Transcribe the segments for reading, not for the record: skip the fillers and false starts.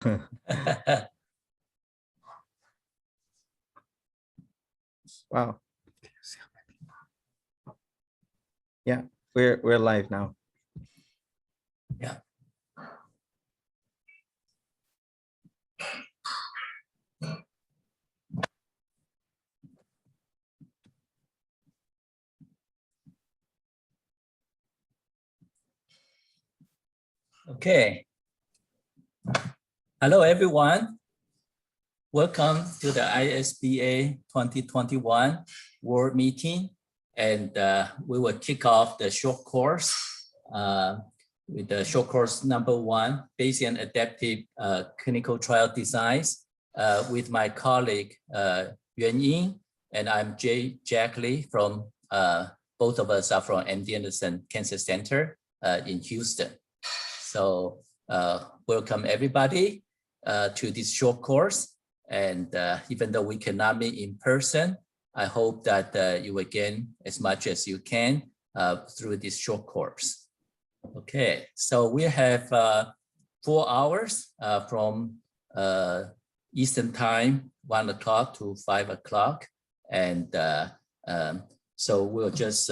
Wow. Yeah, we're live now. Yeah. Okay. Hello, everyone. Welcome to the ISBA 2021 World Meeting. And we will kick off the short course with the short course number 1, Bayesian Adaptive Clinical Trial Designs with my colleague, Yuan, and I'm J.Jack from, both of us are from MD Anderson Cancer Center in Houston. So welcome everybody to this short course. And even though we cannot meet in person, I hope that you will gain as much as you can through this short course. Okay, so we have 4 hours from Eastern Time, 1 o'clock to 5 o'clock. And so we'll just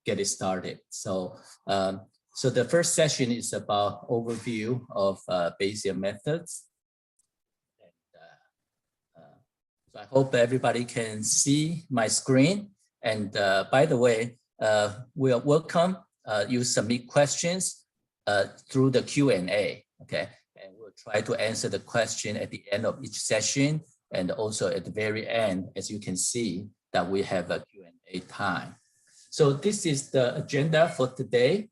get it started. So the first session is about overview of Bayesian methods. So I hope everybody can see my screen. And by the way, we are welcome you submit questions through the Q&A, okay? And we'll try to answer the question at the end of each session. And also at the very end, as you can see, that we have a Q&A time. So this is the agenda for today.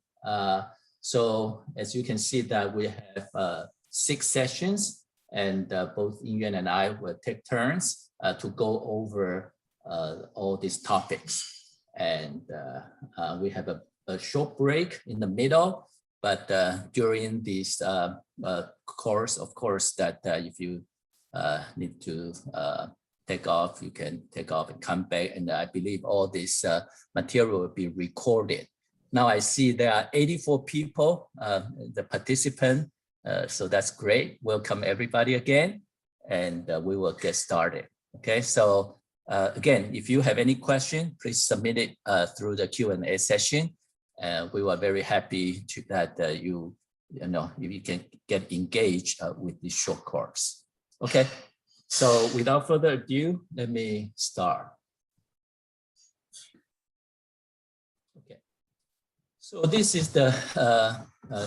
So as you can see that we have 6 sessions, and both Yuan and I will take turns to go over all these topics. And we have a short break in the middle, but during this course, of course, that if you need to take off, you can take off and come back. And I believe all this material will be recorded. Now I see there are 84 people, the participant, so that's great. Welcome everybody again, and we will get started. Okay, so again, if you have any question, please submit it through the Q&A session. We were very happy to that you know, if you can get engaged with this short course. Okay, so without further ado, let me start. Okay, so this is the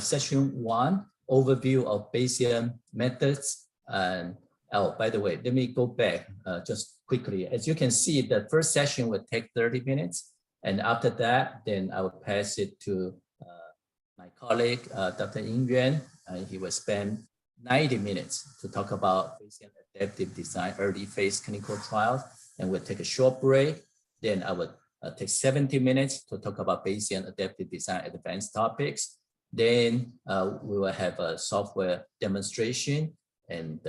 session 1, overview of Bayesian methods. And oh, by the way, let me go back just quickly. As you can see, the first session will take 30 minutes. And after that, then I will pass it to my colleague, Dr. Yuan. He will spend 90 minutes to talk about Bayesian adaptive design, early phase clinical trials. And we'll take a short break. Then I will take 70 minutes to talk about Bayesian adaptive design advanced topics. Then we will have a software demonstration and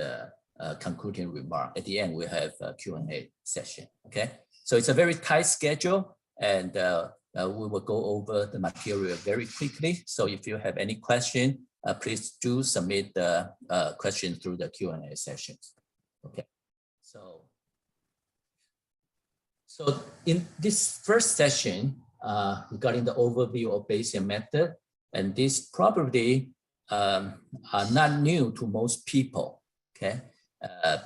concluding remark. At the end, we have a Q&A session, okay? So it's a very tight schedule, and we will go over the material very quickly. So if you have any question, please do submit the question through the Q&A sessions, okay? So in this first session, regarding the overview of Bayesian method, and this probably are not new to most people, okay?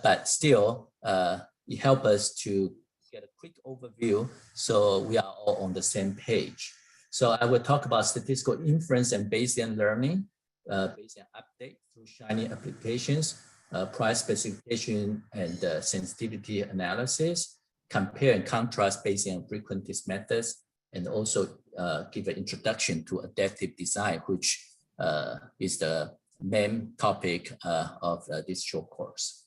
But still, it helps us to get a quick overview so we are all on the same page. So I will talk about statistical inference and Bayesian learning, Bayesian update through Shiny applications, price specification and sensitivity analysis, compare and contrast Bayesian frequentist methods, and also give an introduction to adaptive design, which is the main topic of this short course.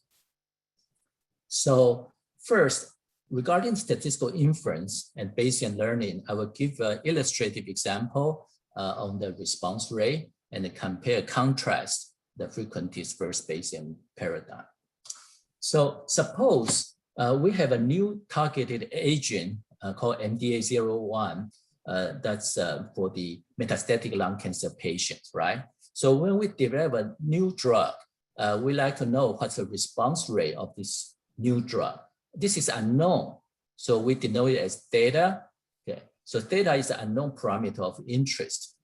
So first, regarding statistical inference and Bayesian learning, I will give an illustrative example on the response rate and compare contrast the frequentist versus Bayesian paradigm. So suppose we have a new targeted agent called MDA01 that's for the metastatic lung cancer patients, right? So when we develop a new drug, we like to know what's the response rate of this new drug. This is unknown, so we denote it as theta. Okay, so theta is an unknown parameter of interest.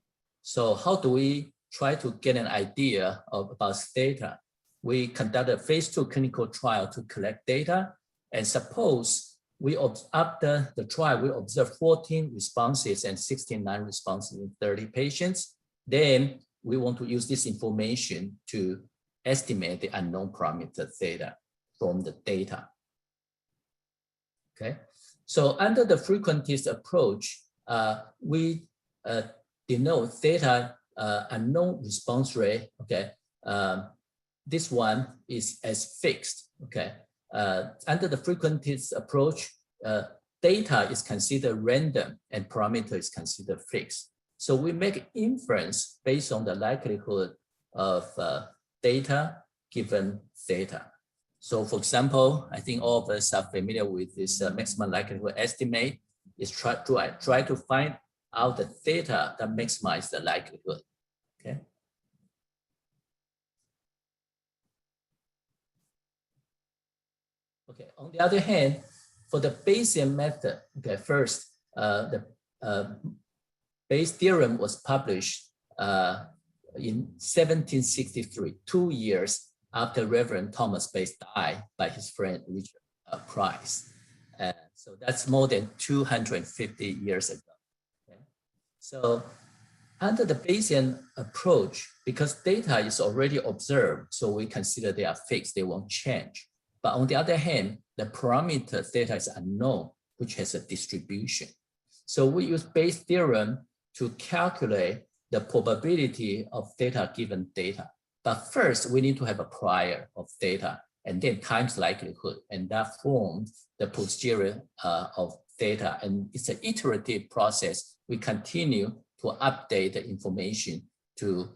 So how do we try to get an idea about theta? We conduct a phase 2 clinical trial to collect data, and suppose after the trial, we observe 14 responses and 69 responses in 30 patients. Then we want to use this information to estimate the unknown parameter theta from the data. Okay, so under the frequentist approach, we denote theta unknown response rate. Okay, this one is as fixed. Okay, under the frequentist approach, data is considered random and parameter is considered fixed. So we make inference based on the likelihood of data given theta. So for example, I think all of us are familiar with this maximum likelihood estimate. Is try to find out the theta that maximizes the likelihood. Okay. Okay. On the other hand, for the Bayesian method, okay, first the Bayes theorem was published in 1763, 2 years after Reverend Thomas Bayes died by his friend Richard Price. So that's more than 250 years ago. Okay? So under the Bayesian approach, because data is already observed, so we consider they are fixed, they won't change. But on the other hand, the parameter theta is unknown, which has a distribution. So we use Bayes theorem to calculate the probability of theta given data. But first, we need to have a prior of theta and then times likelihood, and that forms the posterior of theta. And it's an iterative process. We continue to update the information to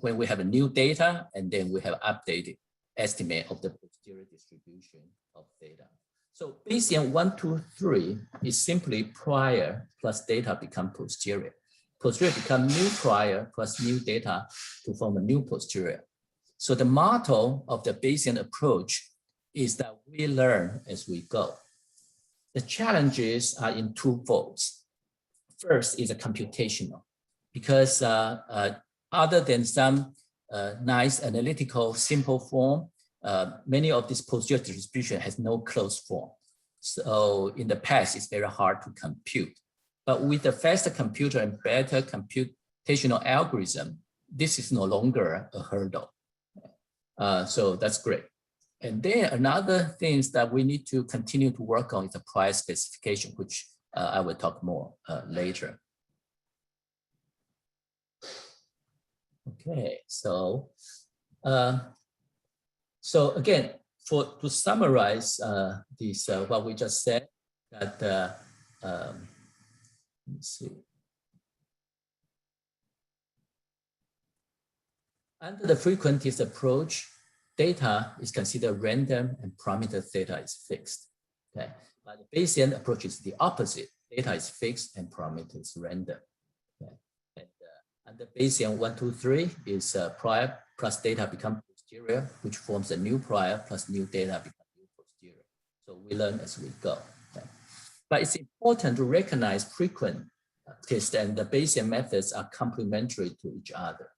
when we have a new data, and then we have updated estimate of the posterior distribution of theta. So Bayesian 1, 2, 3 is simply prior plus data become posterior. Posterior become new prior plus new data to form a new posterior. So the motto of the Bayesian approach is that we learn as we go. The challenges are in two folds. First is a computational, because other than some nice analytical simple form, many of this posterior distribution has no closed form. So in the past, it's very hard to compute. But with the faster computer and better computational algorithm, this is no longer a hurdle. So that's great. And then another thing that we need to continue to work on is the prior specification, which I will talk more later. Okay, so again, to summarize this, what we just said, that let's see. Under the frequentist approach, data is considered random and parameter theta is fixed. Okay, but the Bayesian approach is the opposite. Data is fixed and parameter is random. Okay, and under Bayesian 1, 2, 3 is prior plus data become posterior, which forms a new prior plus new data become new posterior. So we learn as we go. Okay. But it's important to recognize frequentist and the Bayesian methods are complementary to each other.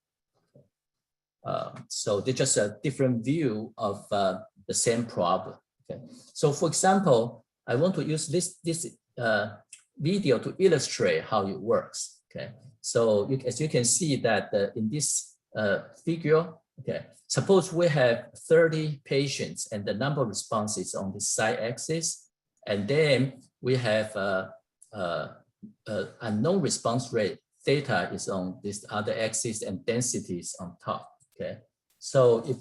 So they're just a different view of the same problem. Okay. So for example, I want to use this video to illustrate how it works. Okay. So as you can see that in this figure, okay, suppose we have 30 patients and the number of responses on the side axis, and then we have unknown response rate, theta is on this other axis and density is on top. Okay, so if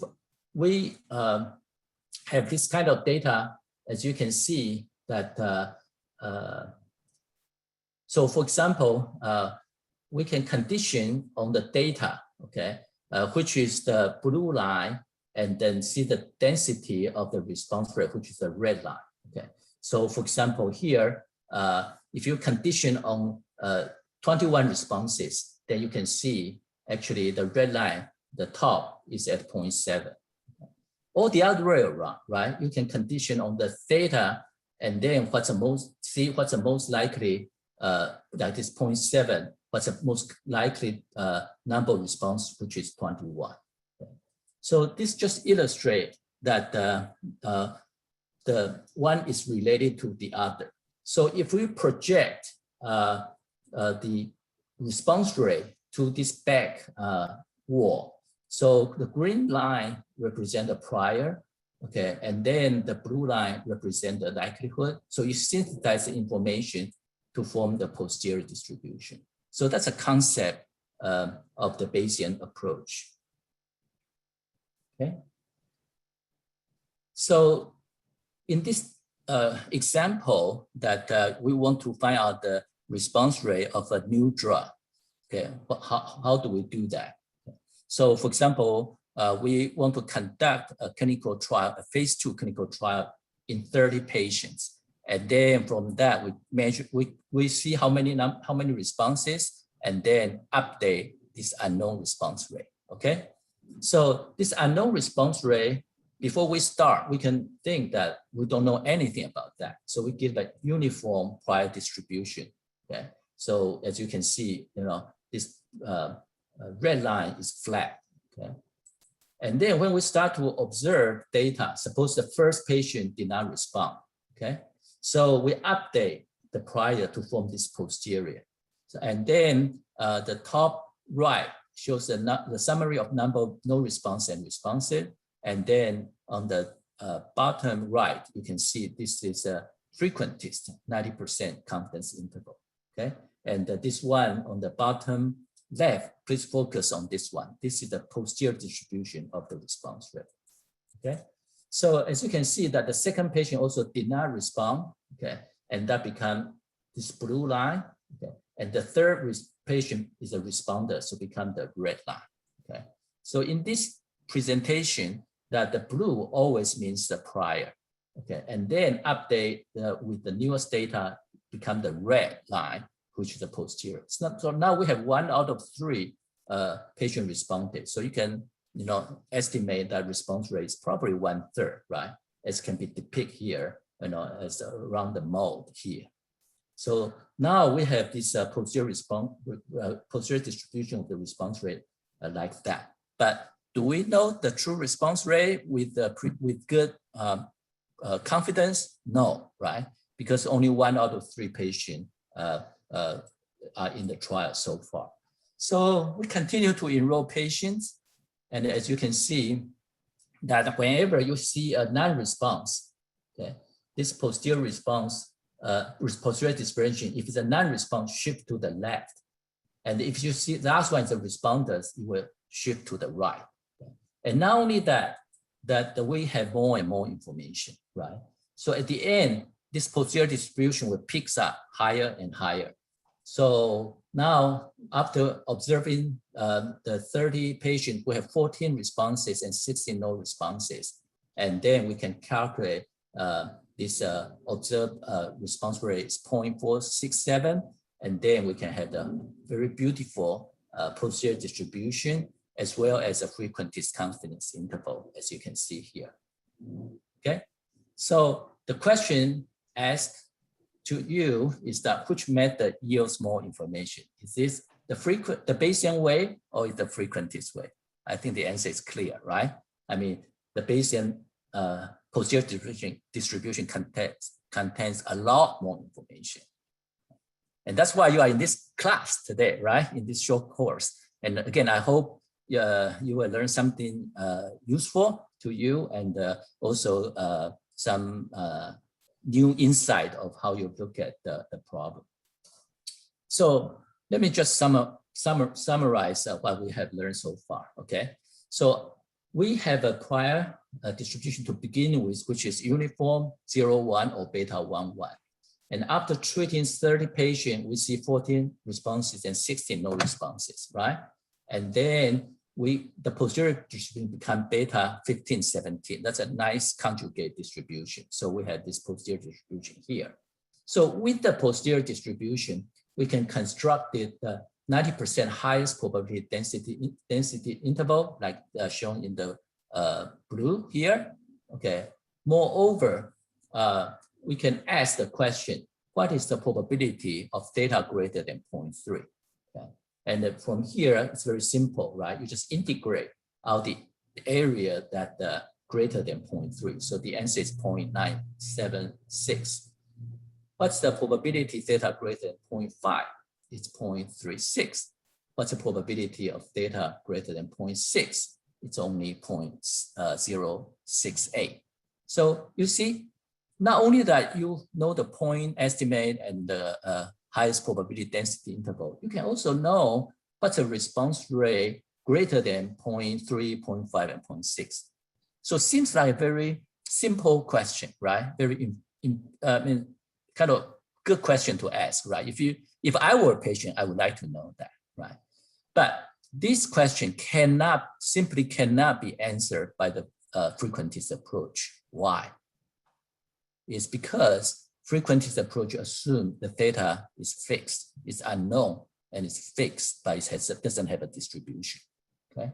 we have this kind of data, as you can see that, so for example, we can condition on the data, okay, which is the blue line, and then see the density of the response rate, which is the red line. Okay, so for example here, if you condition on 21 responses, then you can see actually the red line the top is at 0.7. All the other way around, right? You can condition on the theta, and then what's the most likely, that is 0.7, what's the most likely number of response, which is 21. Okay. So this just illustrates that the one is related to the other. So if we project the response rate to this back wall, so the green line represents the prior, okay, and then the blue line represents the likelihood. So you synthesize the information to form the posterior distribution. So that's a concept of the Bayesian approach. Okay. So in this example that we want to find out the response rate of a new drug. Okay, how do we do that? So for example, we want to conduct a clinical trial, a phase 2 clinical trial in 30 patients. And then from that, we measure, we see how many responses, and then update this unknown response rate, okay? So this unknown response rate, before we start, we can think that we don't know anything about that. So we give a uniform prior distribution, okay? So as you can see, this red line is flat, okay? And then when we start to observe data, suppose the first patient did not respond, okay? So we update the prior to form this posterior. So, and then the top right shows the summary of number of no response and responsive. And then on the bottom right, you can see this is a frequentist, 90% confidence interval, okay? And this one on the bottom left, please focus on this one. This is the posterior distribution of the response rate, okay? So as you can see that the second patient also did not respond, okay? And that become this blue line, okay? And the third patient is a responder, so become the red line, okay? So in this presentation, that the blue always means the prior, okay? And then update with the newest data become the red line, which is the posterior. So now we have 1 out of 3 patient responded. So you can estimate that response rate is probably 1/3, right? As can be depicted here, as around the mode here. So now we have this posterior distribution of the response rate like that. But do we know the true response rate with good confidence? No, right? Because only 1 out of 3 patients are in the trial so far. So we continue to enroll patients. And as you can see, that whenever you see a non-response, okay, this posterior response, posterior distribution, if it's a non-response, shift to the left. And if you see the last one is a responders, it will shift to the right. Okay? And not only that we have more and more information, right? So at the end, this posterior distribution will pick up higher and higher. So now, after observing the 30 patients, we have 14 responses and 16 no responses. And then we can calculate this observed response rate is 0.467. And then we can have the very beautiful posterior distribution as well as a frequentist confidence interval, as you can see here. Okay, so the question asked to you is that which method yields more information? Is this the Bayesian way or is the frequentist way? I think the answer is clear, right? I mean, the Bayesian posterior distribution contains a lot more information. And that's why you are in this class today, right? In this short course. And again, I hope you will learn something useful to you and also some new insight of how you look at the problem. So let me just summarize what we have learned so far, okay? So we have a prior distribution to begin with, which is uniform 0,1 or beta 1,1. And after treating 30 patients, we see 14 responses and 16 no responses, right? And then the posterior distribution become beta 15, 17. That's a nice conjugate distribution. So we have this posterior distribution here. So with the posterior distribution, we can construct the 90% highest probability density interval, like shown in the blue here. Okay. Moreover, we can ask the question, what is the probability of theta greater than 0.3? Okay. And then from here, it's very simple, right? You just integrate out the area that greater than 0.3. So the answer is 0.976. What's the probability theta greater than 0.5? It's 0.36. What's the probability of theta greater than 0.6? It's only 0.068. So you see, not only that you know the point estimate and the highest probability density interval, you can also know what's the response rate greater than 0.3, 0.5, and 0.6. So it seems like a very simple question, right? Very kind of good question to ask, right? If I were a patient, I would like to know that, right? But this question simply cannot be answered by the frequentist approach. Why? It's because frequentist approach assumes the theta is fixed, it's unknown, and it's fixed, but it doesn't have a distribution. Okay.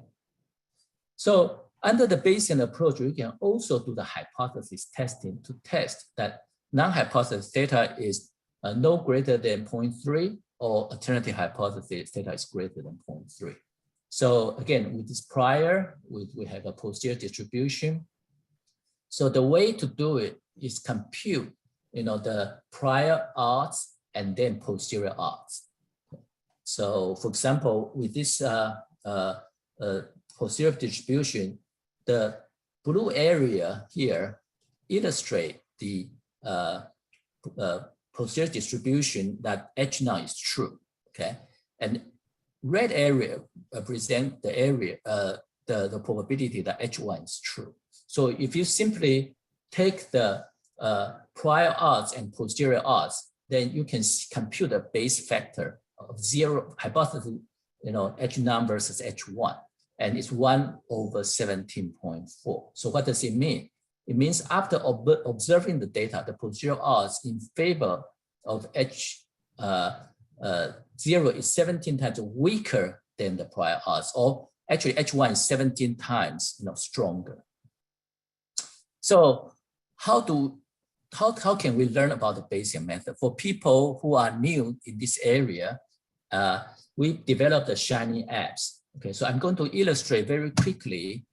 So under the Bayesian approach, we can also do the hypothesis testing to test that non-hypothesis theta is no greater than 0.3, or alternative hypothesis theta is greater than 0.3. So again, with this prior, we have a posterior distribution. So the way to do it is compute, the prior odds and then posterior odds. So for example, with this posterior distribution, the blue area here illustrate the posterior distribution that H0 is true, okay? And red area represent the area, the probability that H1 is true. So if you simply take the prior odds and posterior odds, then you can compute a base factor of zero hypothesis, H0 versus H1, and it's 1/17.4. So what does it mean? It means after observing the data, the posterior odds in favor of H0 is 17 times weaker than the prior odds, or actually H1 is 17 times stronger. So how can we learn about the Bayesian method? For people who are new in this area, we developed the Shiny apps. Okay, so I'm going to illustrate very quickly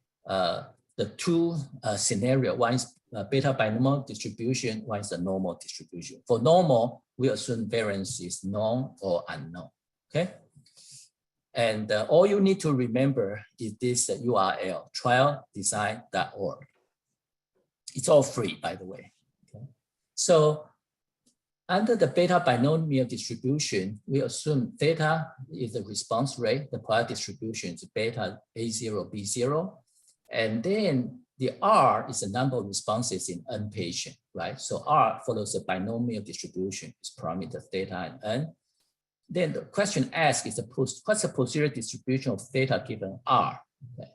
the two scenarios. One is beta binomial distribution, one is a normal distribution. For normal, we assume variance is known or unknown, okay? And all you need to remember is this URL, trialdesign.org. It's all free, by the way. Okay? So under the beta binomial distribution, we assume theta is the response rate, the prior distribution is beta A0, B0, and then the R is the number of responses in N patient, right? So R follows a binomial distribution, it's parameter theta and N. Then the question asked is what's the posterior distribution of theta given R? Okay.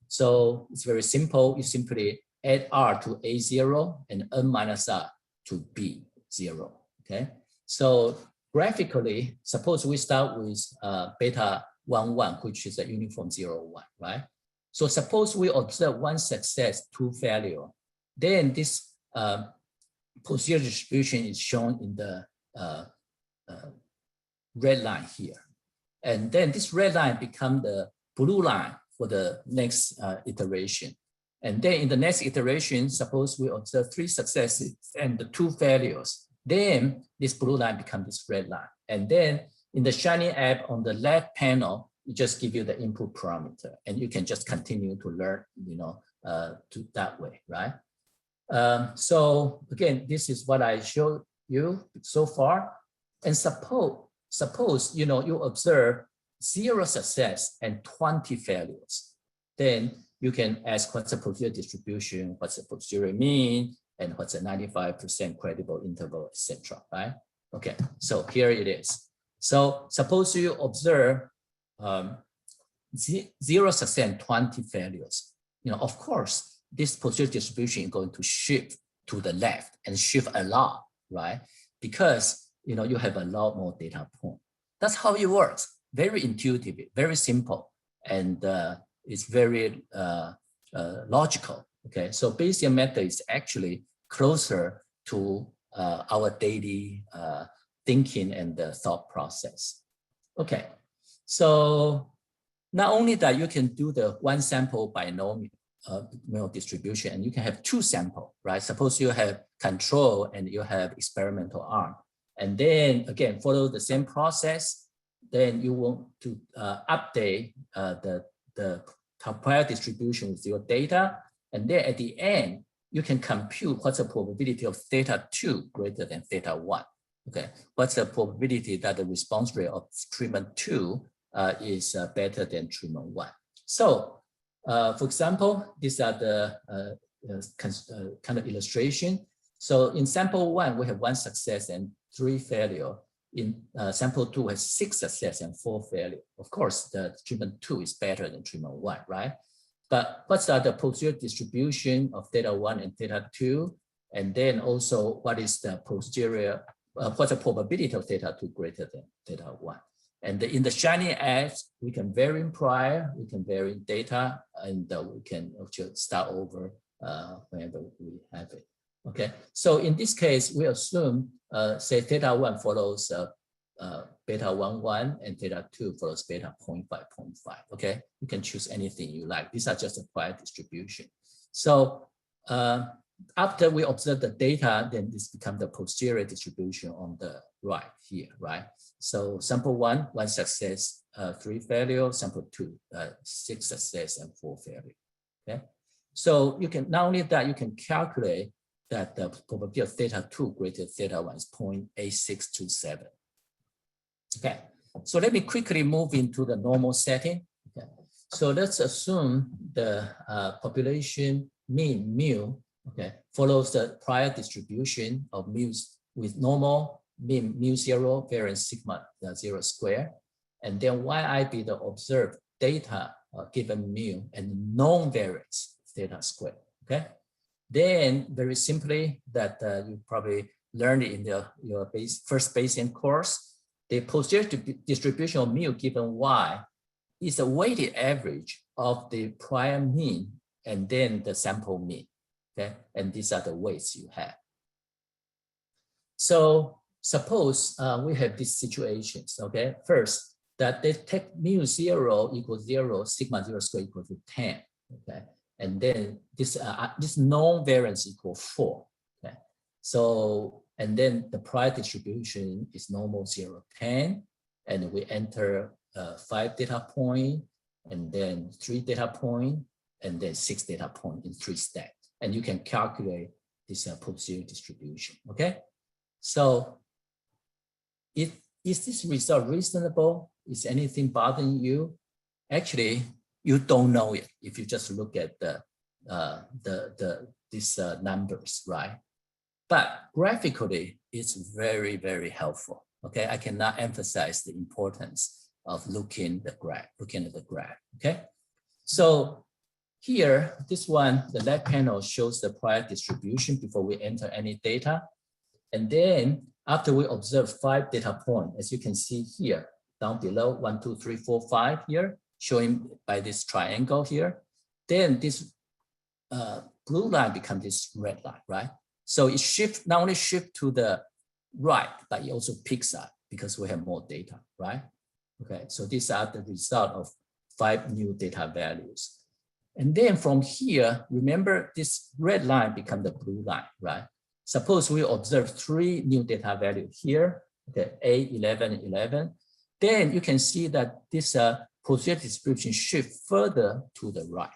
So it's very simple. You simply add R to A0 and N minus R to B0, okay? So graphically, suppose we start with beta 1, 1, which is a uniform 0, 1, right? So suppose we observe one success, two failure, then this posterior distribution is shown in the red line here. And then this red line becomes the blue line for the next iteration. And then in the next iteration, suppose we observe 3 successes and the 2 failures, then this blue line becomes this red line. And then in the Shiny app on the left panel, it just give you the input parameter, and you can just continue to learn, to that way, right? So again, this is what I showed you so far. And suppose you observe 0 success and 20 failures, then you can ask what's the posterior distribution, what's the posterior mean, and what's the 95% credible interval, etc. Right? Okay, so here it is. So suppose you observe 0 success and 20 failures. Of course, this posterior distribution is going to shift to the left and shift a lot, right? Because you have a lot more data point. That's how it works. very intuitive, very simple, and it's very logical. Okay, so Bayesian method is actually closer to our daily thinking and the thought process. Okay, so not only that, you can do the one sample binomial distribution, and you can have two samples, right? Suppose you have control and you have experimental arm, and then again follow the same process. Then you want to update the prior distribution with your data, and then at the end you can compute what's the probability of theta 2 greater than theta 1. Okay, what's the probability that the response rate of treatment 2 is better than treatment 1? So, for example, these are the kind of illustration. So in sample 1, we have 1 success and 3 failure. In sample 2 has 6 success and 4 failure. Of course, the treatment 2 is better than treatment 1, right? But what's the posterior distribution of theta 1 and theta 2? And then also, what is the posterior, what's the probability of theta 2 greater than theta 1? And in the shiny edge, we can vary in prior, we can vary in data, and we can actually start over whenever we have it. Okay, so in this case, we assume, say theta 1 follows beta 1,1 and theta 2 follows beta 0.5. Okay, you can choose anything you like. These are just a prior distribution. So after we observe the data, then this becomes the posterior distribution on the right here, right? So sample 1, 1 success, 3 failure. Sample 2, 6 success and 4 failure. Okay, so you can, not only that, you can calculate that the probability of theta 2 greater than theta 1 is 0.8627. Okay, so let me quickly move into the normal setting. Okay, so let's assume the population mean mu, okay, follows the prior distribution of mu's with normal mean mu 0, variance sigma 0 square, and then yi be the observed data given mu and known variance theta square. Okay, then very simply that you probably learned in your first Bayesian course, the posterior distribution of mu given y is a weighted average of the prior mean and then the sample mean. Okay, and these are the weights you have. So suppose we have these situations. Okay, first that they take mu 0 equals 0, sigma 0 square equals to 10. Okay, and then this known variance equals 4. Okay, so and then the prior distribution is normal 0, 10, and we enter 5 data point, and then 3 data point, and then 6 data point in 3 steps. And you can calculate this posterior distribution. Okay, so is this result reasonable? Is anything bothering you? Actually, you don't know it if you just look at these numbers, right? But graphically, it's very, very helpful. Okay, I cannot emphasize the importance of looking at the graph. Okay, so here, this one, the left panel shows the prior distribution before we enter any data, and then after we observe 5 data points, as you can see here, down below 1, 2, 3, 4, 5 here, showing by this triangle here, then this blue line becomes this red line, right? So it shifts, not only shift to the right, but it also picks up because we have more data, right? Okay, so these are the result of 5 new data values. And then from here, remember this red line becomes the blue line, right? Suppose we observe 3 new data values here, okay, 8, 11, 11. Then you can see that this posterior distribution shift further to the right,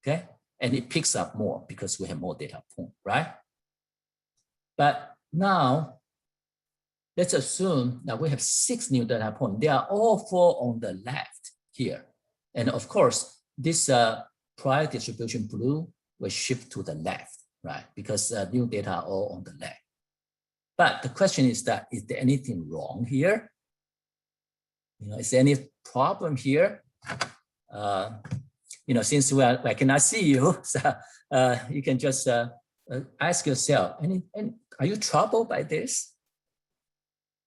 okay? And it picks up more because we have more data point, right? But now, let's assume that we have 6 new data points. They are all 4 on the left here. And of course, this prior distribution blue will shift to the left, right? Because new data are all on the left. But the question is that, is there anything wrong here? You know, is there any problem here? You know, since I cannot see you, so you can just ask yourself, are you troubled by this?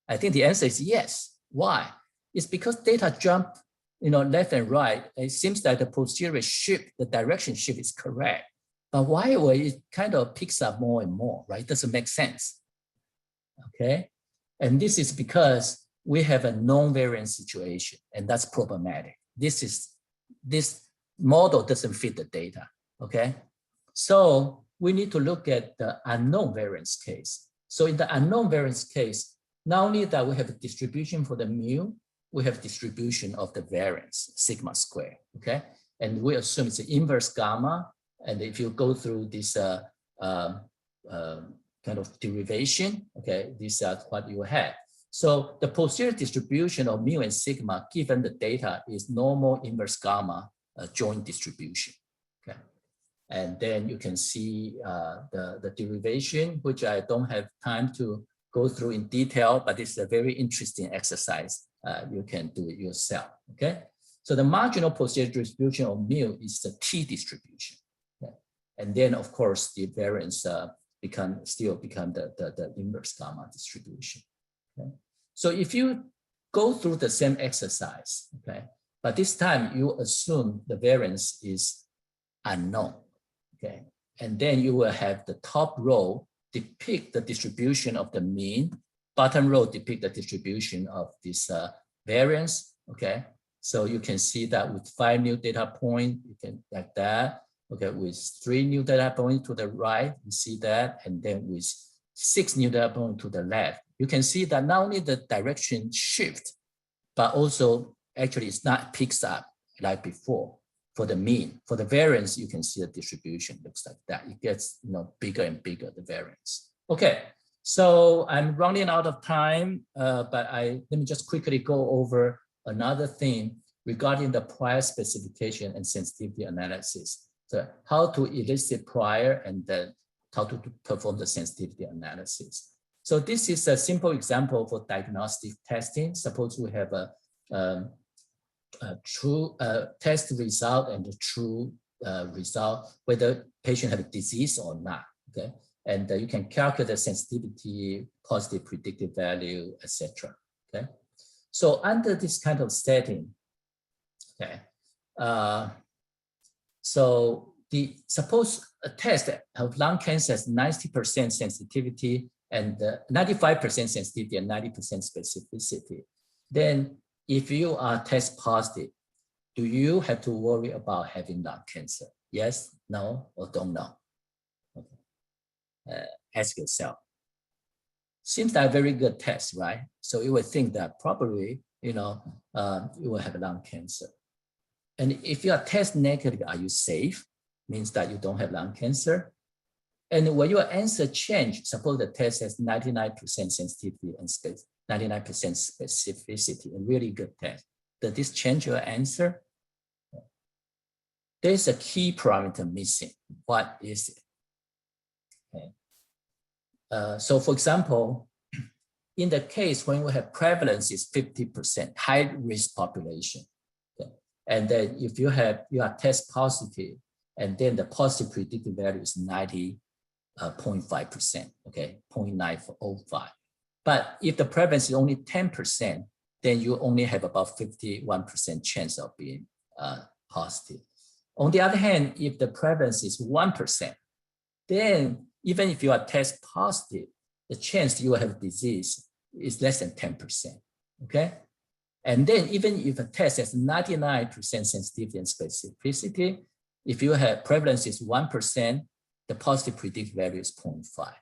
I think the answer is yes. Why? It's because data jump, left and right. It seems that the posterior shift, the direction shift is correct. But why will it kind of picks up more and more, right? Doesn't make sense. Okay. And this is because we have a non-variant situation, and that's problematic. This model doesn't fit the data. Okay. So we need to look at the unknown variance case. So in the unknown variance case, not only that we have a distribution for the mu, we have distribution of the variance, sigma square, okay? And we assume it's an inverse gamma. And if you go through this kind of derivation, okay, these are what you have. So the posterior distribution of mu and sigma, given the data, is normal inverse gamma joint distribution, okay? And then you can see the derivation, which I don't have time to go through in detail, but it's a very interesting exercise. You can do it yourself, okay? So the marginal posterior distribution of mu is the T distribution. Okay? And then, of course, the variance still become the inverse gamma distribution. Okay? So if you go through the same exercise, okay, but this time you assume the variance is unknown, okay, and then you will have the top row depict the distribution of the mean, bottom row depict the distribution of this variance, okay? So you can see that with 5 new data points, you can like that, okay? With 3 new data points to the right, you see that, and then with 6 new data points to the left, you can see that not only the direction shift, but also actually it's not picks up like before. For the mean, for the variance, you can see the distribution looks like that. It gets bigger and bigger, the variance. Okay, so I'm running out of time, but let me just quickly go over another thing regarding the prior specification and sensitivity analysis. So how to elicit prior and then how to perform the sensitivity analysis. So this is a simple example for diagnostic testing. Suppose we have a true test result and the true result, whether patient have a disease or not, okay? And you can calculate the sensitivity, positive predictive value, etc. Okay? So under this kind of setting, okay, so suppose a test of lung cancer has 90% sensitivity and 95% sensitivity and 90% specificity, then if you are test positive, do you have to worry about having lung cancer? Yes, no, or don't know? Okay. Ask yourself. Seems like a very good test, right? So you would think that probably, you will have lung cancer. And if you are test negative, are you safe? Means that you don't have lung cancer. And when your answer change, suppose the test has 99% sensitivity and 99% specificity, a really good test. Does this change your answer? There's a key parameter missing. What is it? Okay. So for example, in the case when we have prevalence is 50%, high risk population. Okay. And then if you are test positive, and then the positive predictive value is 90.5%, okay, 0.905. But if the prevalence is only 10%, then you only have about 51% chance of being positive. On the other hand, if the prevalence is 1%, then even if you are test positive, the chance you will have disease is less than 10%, okay? And then even if a test has 99% sensitivity and specificity, if you have prevalence is 1%, the positive predictive value is 0.5,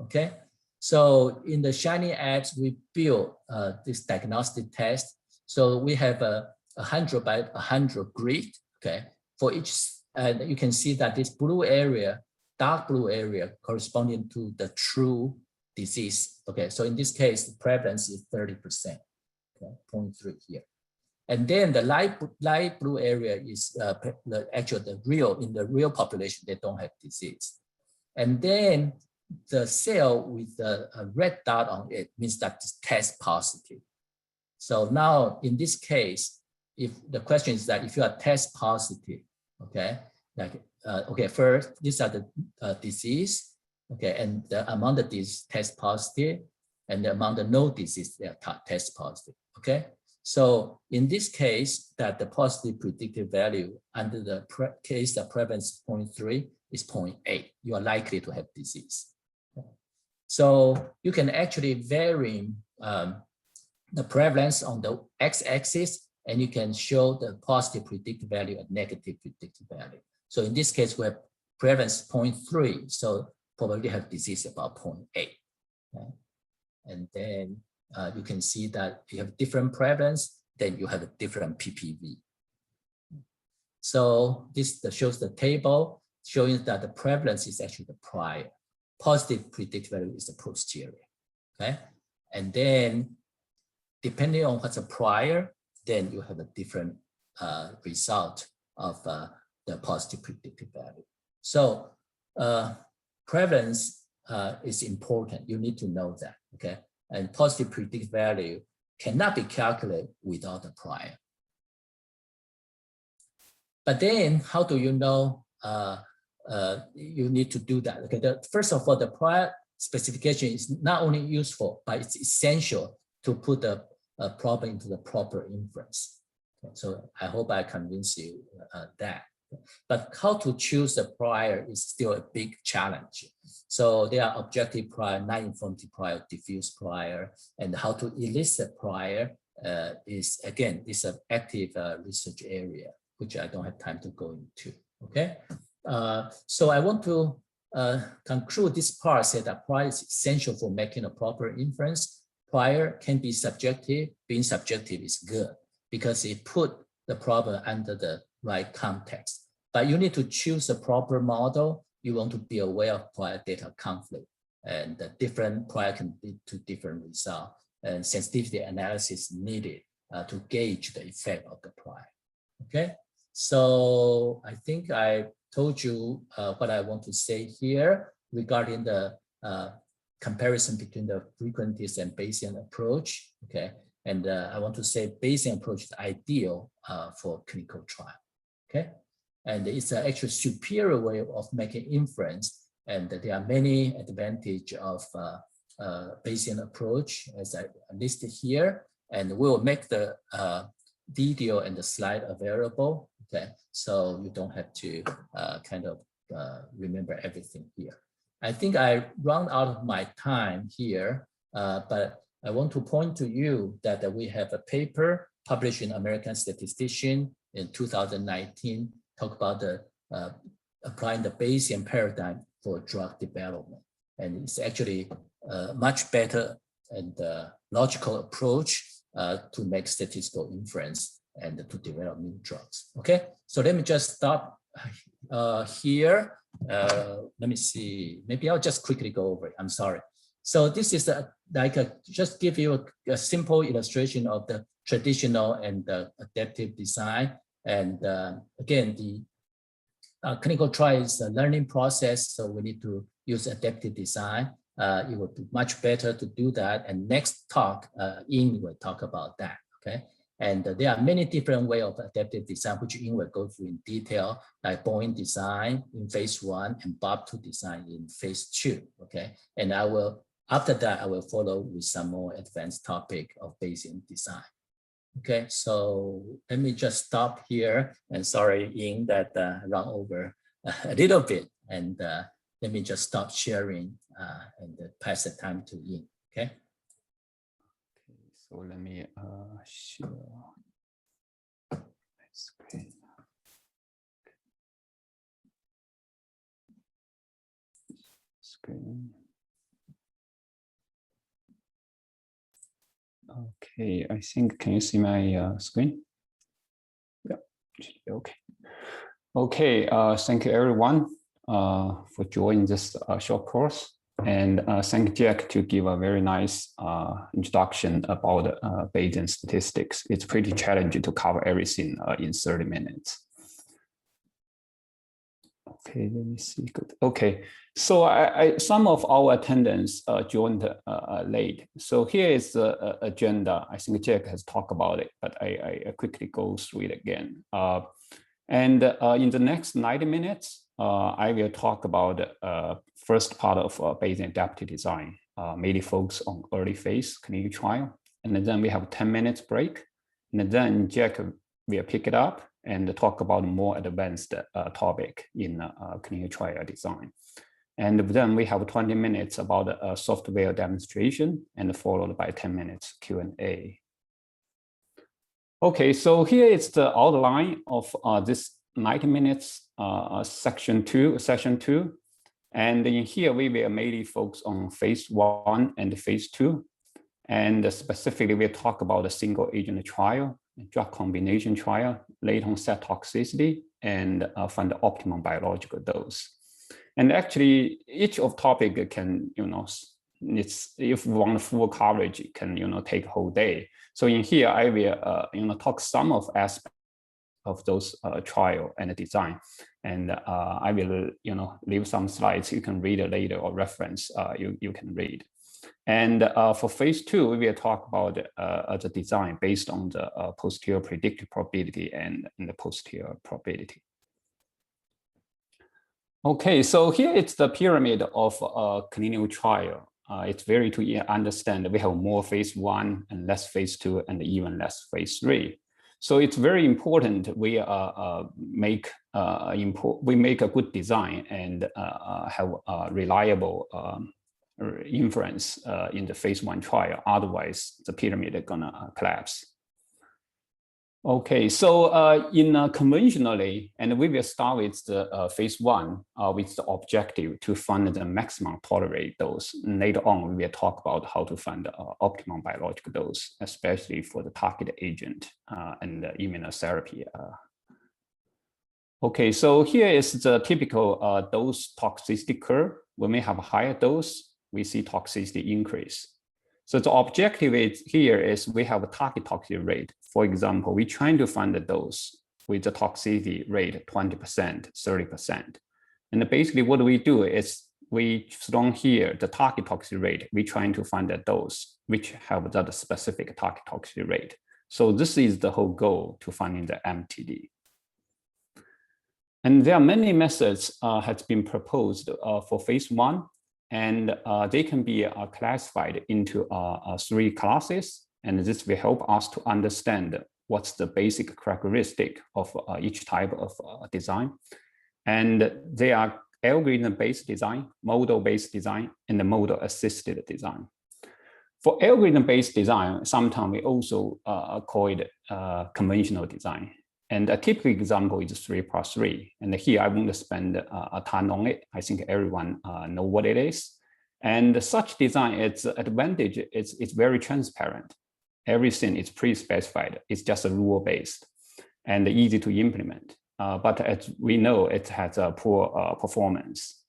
okay? So in the Shiny X, we built this diagnostic test. So we have a 100 by 100 grid, okay? For each, you can see that this blue area, dark blue area corresponding to the true disease, okay? So in this case, the prevalence is 30%, okay, 0.3 here. And then the light blue area is in the real population, they don't have disease. And then the cell with a red dot on it means that it's test positive. So now in this case, if the question is that if you are test positive, okay, okay, first, these are the disease, okay, and the amount of these test positive, and the amount of no disease, they are test positive, okay? So in this case, that the positive predictive value under the case the prevalence 0.3 is 0.8, you are likely to have disease. So you can actually vary the prevalence on the x-axis, and you can show the positive predictive value and negative predictive value. So in this case, we have prevalence 0.3, so probably have disease about 0.8. Okay? And then you can see that you have different prevalence, then you have a different PPV. So this shows the table showing that the prevalence is actually the prior. Positive predictive value is the posterior. Okay, and then depending on what's a prior, then you have a different result of the positive predictive value. So prevalence is important. You need to know that. Okay, and positive predictive value cannot be calculated without the prior. But then, how do you know you need to do that? Okay, first of all, the prior specification is not only useful, but it's essential to put the problem into the proper inference. Okay, so I hope I convince you that. But how to choose a prior is still a big challenge. So there are objective prior, non-informative prior, diffuse prior, and how to elicit prior is, again, this is an active research area, which I don't have time to go into, okay? So I want to conclude this part, say that prior is essential for making a proper inference. Prior can be subjective. Being subjective is good because it put the problem under the right context. But you need to choose a proper model. You want to be aware of prior data conflict, and the different prior can lead to different results, and sensitivity analysis needed to gauge the effect of the prior. Okay, so I think I told you what I want to say here regarding the comparison between the frequentist and Bayesian approach. Okay, and I want to say Bayesian approach is ideal for clinical trial. Okay, and it's an actually superior way of making inference, and there are many advantages of Bayesian approach as I listed here, and we will make the video and the slide available. Okay, so you don't have to kind of remember everything here. I think I run out of my time here, but I want to point to you that we have a paper published in American Statistician in 2019, talk about the applying the Bayesian paradigm for drug development. And it's actually a much better and logical approach to make statistical inference and to develop new drugs. Okay, so let me just stop here. Let me see, maybe I'll just quickly go over it. I'm sorry. So this is just give you a simple illustration of the traditional and the adaptive design. And again, the clinical trial is a learning process, so we need to use adaptive design. It would be much better to do that. And next talk, Ying will talk about that. Okay. And there are many different ways of adaptive design, which Ying will go through in detail, like Boeing design in phase 1 and Bob2 design in phase 2. Okay. And I will, after that, I will follow with some more advanced topic of Bayesian design. Okay, so let me just stop here, and sorry, Ying, that I run over a little bit, and let me just stop sharing and pass the time to Ying. Okay. Okay, so let me share my screen. Okay, I think, can you see my screen? Yeah, okay. Okay, thank you everyone for joining this short course, and thank Jack to give a very nice introduction about Bayesian statistics. It's pretty challenging to cover everything in 30 minutes. Okay, let me see. Good. Okay, so some of our attendants joined late. So here is the agenda. I think Jack has talked about it, but I quickly go through it again. And in the next 90 minutes, I will talk about the first part of Bayesian adaptive design, mainly focus on early phase clinical trial. And then we have 10 minutes break. And then Jack will pick it up and talk about more advanced topic in clinical trial design. And then we have 20 minutes about a software demonstration and followed by 10 minutes Q&A. Okay, so here is the outline of this 90 minutes session two. And in here, we will mainly focus on phase 1 and phase 2. And specifically, we'll talk about a single agent trial, drug combination trial, late onset toxicity, and find the optimal biological dose. And actually, each of topic can, it's if we want full coverage, it can, take a whole day. So in here, I will, talk some of aspects of those trial and design. And I will, leave some slides you can read it later or reference you can read. And for phase 2, we will talk about the design based on the posterior predicted probability and the posterior probability. Okay, so here it's the pyramid of a clinical trial. It's very to understand that we have more phase 1 and less phase 2 and even less phase 3. So it's very important we make a good design and have a reliable inference in the phase 1 trial. Otherwise, the pyramid is gonna collapse. Okay, so conventionally, and we will start with the phase 1 with the objective to find the maximum tolerated dose. And later on, we will talk about how to find the optimal biological dose, especially for the target agent and the immunotherapy. Okay, so here is the typical dose toxicity curve. When we have a higher dose, we see toxicity increase. So the objective here is we have a target toxicity rate. For example, we're trying to find the dose with the toxicity rate 20%, 30%. And basically what we do is we shown here the target toxicity rate. We're trying to find a dose which have that specific target toxicity rate. So this is the whole goal to finding the MTD. And there are many methods has been proposed for phase 1. And they can be classified into 3 classes. And this will help us to understand what's the basic characteristic of each type of design. And they are algorithm-based design, model-based design, and the model-assisted design. For algorithm-based design, sometimes we also call it conventional design. And a typical example is 3+3. And here I won't spend a ton on it. I think everyone know what it is. And such design, its advantage is it's very transparent. Everything is pre-specified. It's just a rule-based and easy to implement. But as we know, it has a poor performance.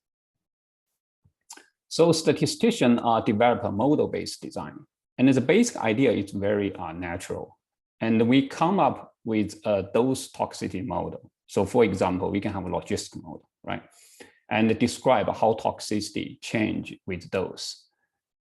So statisticians develop a model-based design. And the basic idea is very natural. And we come up with a dose toxicity model. So for example, we can have a logistic model, right? And describe how toxicity change with dose.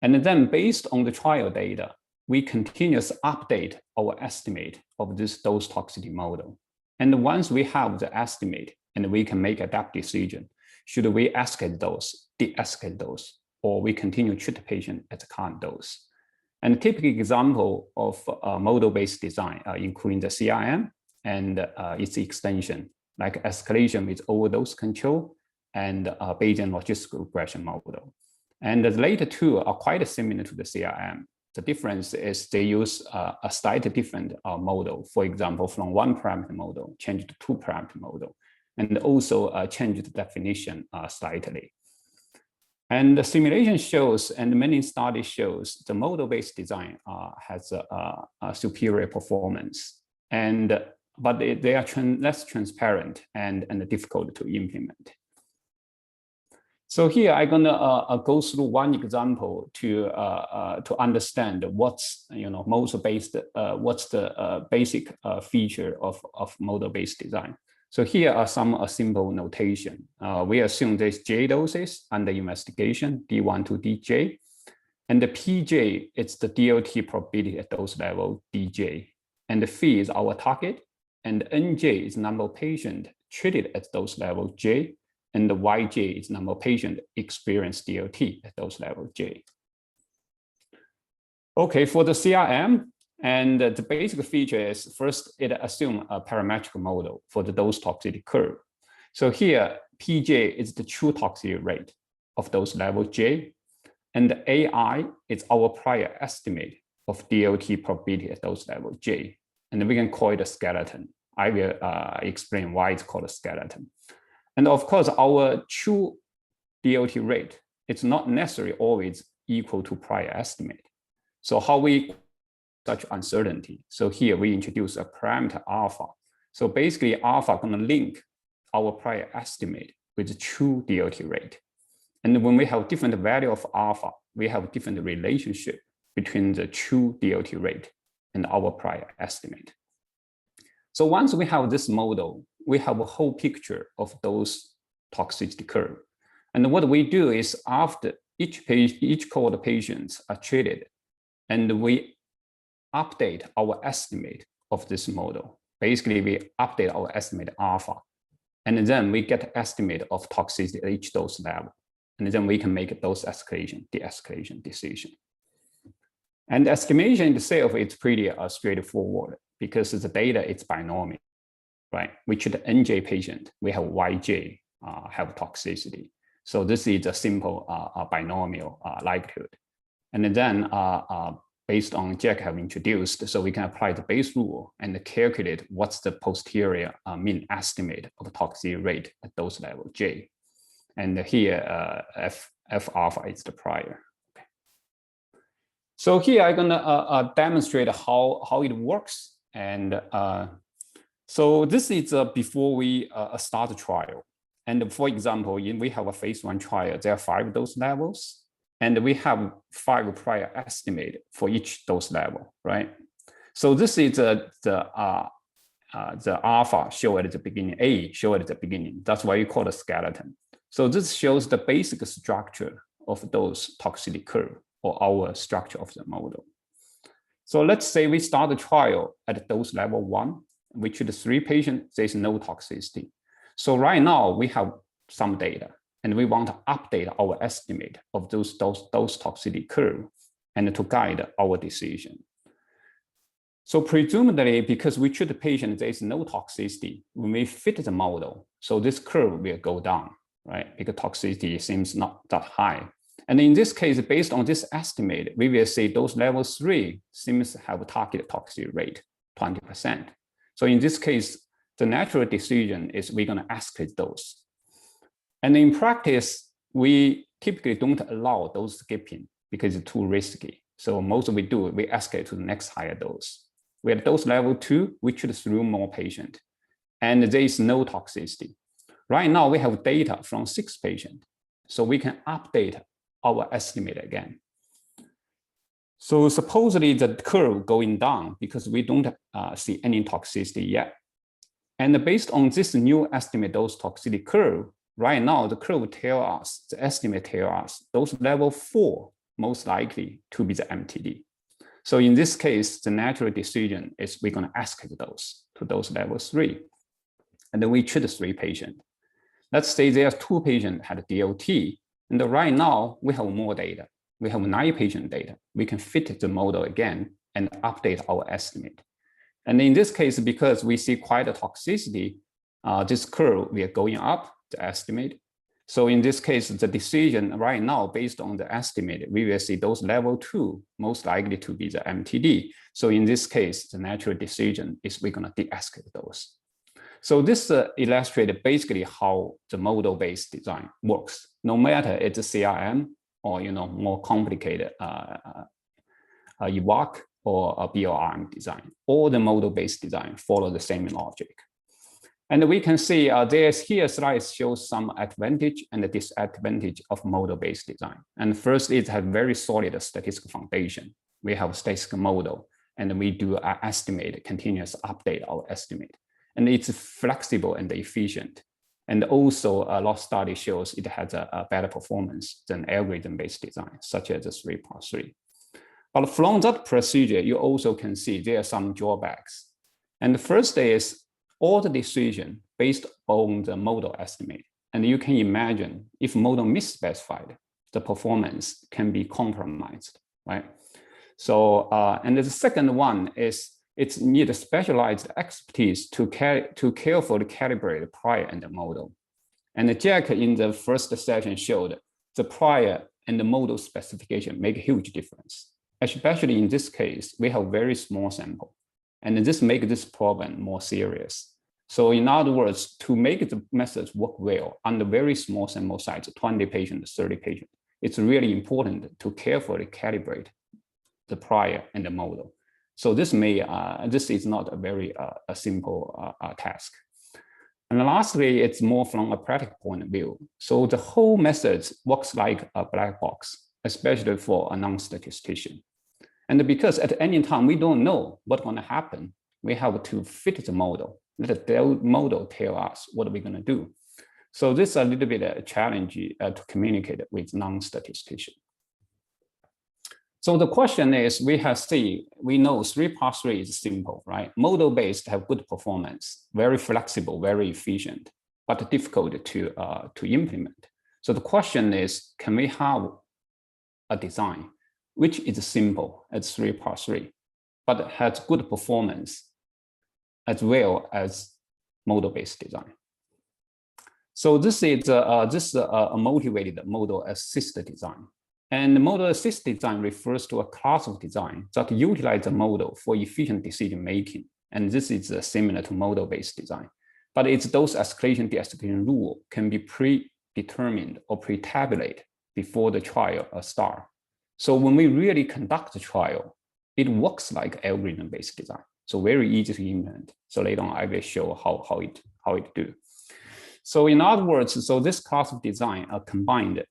And then based on the trial data, we continuously update our estimate of this dose toxicity model. And once we have the estimate and we can make a adaptive decision, should we escalate dose, de-escalate dose, or we continue to treat the patient at the current dose. And a typical example of model-based design, including the CRM and its extension, like escalation with overdose control and Bayesian logistical regression model. And the later two are quite similar to the CRM. The difference is they use a slightly different model. For example, from 1-parameter model, change to 2-parameter model, and also change the definition slightly. And the simulation shows, and many studies shows, the model-based design has a superior performance, but they are less transparent and difficult to implement. So here I'm gonna go through one example to understand what's model-based, what's the basic feature of model-based design. So here are some simple notation. We assume there's J doses under investigation, D1 to DJ. And the PJ, it's the DLT probability at dose level, DJ. And the phi is our target. And NJ is number of patients treated at dose level, J. And the YJ is number of patients experienced DLT at dose level, J. Okay, for the CRM, And the basic feature is first, it assumes a parametric model for the dose toxicity curve. So here, PJ is the true toxicity rate of dose level J, and the AI is our prior estimate of DLT probability at dose level J. And we can call it a skeleton. I will explain why it's called a skeleton. And of course, our true DLT rate, it's not necessarily always equal to prior estimate. So how we such uncertainty? So here we introduce a parameter alpha. So basically alpha gonna link our prior estimate with the true DLT rate. And when we have different value of alpha, we have different relationship between the true DLT rate and our prior estimate. So once we have this model, we have a whole picture of those toxicity curve. And what we do is after each cohort of patients are treated, and we update our estimate of this model. Basically, we update our estimate alpha, and then we get estimate of toxicity at each dose level. And then we can make a dose escalation, de-escalation decision. And the estimation itself is pretty straightforward because the data is binomial, right? We treat the NJ patient, we have YJ have toxicity. So this is a simple binomial likelihood. And then based on Jack have introduced, so we can apply the Bayes rule and calculate what's the posterior mean estimate of toxicity rate at dose level J. And here F alpha is the prior. Okay. So here I'm gonna demonstrate how it works. And so this is before we start the trial. And for example, we have a phase 1 trial, there are 5 dose levels. And we have 5 prior estimate for each dose level, right? So this is the alpha show at the beginning, A show at the beginning. That's why you call it a skeleton. So this shows the basic structure of those toxicity curve or our structure of the model. So let's say we start the trial at dose level 1, we treat 3 patients, there's no toxicity. So right now we have some data, and we want to update our estimate of those toxicity curve and to guide our decision. So presumably, because we treat the patient, there is no toxicity, we may fit the model. So this curve will go down, right? Because toxicity seems not that high. And in this case, based on this estimate, we will say dose level 3 seems to have a target toxicity rate, 20%. So in this case, the natural decision is we're gonna escalate dose. And in practice, we typically don't allow dose skipping because it's too risky. So most we do, we escalate to the next higher dose. We at dose level 2, we treat 3 more patients, and there is no toxicity. Right now, we have data from 6 patients, so we can update our estimate again. So supposedly the curve going down because we don't see any toxicity yet. And based on this new estimate dose toxicity curve, right now, the curve tell us, the estimate tell us, dose level 4 most likely to be the MTD. So in this case, the natural decision is we're going to escalate dose to dose level 3. And then we treat 3 patients. Let's say there are 2 patients had DLT, and right now we have more data. We have 9 patient data. We can fit the model again and update our estimate. And in this case, because we see quite a toxicity, this curve, we are going up the estimate. So in this case, the decision right now, based on the estimate, we will see those level 2 most likely to be the MTD. So in this case, the natural decision is we're gonna de-escalate those. So this illustrated basically how the model-based design works. No matter it's a CRM or more complicated EVOC or a BLRM design, all the model-based design follow the same logic. And we can see here slide shows some advantage and the disadvantage of model-based design. And first, it has very solid statistical foundation. We have a statistical model, and we do estimate, continuous update our estimate. And it's flexible and efficient. And also, a lot of study shows it has a better performance than algorithm-based design, such as the 3+3. But from that procedure, you also can see there are some drawbacks. And the first is all the decision based on the model estimate. And you can imagine if model misspecified, the performance can be compromised, right? So, and the second one is it's need specialized expertise to carefully calibrate the prior and the model. And Jack in the first session showed the prior and the model specification make a huge difference. Especially in this case, we have very small sample, and this makes this problem more serious. So in other words, to make the methods work well on the very small sample size, 20 patients, 30 patients, it's really important to carefully calibrate the prior and the model. So this is not a very simple task. And lastly, it's more from a practical point of view. So the whole method works like a black box, especially for a non-statistician. And because at any time we don't know what's going to happen, we have to fit the model. Let the model tell us what we're going to do. So this is a little bit a challenge to communicate with non-statistician. So the question is, we know 3+3 is simple, right? Model-based have good performance, very flexible, very efficient, but difficult to implement. So the question is, can we have a design which is simple as 3+3, but has good performance as well as model-based design? So this is a motivated model-assisted design. And the model-assisted design refers to a class of design that utilize the model for efficient decision-making. And this is similar to model-based design. But it's those escalation de-escalation rule can be predetermined or pre-tabulated before the trial start. So when we really conduct the trial, it works like algorithm-based design. So very easy to implement. So later on, I will show how it do. So in other words, so this class of design are combined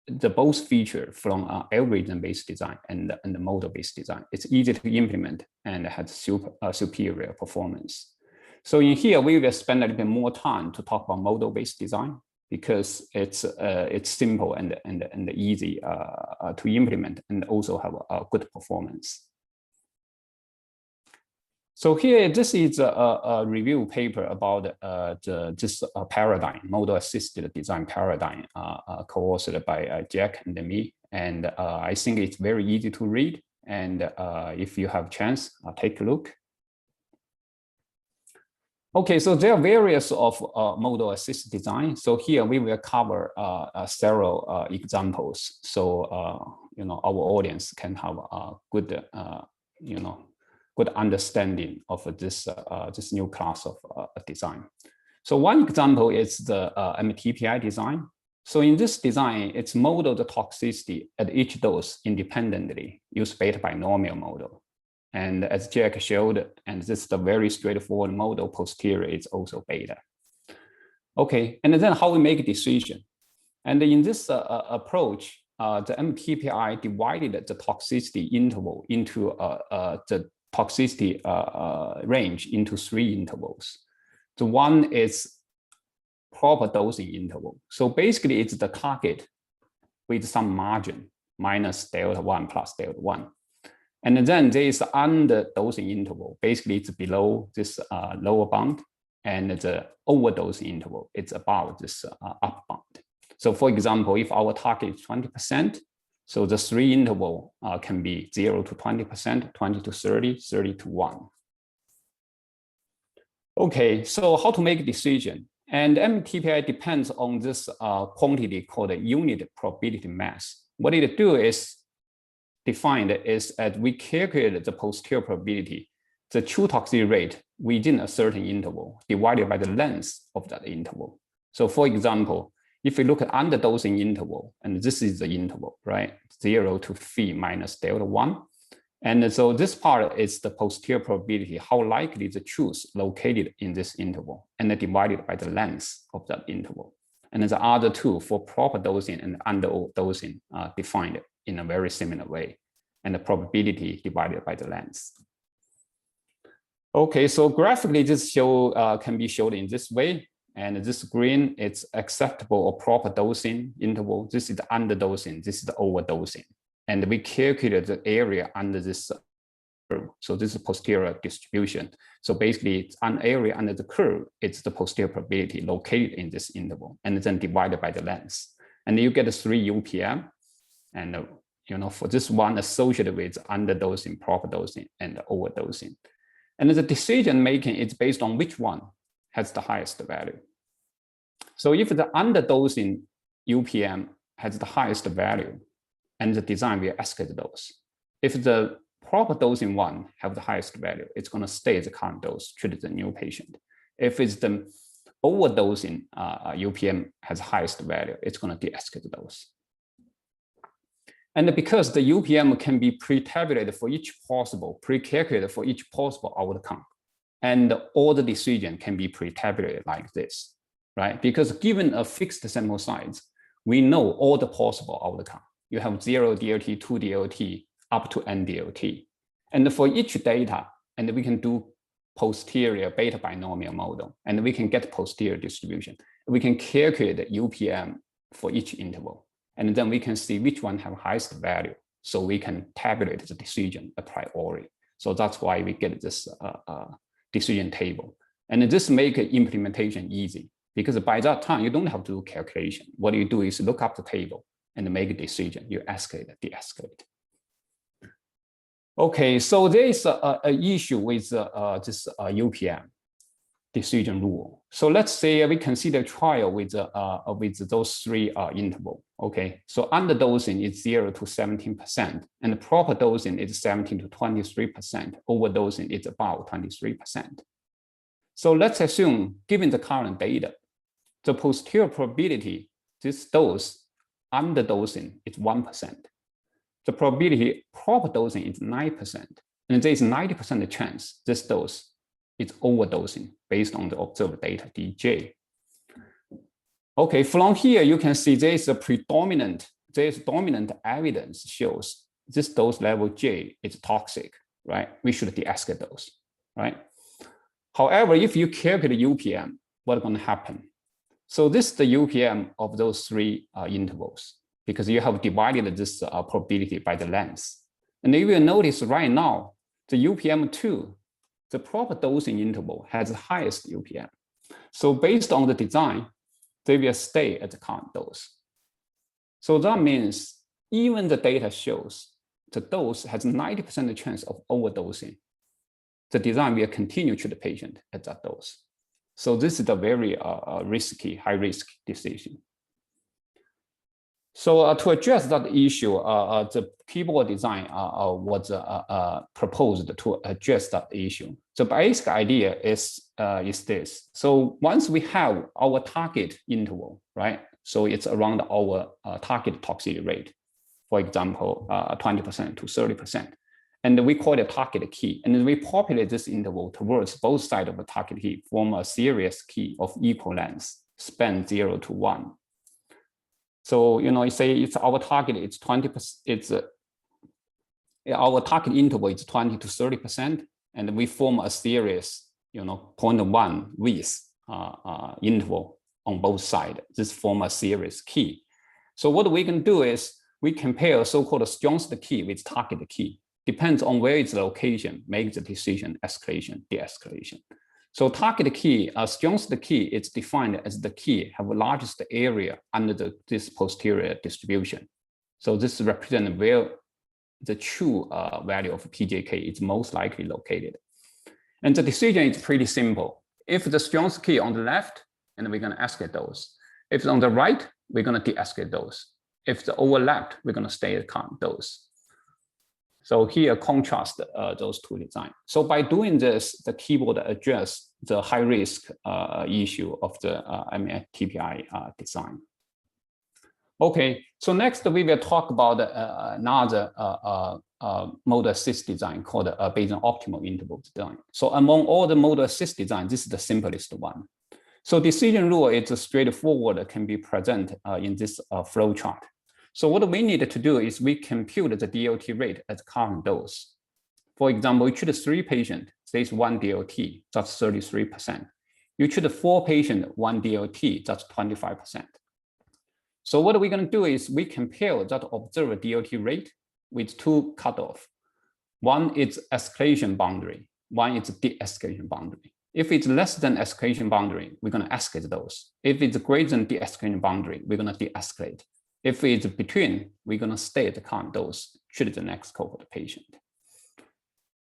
the both feature from algorithm-based design and the model-based design. It's easy to implement and has superior performance. So in here, we will spend a little bit more time to talk about model-based design because it's simple and easy to implement and also have a good performance. So here, this is a review paper about this paradigm, model-assisted design paradigm, co-authored by Jack and me. And I think it's very easy to read. And if you have a chance, take a look. Okay, so there are various of model-assisted design. So here we will cover several examples. So our audience can have a good, good understanding of this new class of design. So one example is the MTPI design. So in this design, it's modeled the toxicity at each dose independently, use beta binomial model. And as Jack showed, and this is the very straightforward model, posterior is also beta. Okay, and then how we make a decision. And in this approach, the MTPI divided the toxicity interval into the toxicity range into 3 intervals. The one is proper dosing interval. So basically it's the target with some margin minus delta 1 plus delta 1. And then there is under dosing interval. Basically it's below this lower bound, and the overdosing interval, it's above this upper bound. So for example, if our target is 20%, so the 3 interval can be 0 to 20%, 20 to 30, 30 to 1. Okay, so how to make a decision? And MTPI depends on this quantity called a unit probability mass. What it do is defined is that we calculate the posterior probability, the true toxicity rate within a certain interval divided by the length of that interval. So for example, if we look at underdosing interval, and this is the interval, right? 0 to phi minus delta 1. And so this part is the posterior probability, how likely the truth located in this interval, and then divided by the length of that interval. And then the other two for proper dosing and underdosing are defined in a very similar way, and the probability divided by the length. Okay, so graphically this can be shown in this way. And this green, it's acceptable or proper dosing interval. This is the underdosing, this is the overdosing. And we calculate the area under this curve. So this is posterior distribution. So basically it's an area under the curve, it's the posterior probability located in this interval, and then divided by the length. And you get 3 UPM. And for this one associated with underdosing, proper dosing, and overdosing. And the decision making is based on which one has the highest value. So if the underdosing UPM has the highest value, and the design will escalate those. If the proper dosing one have the highest value, it's going to stay the current dose, treat the new patient. If it's the overdosing UPM has highest value, it's going to de-escalate those. And because the UPM can be pre-tabulated for each possible, pre-calculated for each possible outcome, and all the decision can be pre-tabulated like this, right? Because given a fixed sample size, we know all the possible outcome. You have 0 DLT, 2 DLT, up to n DLT. And for each data, and we can do posterior beta binomial model, and we can get posterior distribution. We can calculate the UPM for each interval. And then we can see which one have highest value. So we can tabulate the decision a priori. So that's why we get this decision table. And this makes implementation easy, because by that time, you don't have to do calculation. What you do is look up the table and make a decision. You escalate, de-escalate. Okay, so there is an issue with this UPM decision rule. So let's say we consider a trial with those three intervals. Okay, so underdosing is 0 to 17%, and the proper dosing is 17 to 23%. Overdosing is about 23%. So let's assume, given the current data, the posterior probability this dose underdosing is 1%. The probability proper dosing is 9%, and there is 90% chance this dose is overdosing based on the observed data, DJ. Okay, from here you can see there is dominant evidence shows this dose level J is toxic, right? We should de-escalate those, right? However, if you calculate UPM, what's going to happen? So this is the UPM of those three intervals, because you have divided this probability by the length. And you will notice right now, the UPM2, the proper dosing interval has the highest UPM. So based on the design, they will stay at the current dose. So that means even the data shows the dose has 90% chance of overdosing. The design will continue to the patient at that dose. So this is a very risky, high-risk decision. So to address that issue, the keyboard design was proposed to address that issue. The basic idea is this. So once we have our target interval, right? So it's around our target toxicity rate, for example, 20% to 30%. And we call it target key. And then we populate this interval towards both sides of the target key, form a series key of equal length, span 0 to 1. So, you say it's our target, it's 20%, our target interval is 20 to 30%, and we form a series, 0.1 width interval on both sides. This form a series key. So what we can do is we compare so-called strongest key with target key. Depends on where its location, make the decision escalation, de-escalation. So target key, strongest key, is defined as the key have the largest area under this posterior distribution. So this represents where the true value of PJK is most likely located. And the decision is pretty simple. If the strongest key on the left, and we're going to escalate those. If it's on the right, we're going to de-escalate those. If the overlapped, we're going to stay at current dose. So here contrast those two designs. So by doing this, the keyboard address the high risk issue of the TPI design. Okay, so next we will talk about another modal assist design called Bayesian optimal interval design. So among all the modal assist design, this is the simplest one. So decision rule is straightforward, can be present in this flow chart. So what we need to do is we compute the DLT rate at current dose. For example, you treat 3 patients, there is 1 DLT, that's 33%. You treat 4 patients, 1 DLT, that's 25%. So what we're going to do is we compare that observed DLT rate with 2 cutoff. One is escalation boundary, one is de-escalation boundary. If it's less than escalation boundary, we're going to escalate those. If it's greater than de-escalation boundary, we're going to de-escalate. If it's between, we're going to stay at the current dose, treat the next cohort patient.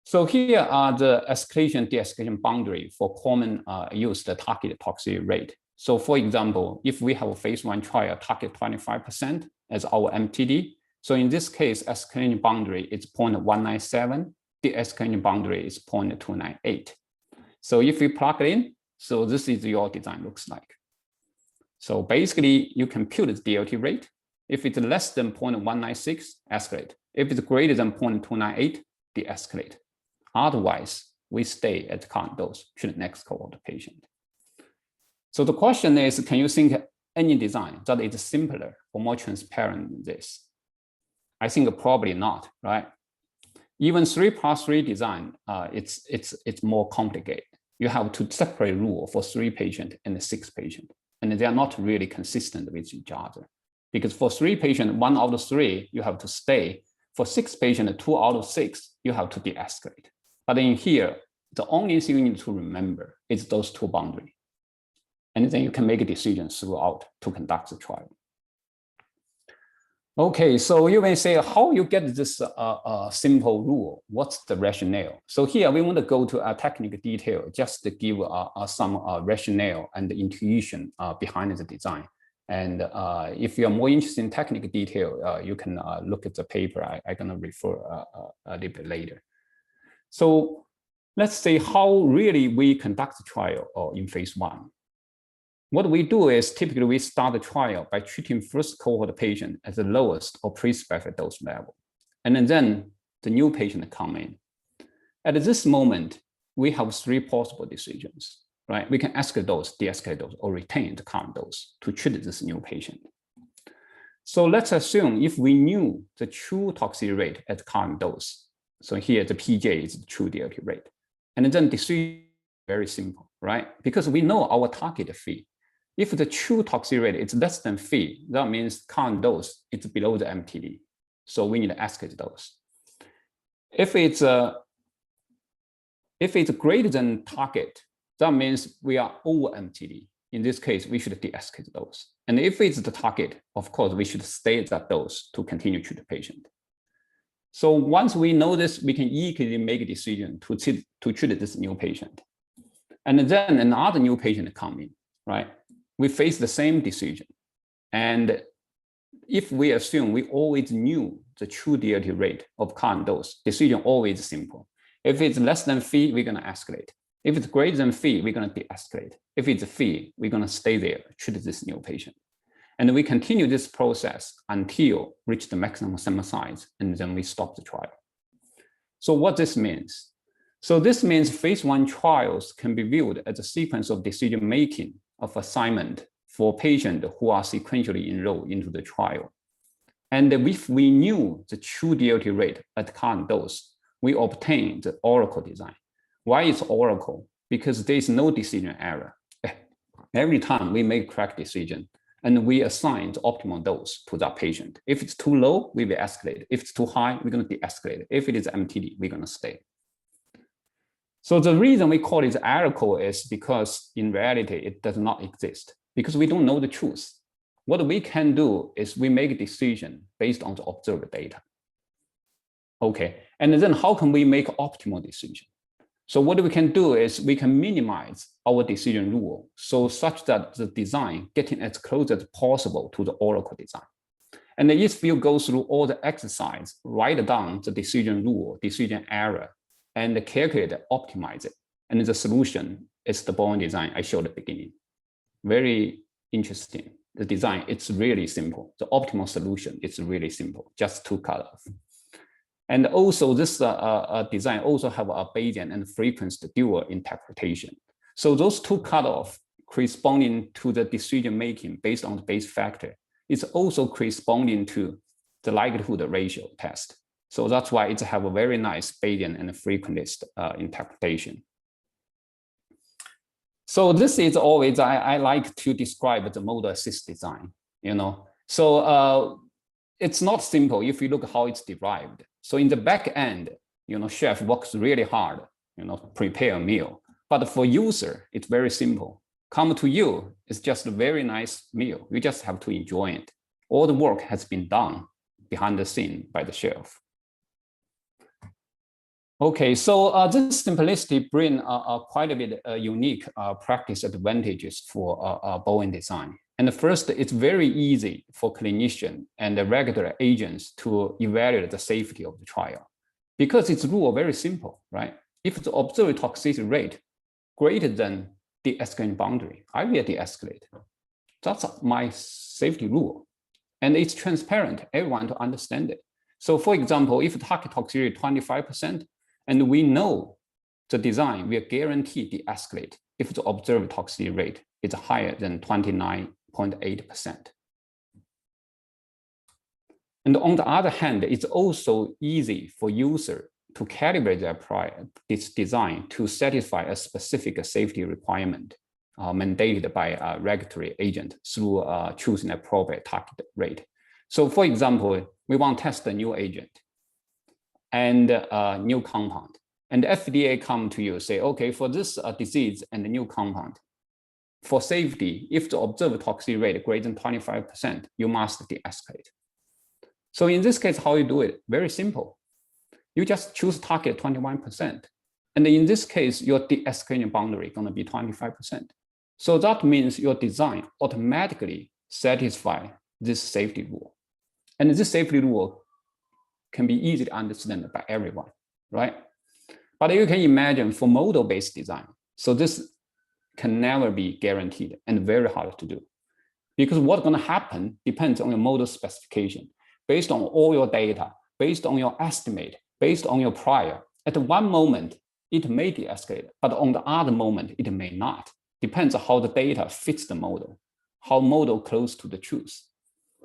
So here are the escalation, de-escalation boundary for common used target toxicity rate. So for example, if we have a phase 1 trial target 25% as our MTD, so in this case, escalation boundary is 0.197, de-escalation boundary is 0.298. So if we plug it in, so this is your design looks like. So basically, you compute the DLT rate. If it's less than 0.196, escalate. If it's greater than 0.298, de-escalate. Otherwise, we stay at the current dose to the next cohort patient. So the question is, can you think any design that is simpler or more transparent than this? I think probably not, right? Even 3+3 design, it's more complicated. You have to separate rule for 3 patients and 6 patients, and they are not really consistent with each other. Because for 3 patients, 1 out of 3, you have to stay. For 6 patients, 2 out of 6, you have to de-escalate. But in here, the only thing you need to remember is those 2 boundaries. And then you can make a decision throughout to conduct the trial. Okay, so you may say, how you get this simple rule? What's the rationale? So here we want to go to a technical detail just to give some rationale and intuition behind the design. And if you're more interested in technical detail, you can look at the paper. I'm going to refer a little bit later. So let's say how really we conduct the trial in phase 1. What we do is typically we start the trial by treating first cohort patient at the lowest or pre-specified dose level. And then the new patient come in. At this moment, we have 3 possible decisions, right? We can escalate dose, de-escalate dose, or retain the current dose to treat this new patient. So let's assume if we knew the true toxicity rate at current dose. So here the PJ is the true DLT rate. And then decision is very simple, right? Because we know our target phi. If the true toxicity rate is less than phi, that means current dose is below the MTD. So we need to escalate dose. If it's greater than target, that means we are over MTD. In this case, we should de-escalate dose. And if it's the target, of course, we should stay at that dose to continue to treat the patient. So once we know this, we can easily make a decision to treat this new patient. And then another new patient come in, right? We face the same decision. And if we assume we always knew the true DLT rate of current dose, decision always simple. If it's less than phi, we're going to escalate. If it's greater than phi, we're going to de-escalate. If it's phi, we're going to stay there, treat this new patient. And we continue this process until reach the maximum sample size, and then we stop the trial. So what this means? So this means phase 1 trials can be viewed as a sequence of decision-making of assignment for patients who are sequentially enrolled into the trial. And if we knew the true DLT rate at current dose, we obtain the oracle design. Why is oracle? Because there is no decision error. Every time we make correct decision, and we assign the optimal dose to that patient. If it's too low, we will escalate. If it's too high, we're going to de-escalate. If it is MTD, we're going to stay. So the reason we call it oracle is because in reality, it does not exist because we don't know the truth. What we can do is we make a decision based on the observed data. Okay, and then how can we make optimal decision? So what we can do is we can minimize our decision rule so such that the design getting as close as possible to the oracle design. And then if you go through all the exercise, write down the decision rule, decision error, and calculate, optimize it. And the solution is the Bayesian design I showed at the beginning. Very interesting. The design, it's really simple. The optimal solution is really simple, just 2 cutoffs. And also this design also have a Bayesian and frequency dual interpretation. So those 2 cutoffs corresponding to the decision making based on the base factor is also corresponding to the likelihood ratio test. So that's why it have a very nice Bayesian and frequentist interpretation. So this is always, I like to describe the model assist design, So it's not simple if you look how it's derived. So in the back end, chef works really hard, prepare a meal. But for user, it's very simple. Come to you, it's just a very nice meal. You just have to enjoy it. All the work has been done behind the scene by the shelf. Okay, so this simplicity brings quite a bit unique practice advantages for Bayesian design. And first, it's very easy for clinicians and the regular agents to evaluate the safety of the trial, because its rule very simple, right? If the observed toxicity rate greater than the escalating boundary, I will de-escalate. That's my safety rule. And it's transparent, everyone to understand it. So for example, if the target toxicity is 25%, and we know the design will guarantee de-escalate if the observed toxicity rate is higher than 29.8%. And on the other hand, it's also easy for user to calibrate this design to satisfy a specific safety requirement mandated by a regulatory agent through choosing an appropriate target rate. So for example, we want to test a new agent and a new compound. And the FDA come to you, say, okay, for this disease and the new compound, for safety, if the observed toxicity rate greater than 25%, you must de-escalate. So in this case, how you do it? Very simple. You just choose target 21%. And in this case, your de-escalating boundary is going to be 25%. So that means your design automatically satisfies this safety rule. And this safety rule can be easily understood by everyone, right? But you can imagine for model-based design, so this can never be guaranteed and very hard to do. Because what's going to happen depends on your model specification, based on all your data, based on your estimate, based on your prior. At one moment, it may de-escalate, but on the other moment, it may not. Depends on how the data fits the model, how model close to the truth.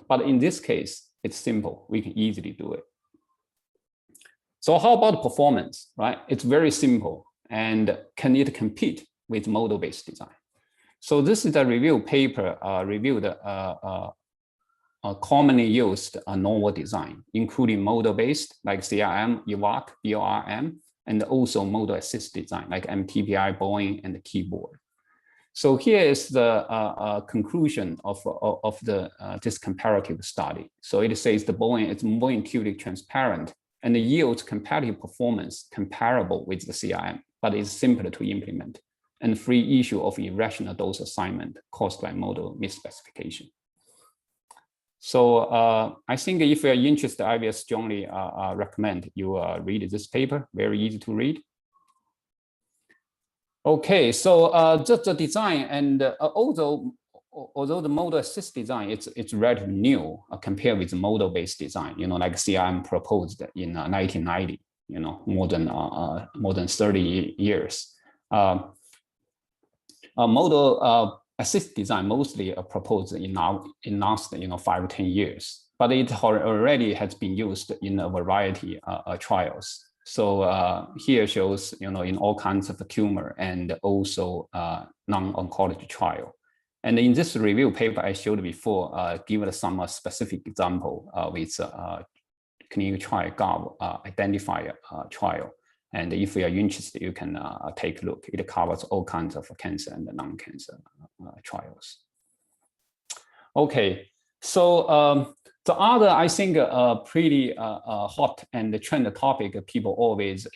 But in this case, it's simple. We can easily do it. So how about performance, right? It's very simple. And can it compete with model-based design? So this is a review paper reviewed commonly used novel design, including model-based like CRM, UVAC, BORM, and also model-assisted design like MTPI, Boeing, and the keyboard. So here is the conclusion of this comparative study. So it says the Boeing is more intuitively transparent and yields competitive performance comparable with the CRM, but is simpler to implement and free issue of irrational dose assignment caused by model misspecification. So I think if you're interested, I will strongly recommend you read this paper, very easy to read. Okay, so just the design, and although the model-assisted design it's relatively new compared with the model-based design, like CRM proposed in 1990, more than 30 years. Model-assisted design mostly proposed in last 5 or 10 years, but it already has been used in a variety of trials. So here shows, in all kinds of tumor and also non-oncology trial. And in this review paper I showed before, given some specific example with clinical trial GOV identifier trial. And if you are interested, you can take a look. It covers all kinds of cancer and non-cancer trials. Okay, so the other, I think, pretty hot and trend topic people always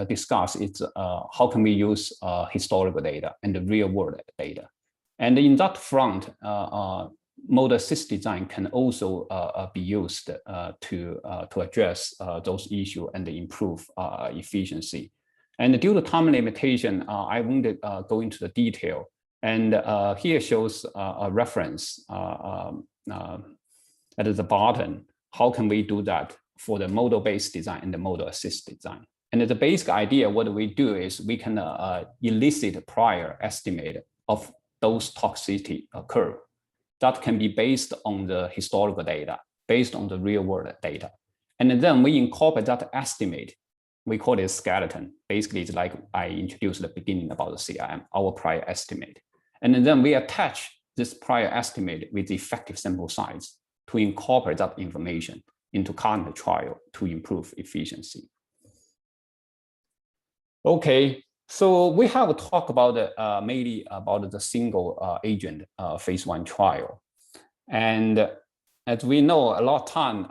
discuss is how can we use historical data and the real world data. And in that front, model-assisted design can also be used to address those issues and improve efficiency. And due to time limitation, I won't go into the detail. And here shows a reference at the bottom. How can we do that for the model-based design and the model-assisted design? And the basic idea, what we do is we can elicit prior estimate of those toxicity curve that can be based on the historical data, based on the real world data. And then we incorporate that estimate. We call it skeleton. Basically, it's like I introduced at the beginning about the CRM, our prior estimate. And then we attach this prior estimate with the effective sample size to incorporate that information into current trial to improve efficiency. Okay, so we have talked about mainly about the single agent phase 1 trial. And as we know, a lot of time,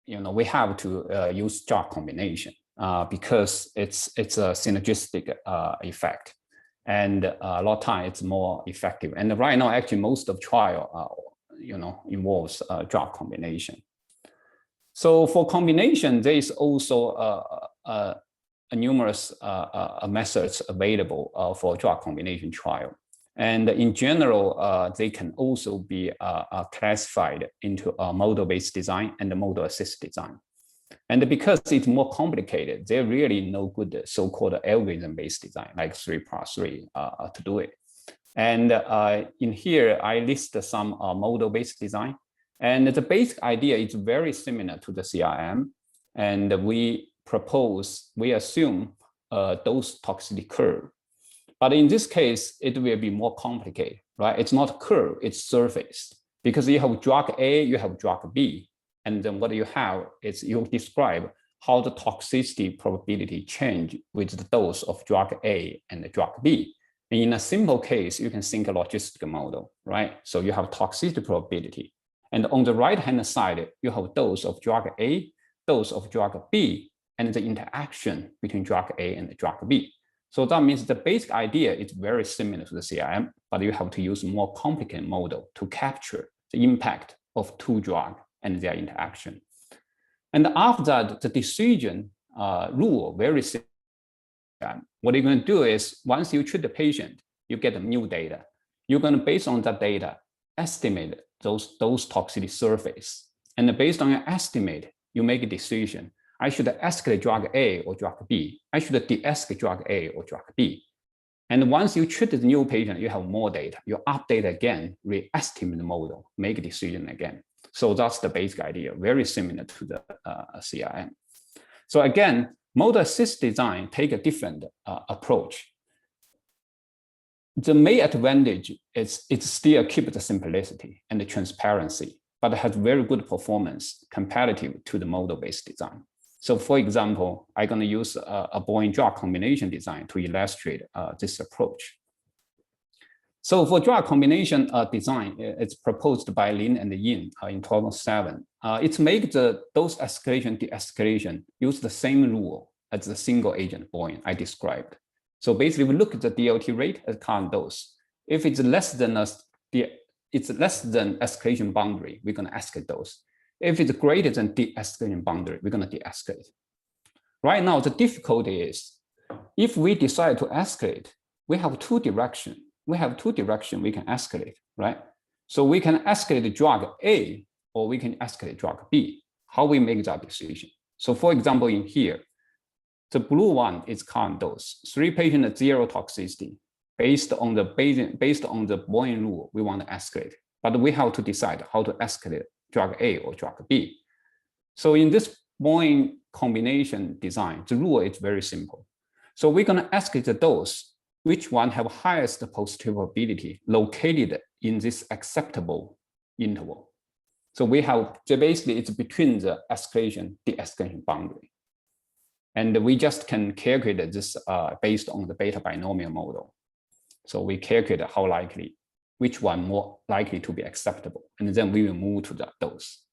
we have to use drug combination because it's a synergistic effect, and a lot of time it's more effective. And right now, actually, most of trial, involves drug combination. So for combination, there is also numerous methods available for drug combination trial. And in general, they can also be classified into a model-based design and a model-assisted design. And because it's more complicated, there really no good so-called algorithm-based design like 3+3 to do it. And in here, I list some model-based design. And the basic idea is very similar to the CRM. And we assume dose toxicity curve. But in this case, it will be more complicated, right? It's not curve, it's surface. Because you have drug A, you have drug B. And then what you have is you describe how the toxicity probability change with the dose of drug A and the drug B. And in a simple case, you can think a logistic model, right? So you have toxicity probability. And on the right-hand side, you have dose of drug A, dose of drug B, and the interaction between drug A and drug B. So that means the basic idea is very similar to the CRM, but you have to use a more complicated model to capture the impact of two drugs and their interaction. And after that, the decision rule very simple. What you're going to do is once you treat the patient, you get new data. You're going to, based on that data, estimate those toxicity surface. And based on your estimate, you make a decision. I should escalate drug A or drug B. I should de-escalate drug A or drug B. And once you treat the new patient, you have more data. You update again, re-estimate the model, make a decision again. So that's the basic idea, very similar to the CRM. So again, model-assisted design take a different approach. The main advantage is it still keeps the simplicity and the transparency, but it has very good performance comparative to the model-based design. So for example, I'm going to use a Bayesian drug combination design to illustrate this approach. So for drug combination design, it's proposed by Lin and Ying in 2007. It makes the dose escalation, de-escalation use the same rule as the single agent Bayesian I described. So basically, we look at the DLT rate at current dose. If it's less than escalation boundary, we're going to escalate dose. If it's greater than de-escalation boundary, we're going to de-escalate. Right now, the difficulty is if we decide to escalate, we have two directions. We have two directions we can escalate, right? So we can escalate drug A or we can escalate drug B. How we make that decision? So for example, in here, the blue one is current dose. 3 patients, 0 toxicity. Based on the Bayesian rule, we want to escalate. But we have to decide how to escalate drug A or drug B. So in this Bayesian combination design, the rule is very simple. So we're going to escalate the dose, which one have highest positive probability located in this acceptable interval. So we have, basically it's between the escalation, de-escalation boundary. And we just can calculate this based on the beta binomial model. So we calculate how likely, which one more likely to be acceptable. And then we will move to that dose.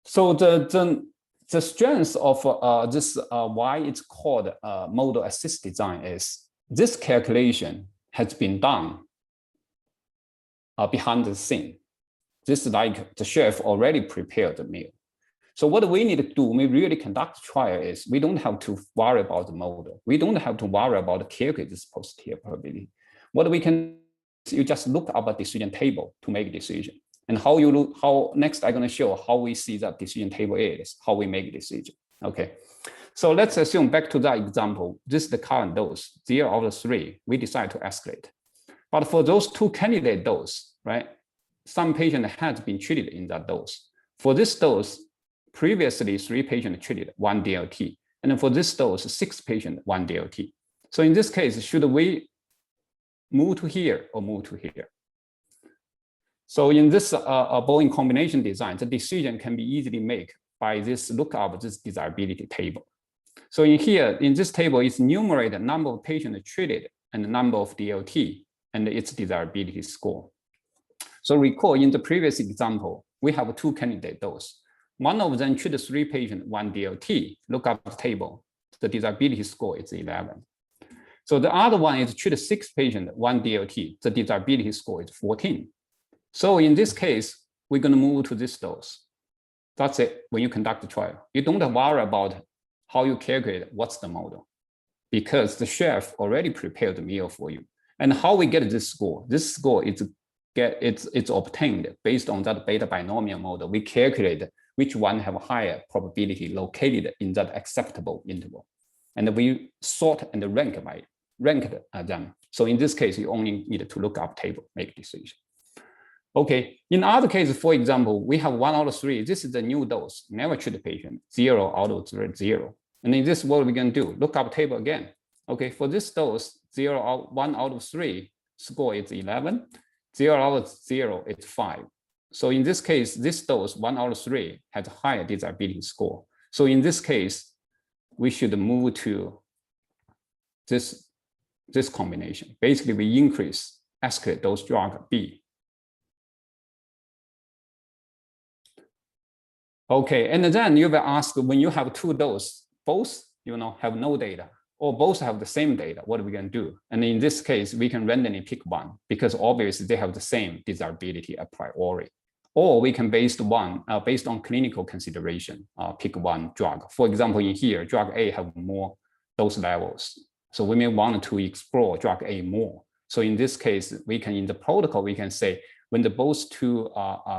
So the strength of this, why it's called model assist design is this calculation has been done behind the scene. This is like the chef already prepared the meal. So what we need to do when we really conduct trial is we don't have to worry about the model. We don't have to worry about calculate this positive probability. What we can, you just look up a decision table to make a decision. And how next I'm going to show how we see that decision table is, how we make a decision. Okay, so let's assume back to that example, this is the current dose, 0 out of 3, we decide to escalate. But for those 2 candidate dose, right, some patient has been treated in that dose. For this dose, previously 3 patients treated 1 DLT. And then for this dose, 6 patients, 1 DLT. So in this case, should we move to here or move to here? So in this Bayesian combination design, the decision can be easily made by this lookup, this desirability table. So in here, in this table, it's numerated number of patients treated and the number of DLT and its desirability score. So recall in the previous example, we have 2 candidate dose. One of them treated 3 patients, 1 DLT. Look up the table. The desirability score is 11. So the other one is treated 6 patients, 1 DLT. The desirability score is 14. So in this case, we're going to move to this dose. That's it. When you conduct the trial, you don't worry about how you calculate what's the model, because the chef already prepared the meal for you. And how we get this score? This score is it's obtained based on that beta binomial model. We calculate which one have higher probability located in that acceptable interval, and we sort and rank them. So in this case, you only need to look up table, make decision. Okay, in other cases, for example, we have 1 out of 3. This is the new dose, never treat the patient, 0 out of 0. And in this, what are we going to do? Look up table again. Okay, for this dose, 1 out of 3, score is 11. 0 out of 0, it's 5. So in this case, this dose, 1 out of 3, has a higher desirability score. So in this case, we should move to this combination. Basically, we escalate dose drug B. Okay, and then you will ask, when you have 2 doses, both have no data, or both have the same data, what are we going to do? And in this case, we can randomly pick one, because obviously they have the same desirability a priori. Or we can based on clinical consideration, pick one drug. For example, in here, drug A have more dose levels. So we may want to explore drug A more. So in this case, in the protocol, we can say, when the both 2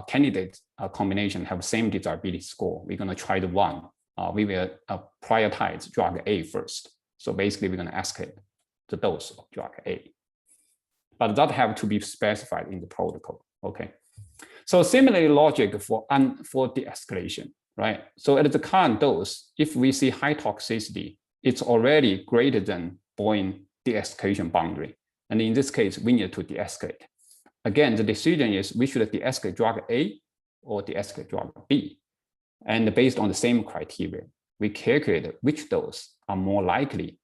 candidate combination have same desirability score, we're going to try the one. We will prioritize drug A first. So basically, we're going to escalate the dose of drug A. But that have to be specified in the protocol. Okay. So similarly, logic for de-escalation, right? So at the current dose, if we see high toxicity, it's already greater than Bayesian de-escalation boundary. And in this case, we need to de-escalate. Again, the decision is we should de-escalate drug A or de-escalate drug B. And based on the same criteria, we calculate which dose are more likely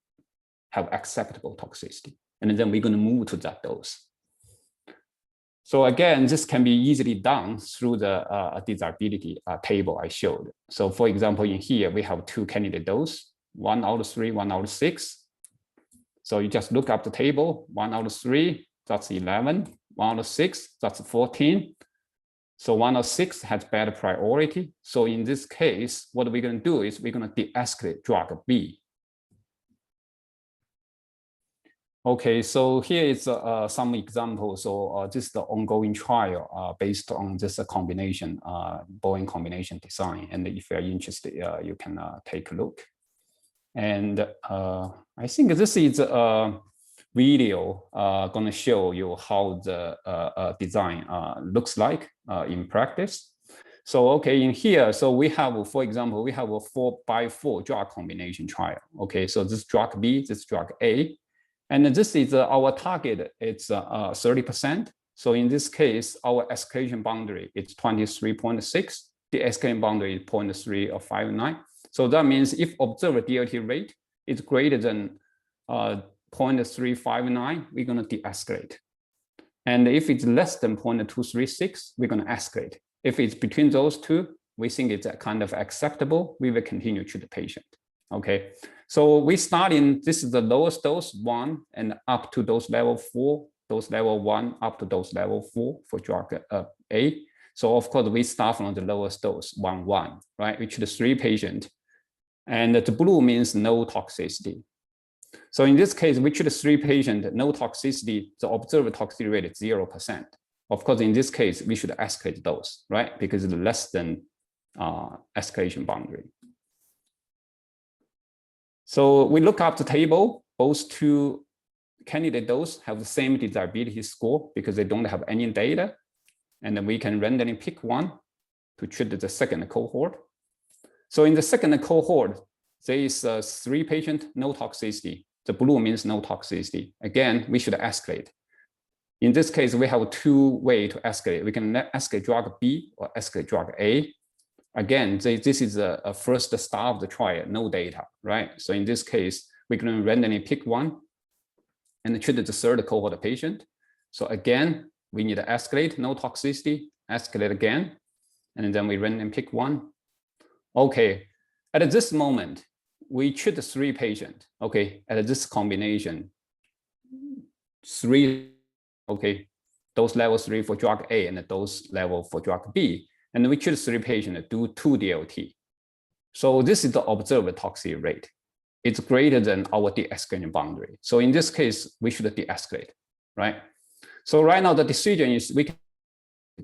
have acceptable toxicity. And then we're going to move to that dose. So again, this can be easily done through the desirability table I showed. So for example, in here, we have 2 candidate doses, 1 out of 3, 1 out of 6. So you just look up the table, 1 out of 3, that's 11. 1 out of 6, that's 14. So 1 out of 6 has better priority. So in this case, what we're going to do is we're going to de-escalate drug B. Okay, so here is some examples. So this is the ongoing trial based on this combination, Bayesian combination design. And if you're interested, you can take a look. And I think this is a video going to show you how the design looks like in practice. So, okay, in here, so we have, for example, we have a 4x4 drug combination trial. Okay, so this drug B, this drug A. And this is our target, it's 30%. So in this case, our escalation boundary is 23.6. The escalation boundary is 0.359. So that means if observed DLT rate is greater than 0.359, we're going to de-escalate. And if it's less than 0.236, we're going to escalate. If it's between those two, we think it's kind of acceptable, we will continue to the patient. Okay, so we start in, this is the lowest dose 1 and up to dose level 4, dose level 1 up to dose level 4 for drug A. So of course we start from the lowest dose 1, right, which is 3 patients. And the blue means no toxicity. So in this case, we treat 3 patients, no toxicity, the observed toxicity rate is 0%. Of course, in this case, we should escalate dose, right? Because it's less than escalation boundary. So we look up the table, both 2 candidate doses have the same desirability score because they don't have any data. And then we can randomly pick one to treat the second cohort. So in the second cohort, there is 3 patients, no toxicity. The blue means no toxicity. Again, we should escalate. In this case, we have 2 ways to escalate. We can escalate drug B or escalate drug A. Again, this is a first start of the trial, no data, right? So in this case, we're going to randomly pick one and treat the third cohort patient. So again, we need to escalate, no toxicity, escalate again, and then we random pick one. Okay, at this moment, we treat 3 patients, okay, at this combination, 3, okay, dose level 3 for drug A and dose level for drug B, and we treat 3 patients, do 2 DLT. So this is the observed toxicity rate. It's greater than our de-escalation boundary. So in this case, we should de-escalate, right? So right now the decision is we can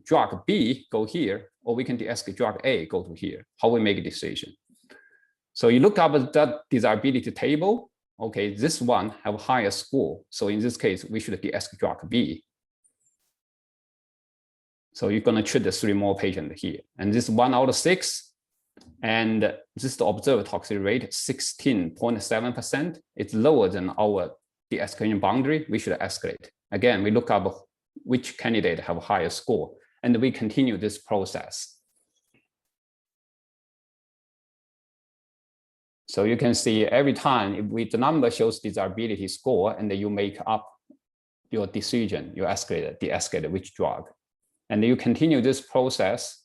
drug B go here, or we can de-escalate drug A go to here. How we make a decision? So you look up at that desirability table. Okay, this one have higher score. So in this case, we should de-escalate drug B. So you're gonna treat the 3 more patients here. And this 1 out of 6, and this is the observed toxicity rate, 16.7%. It's lower than our de-escalation boundary. We should escalate. Again, we look up which candidate have a higher score, and we continue this process. So you can see every time if the number shows desirability score, and then you make up your decision, you escalate, de-escalate which drug. And you continue this process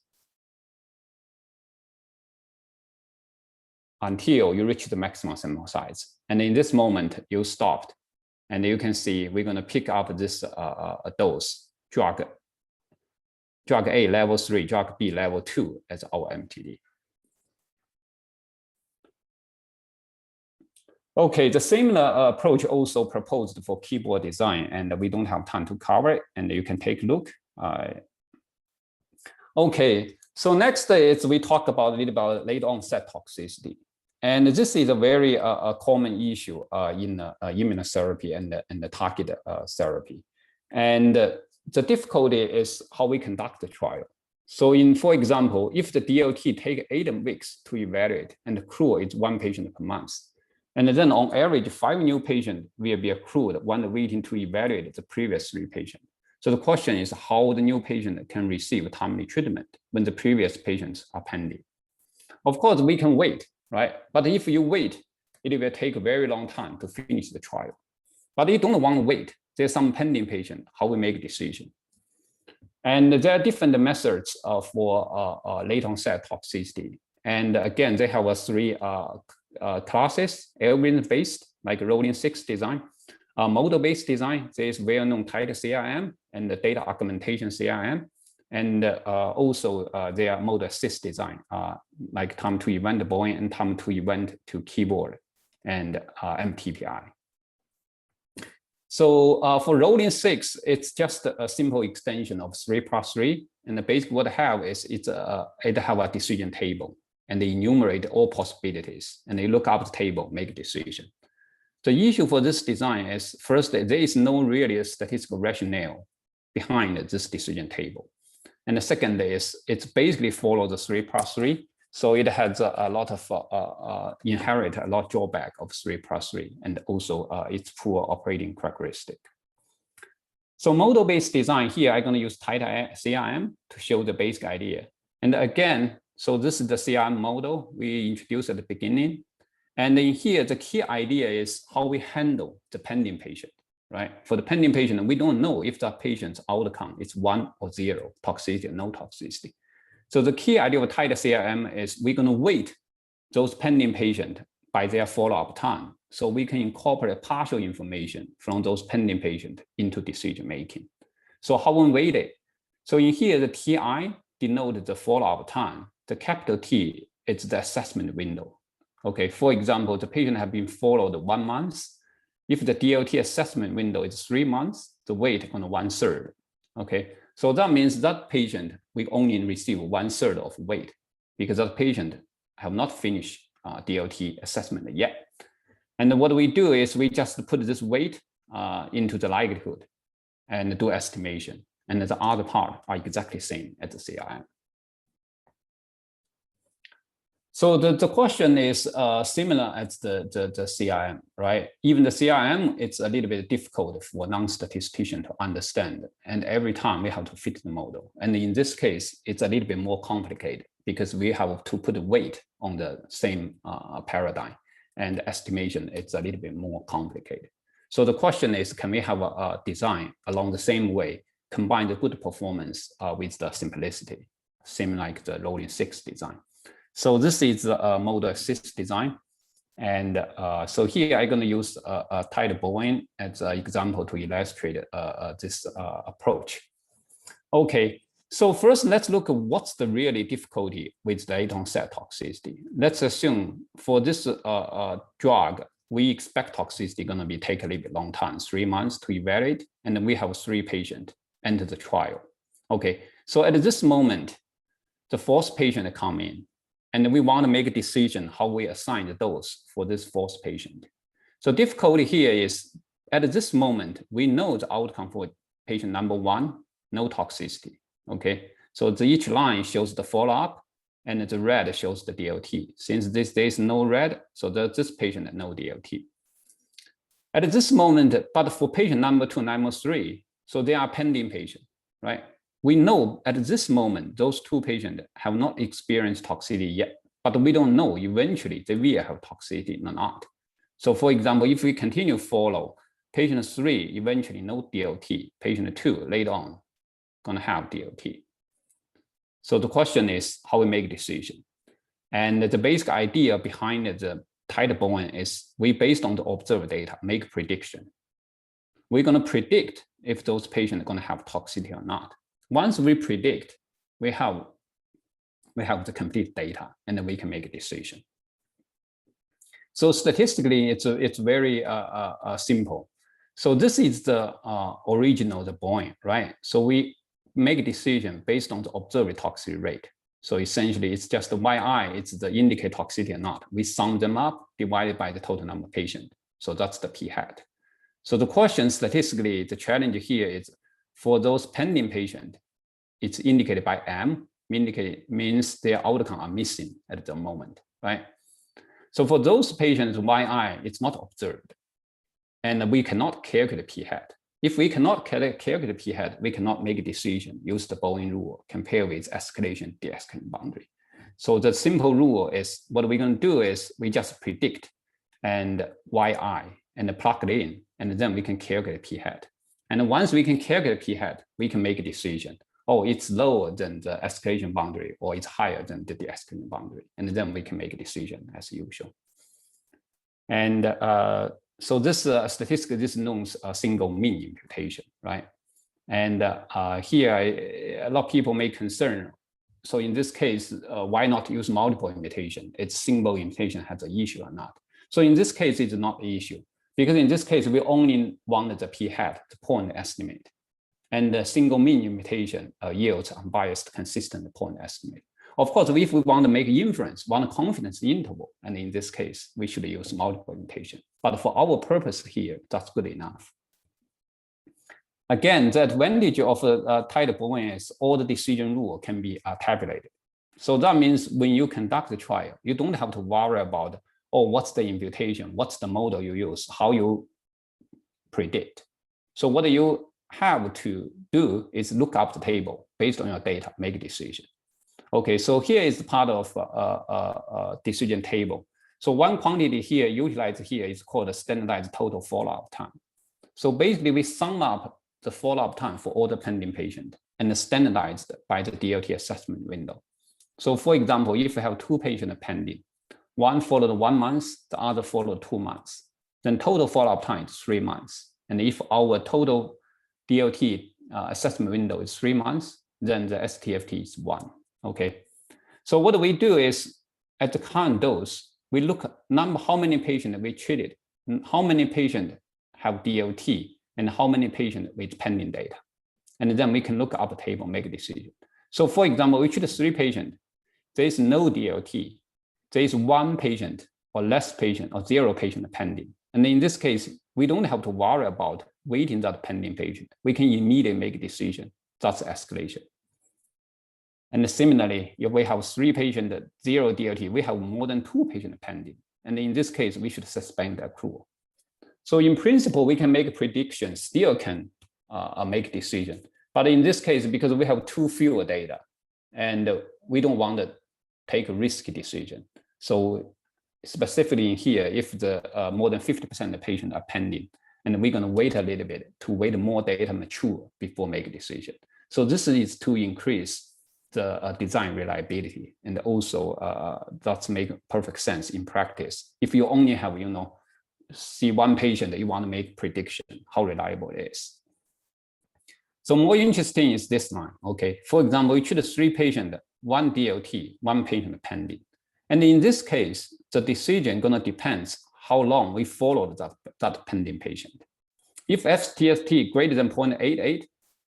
until you reach the maximum sample size. And in this moment, you stopped. And you can see we're going to pick up this dose, drug A level 3, drug B level 2 as our MTD. Okay, the similar approach also proposed for keyboard design, and we don't have time to cover it, and you can take a look. Okay, so next is we talk about a little about late onset toxicity. And this is a very common issue in immunotherapy and the targeted therapy. And the difficulty is how we conduct the trial. So for example, if the DLT take 8 weeks to evaluate and accrue is 1 patient per month, and then on average, 5 new patients will be accrued when waiting to evaluate the previous 3 patients. So the question is how the new patient can receive timely treatment when the previous patients are pending. Of course, we can wait, right? But if you wait, it will take a very long time to finish the trial. But you don't want to wait. There's some pending patient, how we make a decision. And there are different methods for late onset toxicity. And again, they have 3 classes, algorithm-based, like rolling 6 design, model-based design, there is well-known tight CRM and the data augmentation CRM, and also there are model assist design, like time to event Bayesian and time to event to keyboard and MTPI. So for rolling 6, it's just a simple extension of 3+3, and basically what I have is it have a decision table, and they enumerate all possibilities, and they look up the table, make a decision. The issue for this design is, first, there is no really statistical rationale behind this decision table. And the second is, it's basically follows the 3+3. So it has a lot of inherit a lot of drawback of 3+3, and also its poor operating characteristic. So model-based design here, I'm going to use tighter CRM to show the basic idea. And again, so this is the CRM model we introduced at the beginning. And in here, the key idea is how we handle the pending patient, right? For the pending patient, we don't know if the patient's outcome is 1 or 0, toxicity or no toxicity. So the key idea of tighter CRM is we're going to weight those pending patients by their follow-up time. So we can incorporate partial information from those pending patients into decision-making. So how we weight it? So in here, the TI denotes the follow-up time. The capital T is the assessment window. Okay, for example, the patient has been followed 1 month. If the DLT assessment window is 3 months, the weight on 1/3. Okay, so that means that patient we only receive 1/3 of weight because that patient have not finished DLT assessment yet. And what we do is we just put this weight into the likelihood and do estimation. And the other part are exactly same as the CRM. So the question is similar as the CRM, right? Even the CRM, it's a little bit difficult for non-statistician to understand. And every time we have to fit the model. And in this case, it's a little bit more complicated because we have to put weight on the same paradigm. And estimation, it's a little bit more complicated. So the question is, can we have a design along the same way combine the good performance with the simplicity, same like the rolling 6 design. So this is a model assist design. And so here I'm going to use a tight Bayesian as an example to illustrate this approach. Okay, so first let's look at what's the really difficulty with the 8 onset toxicity. Let's assume for this drug, we expect toxicity going to be take a little bit long time, 3 months to evaluate, and then we have 3 patients enter the trial. Okay, so at this moment, the 4th patient come in, and we want to make a decision how we assign the dose for this 4th patient. So difficulty here is at this moment, we know the outcome for patient number 1, no toxicity. Okay, so each line shows the follow-up, and the red shows the DLT. Since there is no red, so this patient no DLT. At this moment, but for patient number 2, number 3, so they are pending patient, right? We know at this moment, those 2 patients have not experienced toxicity yet, but we don't know eventually they will have toxicity or not. So for example, if we continue follow, patient 3 eventually no DLT, patient 2 later on gonna have DLT. So the question is how we make a decision. And the basic idea behind the tight Bayesian is we, based on the observed data, make prediction. We're gonna predict if those patients are gonna have toxicity or not. Once we predict, we have the complete data, and then we can make a decision. So statistically, it's very simple. So this is the original, the Bayesian, right? So we make a decision based on the observed toxicity rate. So essentially, it's just the yi, it's the indicate toxicity or not. We sum them up, divided by the total number of patients. So that's the p hat. So the question statistically, the challenge here is for those pending patients, it's indicated by M, means their outcome are missing at the moment, right? So for those patients, yi, it's not observed. And we cannot calculate p hat. If we cannot calculate p hat, we cannot make a decision, use the Bayesian rule, compare with escalation, de-escalation boundary. So the simple rule is what we're going to do is we just predict and yi and plug it in, and then we can calculate p hat. And once we can calculate p hat, we can make a decision. Oh, it's lower than the escalation boundary, or it's higher than the de-escalation boundary. And then we can make a decision as usual. And so this statistic, this is known as a single mean imputation, right? And here, a lot of people may concern. So in this case, why not use multiple imputation? It's single imputation has an issue or not. So in this case, it's not an issue, because in this case, we only want the p hat, the point estimate. And the single mean imputation yields unbiased, consistent point estimate. Of course, if we want to make inference, want a confidence interval, and in this case, we should use multiple imputation. But for our purpose here, that's good enough. Again, the advantage of a tight Bayesian is all the decision rule can be tabulated. So that means when you conduct the trial, you don't have to worry about, oh, what's the imputation, what's the model you use, how you predict. So what you have to do is look up the table based on your data, make a decision. Okay, so here is part of a decision table. So one quantity here utilized here is called a standardized total follow-up time. So basically we sum up the follow-up time for all the pending patients and standardized by the DLT assessment window. So for example, if you have 2 patients pending, one followed 1 month, the other followed 2 months, then total follow-up time is 3 months. And if our total DLT assessment window is 3 months, then the STFT is 1. Okay, so what we do is at the current dose, we look at how many patients we treated, how many patients have DLT, and how many patients with pending data. And then we can look up a table, make a decision. So for example, we treat 3 patients, there is no DLT, there is 1 patient or less patient or 0 patient pending. And in this case, we don't have to worry about waiting that pending patient. We can immediately make a decision. That's escalation. And similarly, if we have 3 patients, 0 DLT, we have more than 2 patients pending. And in this case, we should suspend the accrual. So in principle, we can make a prediction, still can make a decision. But in this case, because we have too few data, and we don't want to take a risky decision. So specifically in here, if the more than 50% of the patients are pending, and we're going to wait a little bit to wait more data mature before make a decision. So this is to increase the design reliability, and also that's make perfect sense in practice. If you only have, see one patient, you want to make prediction how reliable it is. So more interesting is this line. Okay, for example, we treat 3 patients, 1 DLT, 1 patient pending, and in this case, the decision gonna depend how long we followed that pending patient. If STFT greater than 0.88,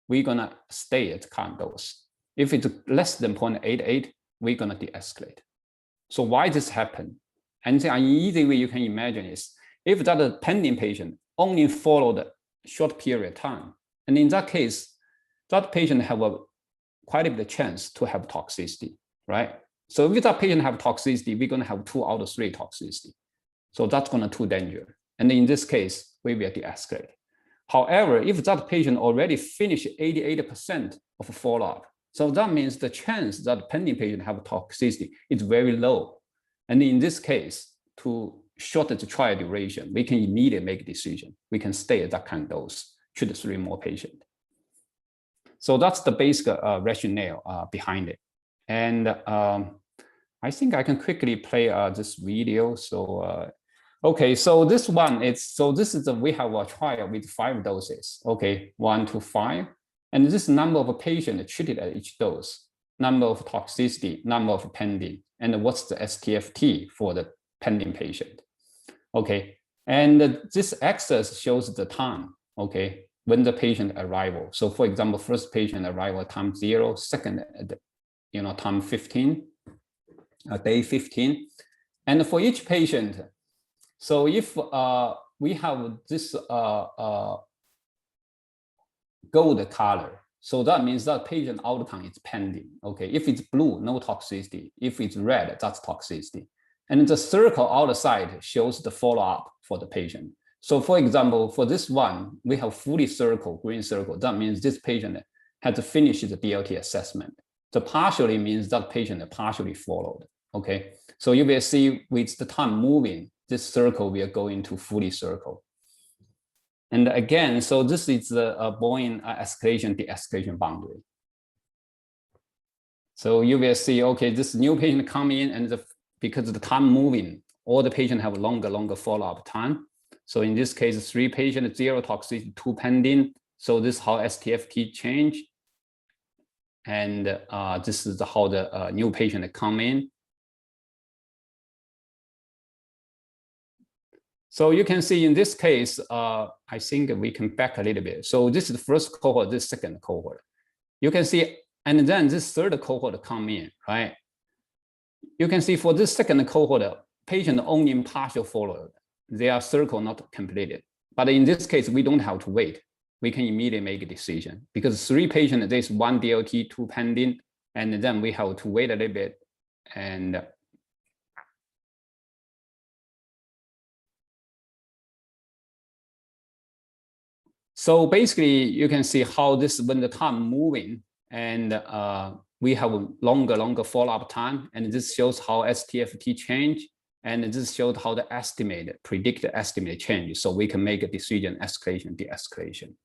we're gonna stay at current dose. If it's less than 0.88, we're gonna de-escalate. So why this happen? And an easy way you can imagine is, if that pending patient only followed a short period of time, and in that case, that patient have quite a bit of chance to have toxicity, right? So if that patient have toxicity, we're gonna have 2 out of 3 toxicity. So that's gonna too dangerous. And in this case, we will de-escalate. However, if that patient already finished 88% of follow-up, so that means the chance that pending patient have toxicity is very low. And in this case, to shorten the trial duration, we can immediately make a decision. We can stay at that kind of dose, treat 3 more patients. So that's the basic rationale behind it. And I think I can quickly play this video. So, okay, so this one is, we have a trial with 5 doses, okay, 1 to 5. And this number of patients treated at each dose, number of toxicity, number of pending, and what's the STFT for the pending patient. Okay, and this axis shows the time, okay, when the patient arrival. So for example, first patient arrival time 0, second, time 15, day 15. And for each patient, so if we have this gold color, so that means that patient outcome is pending. Okay, if it's blue, no toxicity. If it's red, that's toxicity. And the circle outside shows the follow-up for the patient. So for example, for this one, we have fully circle, green circle. That means this patient has finished the DLT assessment. The partially means that patient partially followed. Okay, so you will see with the time moving, this circle will go into fully circle. And again, so this is the Bayesian escalation de-escalation boundary. So you will see, okay, this new patient come in, and because of the time moving, all the patients have longer follow-up time. So in this case, 3 patients, 0 toxicity, 2 pending. So this is how STFT change. And this is how the new patient come in. So you can see in this case, I think we can back a little bit. So this is the first cohort, this second cohort. You can see, and then this third cohort come in, right? You can see for this second cohort, patient only partial followed. They are circle not completed. But in this case, we don't have to wait. We can immediately make a decision because 3 patients, there's 1 DLT, 2 pending, and then we have to wait a little bit. And so basically, you can see how this, when the time moving, and we have longer follow-up time, and this shows how STFT change, and this shows how the predicted estimate change. So we can make a decision, escalation, de-escalation.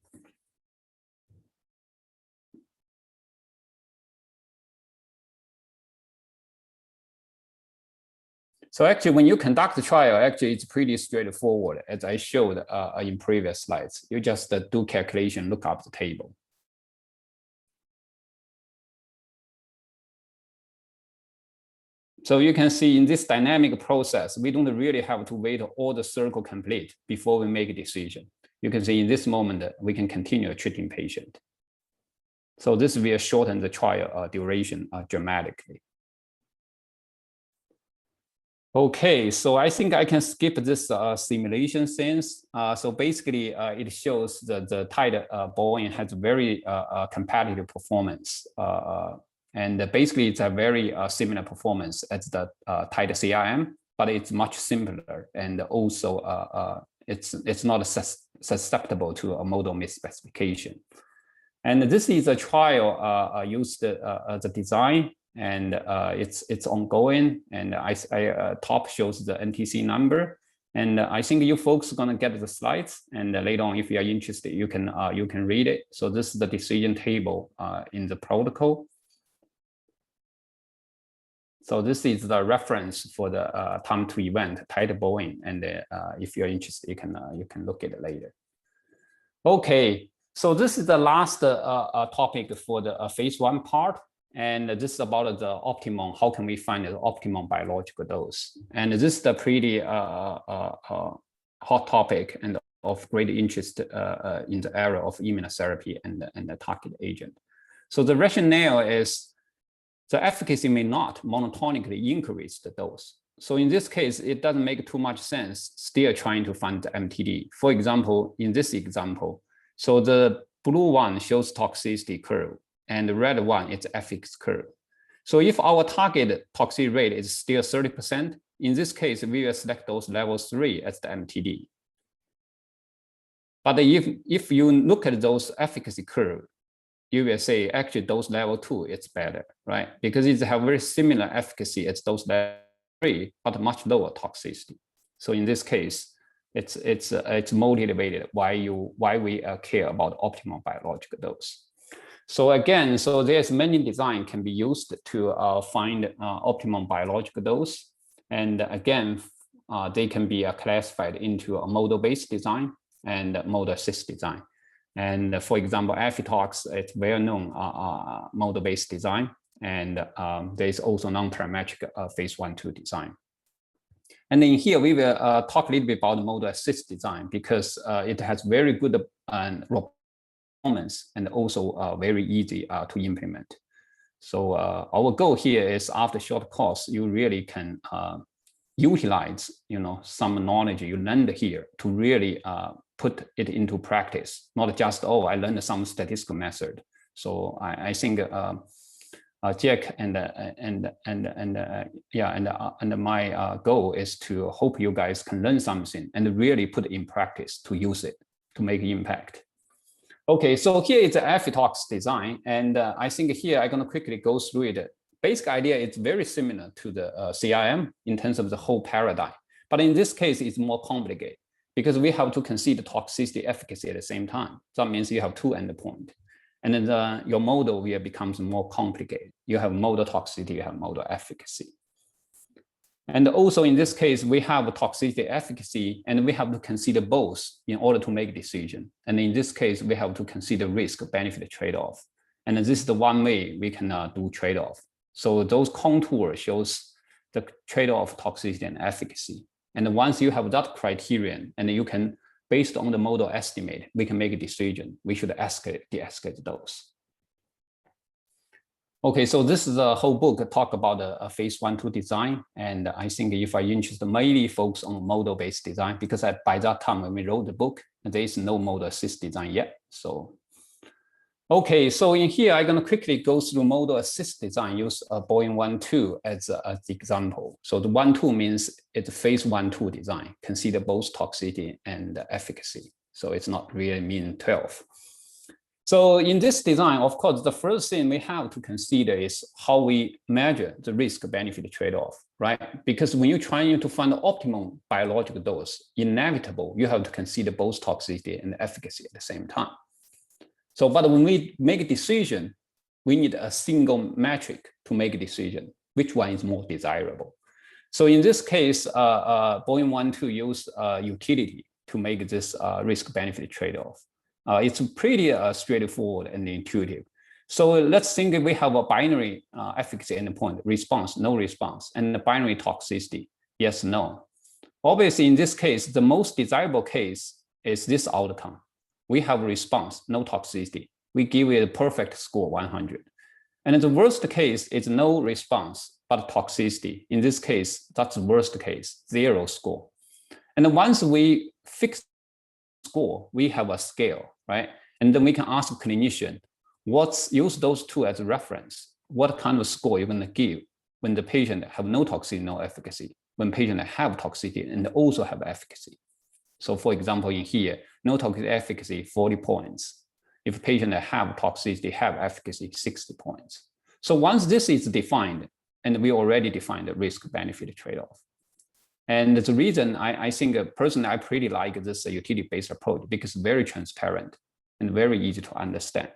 So actually, when you conduct the trial, actually it's pretty straightforward, as I showed in previous slides. You just do calculation, look up the table. So you can see in this dynamic process, we don't really have to wait all the circle complete before we make a decision. You can see in this moment, we can continue treating patient. So this will shorten the trial duration dramatically. Okay, so I think I can skip this simulation scenes. So basically, it shows that the tight Bayesian has very competitive performance. And basically, it's a very similar performance as the tight CRM, but it's much simpler. And also, it's not susceptible to a model misspecification. And this is a trial used the design. And it's ongoing, and I top shows the NTC number, And I think you folks are gonna get the slides, and later on, if you are interested, you can read it. So this is the decision table in the protocol. So this is the reference for the time to event title Boeing, and if you're interested, you can look at it later. Okay, so this is the last topic for the phase 1 part, and this is about the optimum. How can we find the optimum biological dose? And this is a pretty hot topic and of great interest in the area of immunotherapy and the target agent. So the rationale is, the efficacy may not monotonically increase the dose. So in this case, it doesn't make too much sense still trying to find the MTD. For example, in this example, so the blue one shows toxicity curve and the red one is efficacy curve. So if our target toxicity rate is still 30%, in this case, we will select those level 3 as the MTD. But if you look at those efficacy curve, you will say actually dose level 2 is better, right? Because it have very similar efficacy as dose level 3, but much lower toxicity. So in this case, it's motivated why we care about optimal biological dose. So again, so there's many design can be used to find optimum biological dose, and again, they can be classified into a model-based design and model-assist design. And for example, Affitox, it's well-known model-based design, and there's also non-parametric phase 1/2 design. And in here, we will talk a little bit about model-assist design because it has very good performance and also very easy to implement. So our goal here is after short course, you really can utilize, some knowledge you learned here to really put it into practice, not just, oh, I learned some statistical method. So I think Jack and my goal is to hope you guys can learn something and really put it in practice to use it to make impact. Okay, so here is the Affitox design, and I think here I'm gonna quickly go through it. Basic idea is very similar to the CRM in terms of the whole paradigm, but in this case, it's more complicated because we have to consider toxicity efficacy at the same time. That means you have 2 endpoints. And then your model will becomes more complicated. You have model toxicity, you have model efficacy. And also in this case, we have toxicity efficacy, and we have to consider both in order to make a decision. And in this case, we have to consider risk-benefit trade-off. And this is the one way we can do trade-off. So those contours shows the trade-off toxicity and efficacy. And once you have that criterion, and you can, based on the model estimate, we can make a decision. We should escalate, de-escalate those. Okay, so this is a whole book talk about a phase 1/2 design. And I think if I'm interested, mainly focus on model-based design, because by that time when we wrote the book, there is no model-assist design yet. So, okay, so in here, I'm gonna quickly go through model-assist design, use Boeing 1/2 as the example. So the 1/2 means it's phase 1/2 design, consider both toxicity and efficacy. So it's not really mean 12. So in this design, of course, the first thing we have to consider is how we measure the risk-benefit trade-off, right? Because when you're trying to find the optimum biological dose, inevitable, you have to consider both toxicity and efficacy at the same time. So, but when we make a decision, we need a single metric to make a decision, which one is more desirable. So in this case, Boeing 1/2 use utility to make this risk-benefit trade-off. It's pretty straightforward and intuitive. So let's think we have a binary efficacy endpoint, response, no response, and the binary toxicity, yes, no. Obviously, in this case, the most desirable case is this outcome. We have a response, no toxicity. We give it a perfect score, 100. And the worst case is no response, but toxicity. In this case, that's the worst case, 0 score. And once we fix score, we have a scale, right? And then we can ask a clinician, use those 2 as a reference. What kind of score you're gonna give when the patient have no toxicity, no efficacy, when patient have toxicity and also have efficacy. So for example, in here, no toxicity efficacy, 40 points. If patient have toxicity, have efficacy, 60 points. So once this is defined, and we already defined the risk-benefit trade-off. And the reason I think personally, I pretty like this utility-based approach because it's very transparent and very easy to understand.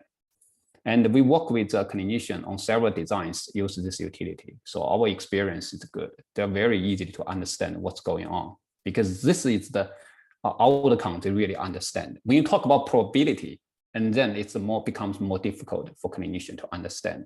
And we work with a clinician on several designs use this utility. So our experience is good. They're very easy to understand what's going on because this is the outcome they really understand. When you talk about probability, and then it's becomes more difficult for clinician to understand.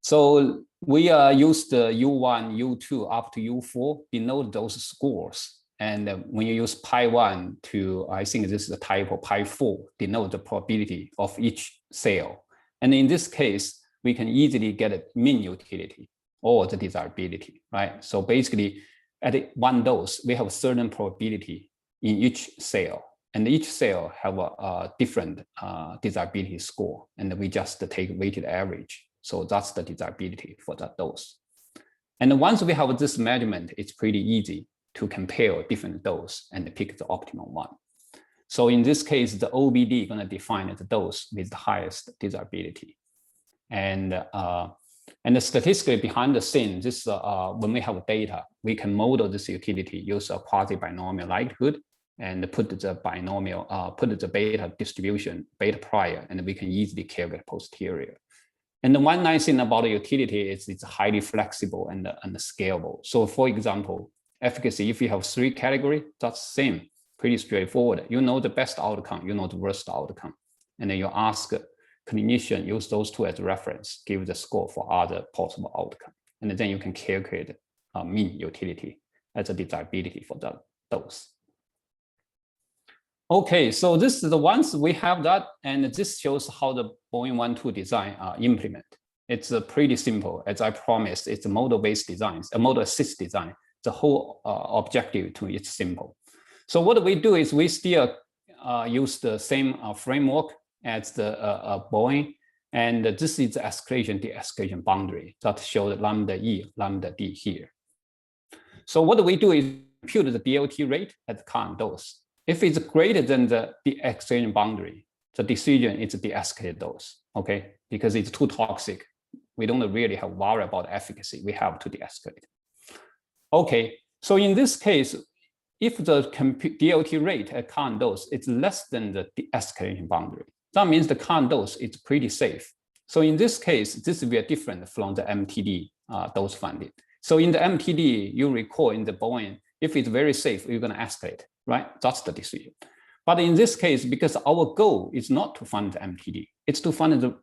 So we use the U1, U2 up to U4, denote those scores. And when you use pi1 to, I think this is the type of pi4, denote the probability of each cell. And in this case, we can easily get a mean utility or the desirability, right? So basically, at one dose, we have a certain probability in each cell. And each cell have a different desirability score. And we just take weighted average. So that's the desirability for that dose. And once we have this measurement, it's pretty easy to compare different dose and pick the optimal one. So in this case, the OBD gonna define the dose with the highest desirability. And the statistically behind the scene, this when we have data, we can model this utility, use a quasi-binomial likelihood, and put the binomial, put the beta distribution, beta prior, and we can easily calculate posterior. And the one nice thing about the utility is it's highly flexible and scalable. So for example, efficacy, if you have 3 categories, that's same, pretty straightforward. You know the best outcome, you know the worst outcome. And then you ask clinician, use those 2 as reference, give the score for other possible outcome. And then you can calculate mean utility as a desirability for that dose. Okay, so this is the once we have that, and this shows how the Boeing 1-2 design implement. It's pretty simple, as I promised. It's a model-based design, a model-assist design. The whole objective to it's simple. So what we do is we still use the same framework as the Boeing, and this is the escalation de-escalation boundary that shows lambda E, lambda D here. So what we do is compute the DLT rate at the current dose. If it's greater than the de-escalation boundary, the decision is de-escalate dose, okay? Because it's too toxic. We don't really have worry about efficacy. We have to de-escalate. Okay, so in this case, if the DLT rate at current dose is less than the de-escalation boundary, that means the current dose is pretty safe. So in this case, this will be different from the MTD dose finding. So in the MTD, you recall in the Boeing, if it's very safe, you're gonna escalate, right? That's the decision. But in this case, because our goal is not to find the MTD, it's to find the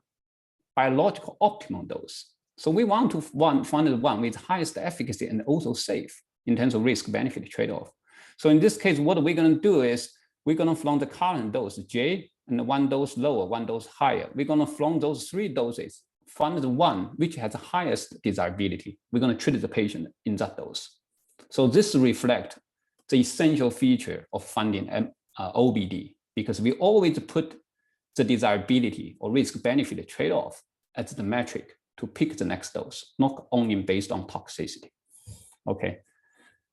biological optimal dose. So we want to find the one with highest efficacy and also safe in terms of risk-benefit trade-off. So in this case, what we're gonna do is we're gonna from the current dose, J, and 1 dose lower, 1 dose higher. We're gonna from those 3 doses, find the one which has the highest desirability. We're gonna treat the patient in that dose. So this reflects the essential feature of finding OBD, because we always put the desirability or risk-benefit trade-off as the metric to pick the next dose, not only based on toxicity. Okay.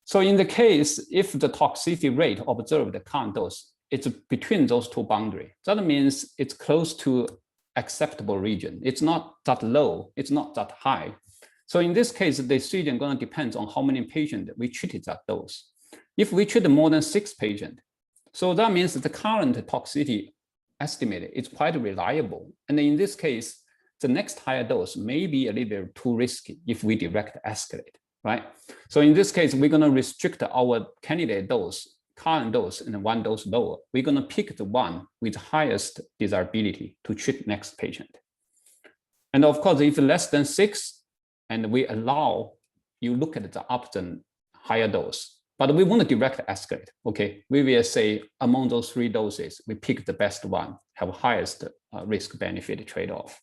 So in the case, if the toxicity rate observed at the current dose, it's between those 2 boundaries. That means it's close to acceptable region. It's not that low, it's not that high. So in this case, the decision gonna depend on how many patients we treated that dose. If we treat more than 6 patients, so that means the current toxicity estimate is quite reliable. And in this case, the next higher dose may be a little bit too risky if we direct escalate, right? So in this case, we're gonna restrict our candidate dose, current dose, and 1 dose lower. We're gonna pick the one with highest desirability to treat next patient. And of course, if less than 6, and we allow you look at the option higher dose, but we want to direct escalate, okay? We will say among those 3 doses, we pick the best one, have highest risk-benefit trade-off.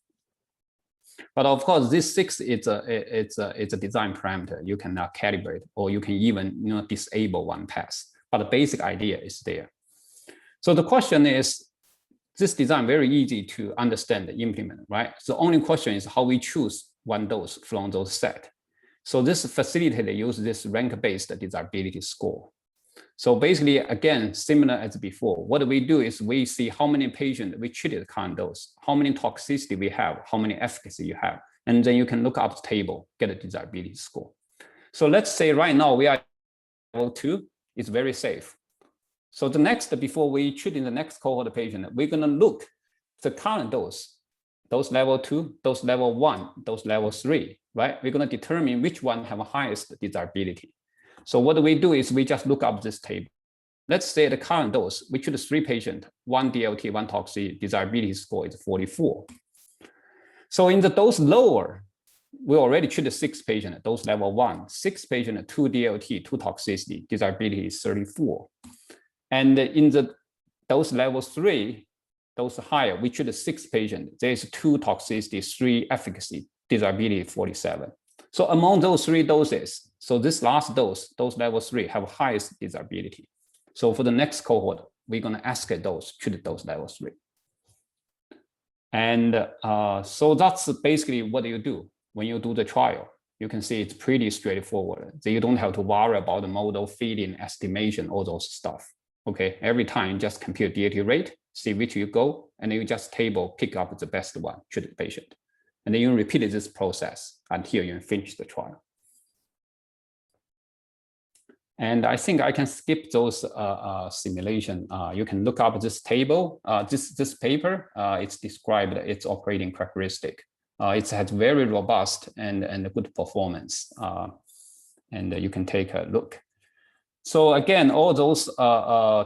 But of course, this 6 is a design parameter. You can calibrate, or you can even disable one pass. But the basic idea is there. So the question is, this design very easy to understand and implement, right? So the only question is how we choose 1 dose from those set. So this facilitator uses this rank-based desirability score. So basically, again, similar as before, what we do is we see how many patients we treated at current dose, how many toxicity we have, how many efficacy you have, and then you can look up the table, get a desirability score. So let's say right now we are level 2, it's very safe. So the next, before we treat in the next cohort patient, we're gonna look the current dose level 2, dose level 1, dose level 3, right? We're gonna determine which one have highest desirability. So what we do is we just look up this table. Let's say the current dose, we treat 3 patients, 1 DLT, 1 toxic, desirability score is 44. So in the dose lower, we already treated 6 patients, dose level 1, 6 patients, 2 DLT, 2 toxicity, desirability is 34. And in the dose level 3, dose higher, we treated 6 patients, there's 2 toxicity, 3 efficacy, desirability 47. So among those 3 doses, so this last dose level 3, have highest desirability. So for the next cohort, we're gonna escalate dose, treat dose level 3. And so that's basically what you do when you do the trial. You can see it's pretty straightforward. So you don't have to worry about the model feeding, estimation, all those stuff. Okay, every time just compute DLT rate, see which you go, and then you just table, pick up the best one, treat the patient. And then you repeat this process until you finish the trial. And I think I can skip those simulation. You can look up this table, this paper, it's described its operating characteristic. It has very robust and good performance. And you can take a look. So again, all those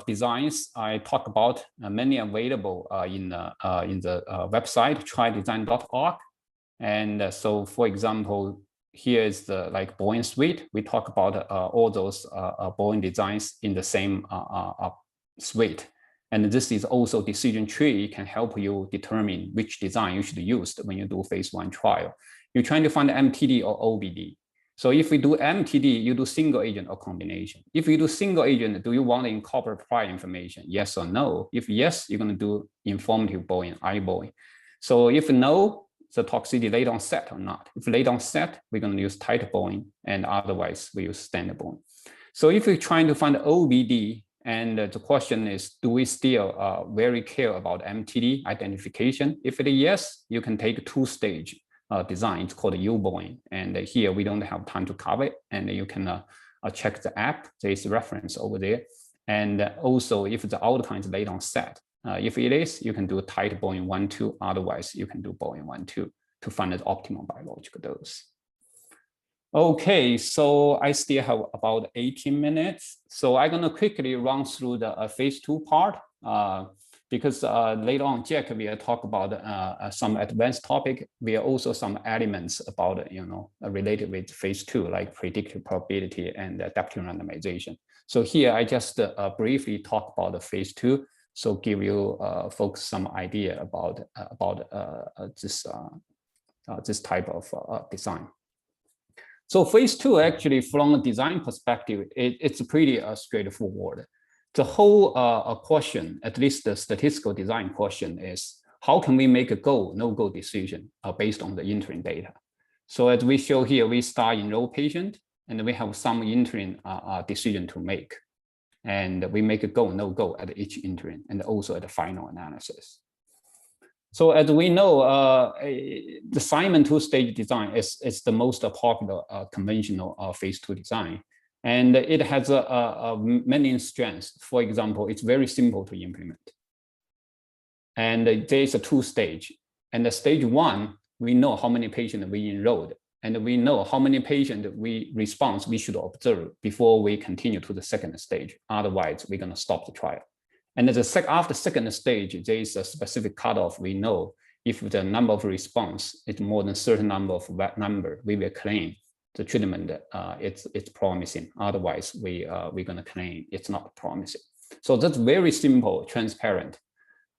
designs I talk about, many available in the website, trydesign.org. And so, for example, here is the Bayesian suite. We talk about all those Bayesian designs in the same suite. And this is also decision tree, can help you determine which design you should use when you do phase 1 trial. You're trying to find MTD or OBD. So if we do MTD, you do single agent or combination. If you do single agent, do you want to incorporate prior information? Yes or no? If yes, you're going to do informative Bayesian, I-Bayesian. So if no, the toxicity late onset or not. If late onset, we're going to use tight Bayesian, and otherwise we use standard Bayesian. So if you're trying to find OBD, and the question is, do we still very care about MTD identification? If it is yes, you can take a 2-stage design. It's called U-Bayesian, and here we don't have time to cover it. And you can check the app. There is a reference over there. And also, if the outcome is late onset, if it is, you can do tight Bayesian 1-2. Otherwise, you can do Bayesian 1-2 to find the optimal biological dose. Okay, so I still have about 18 minutes. So I'm gonna quickly run through the phase 2 part because later on, Jack will talk about some advanced topic. There are also some elements about, related with phase 2, like predictive probability and adaptive randomization. So here I just briefly talk about the phase 2. So give you folks some idea about this type of design. So phase 2, actually, from a design perspective, it's pretty straightforward. The whole question, at least the statistical design question, is how can we make a go, no-go decision based on the interim data? So as we show here, we start enroll patient, and we have some interim decision to make. And we make a go, no-go at each interim, and also at the final analysis. So as we know, the Simon 2-stage design is the most popular conventional phase 2 design. And it has many strengths. For example, it's very simple to implement. And there's a 2-stage. And the stage 1, we know how many patients we enrolled. And we know how many patients we should observe before we continue to the 2nd stage. Otherwise, we're going to stop the trial. And after 2nd stage, there is a specific cutoff. We know if the number of response is more than a certain number of that number, we will claim the treatment it's promising. Otherwise, we're going to claim it's not promising. So that's very simple, transparent.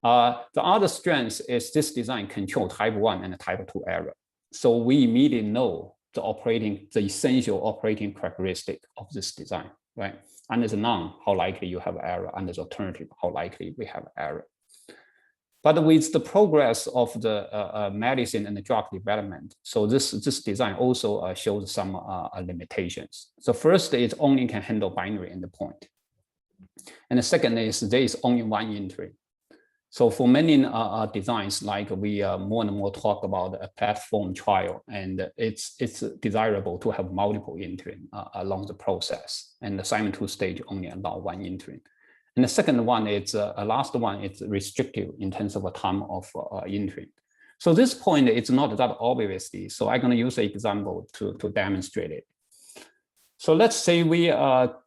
The other strength is this design control type 1 and type 2 error. So we immediately know the essential operating characteristic of this design, right? Under the none, how likely you have error. Under the alternative, how likely we have error. But with the progress of the medicine and the drug development, so this design also shows some limitations. So first, it only can handle binary endpoint. And the second is there is only one interim. So for many designs, like we more and more talk about a platform trial, and it's desirable to have multiple interim along the process, and the Simon two-stage only allow one interim. And the second one is last one, it's restrictive in terms of a time of interim. So this point, it's not that obviously. So I'm going to use an example to demonstrate it. So let's say we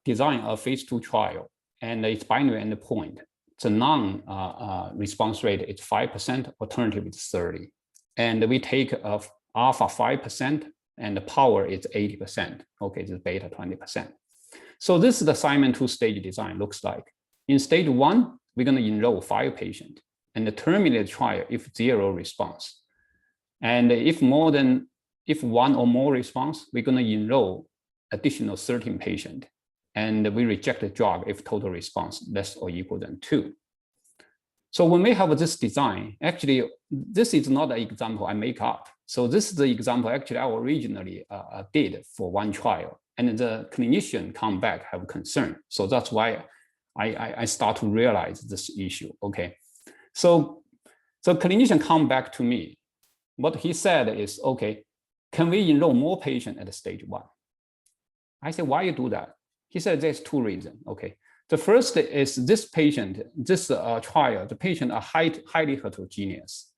design a phase 2 trial, and it's binary endpoint. The non-response rate is 5%, alternative is 30. And we take alpha 5%, and the power is 80%. Okay, this is beta 20%. So this is the Simon two-stage design looks like. In stage 1, we're going to enroll 5 patients and terminate the trial if 0 response. And if one or more response, we're going to enroll additional 13 patients. And we reject the drug if total response less or equal than 2. So when we have this design, actually, this is not an example I make up. So this is the example actually I originally did for one trial. And the clinician come back have concern. So that's why I start to realize this issue, okay? So clinician come back to me. What he said is, okay, can we enroll more patients at stage 1? I said, why you do that? He said there's 2 reasons, okay. The first is this patient, this trial, the patient are highly heterogeneous.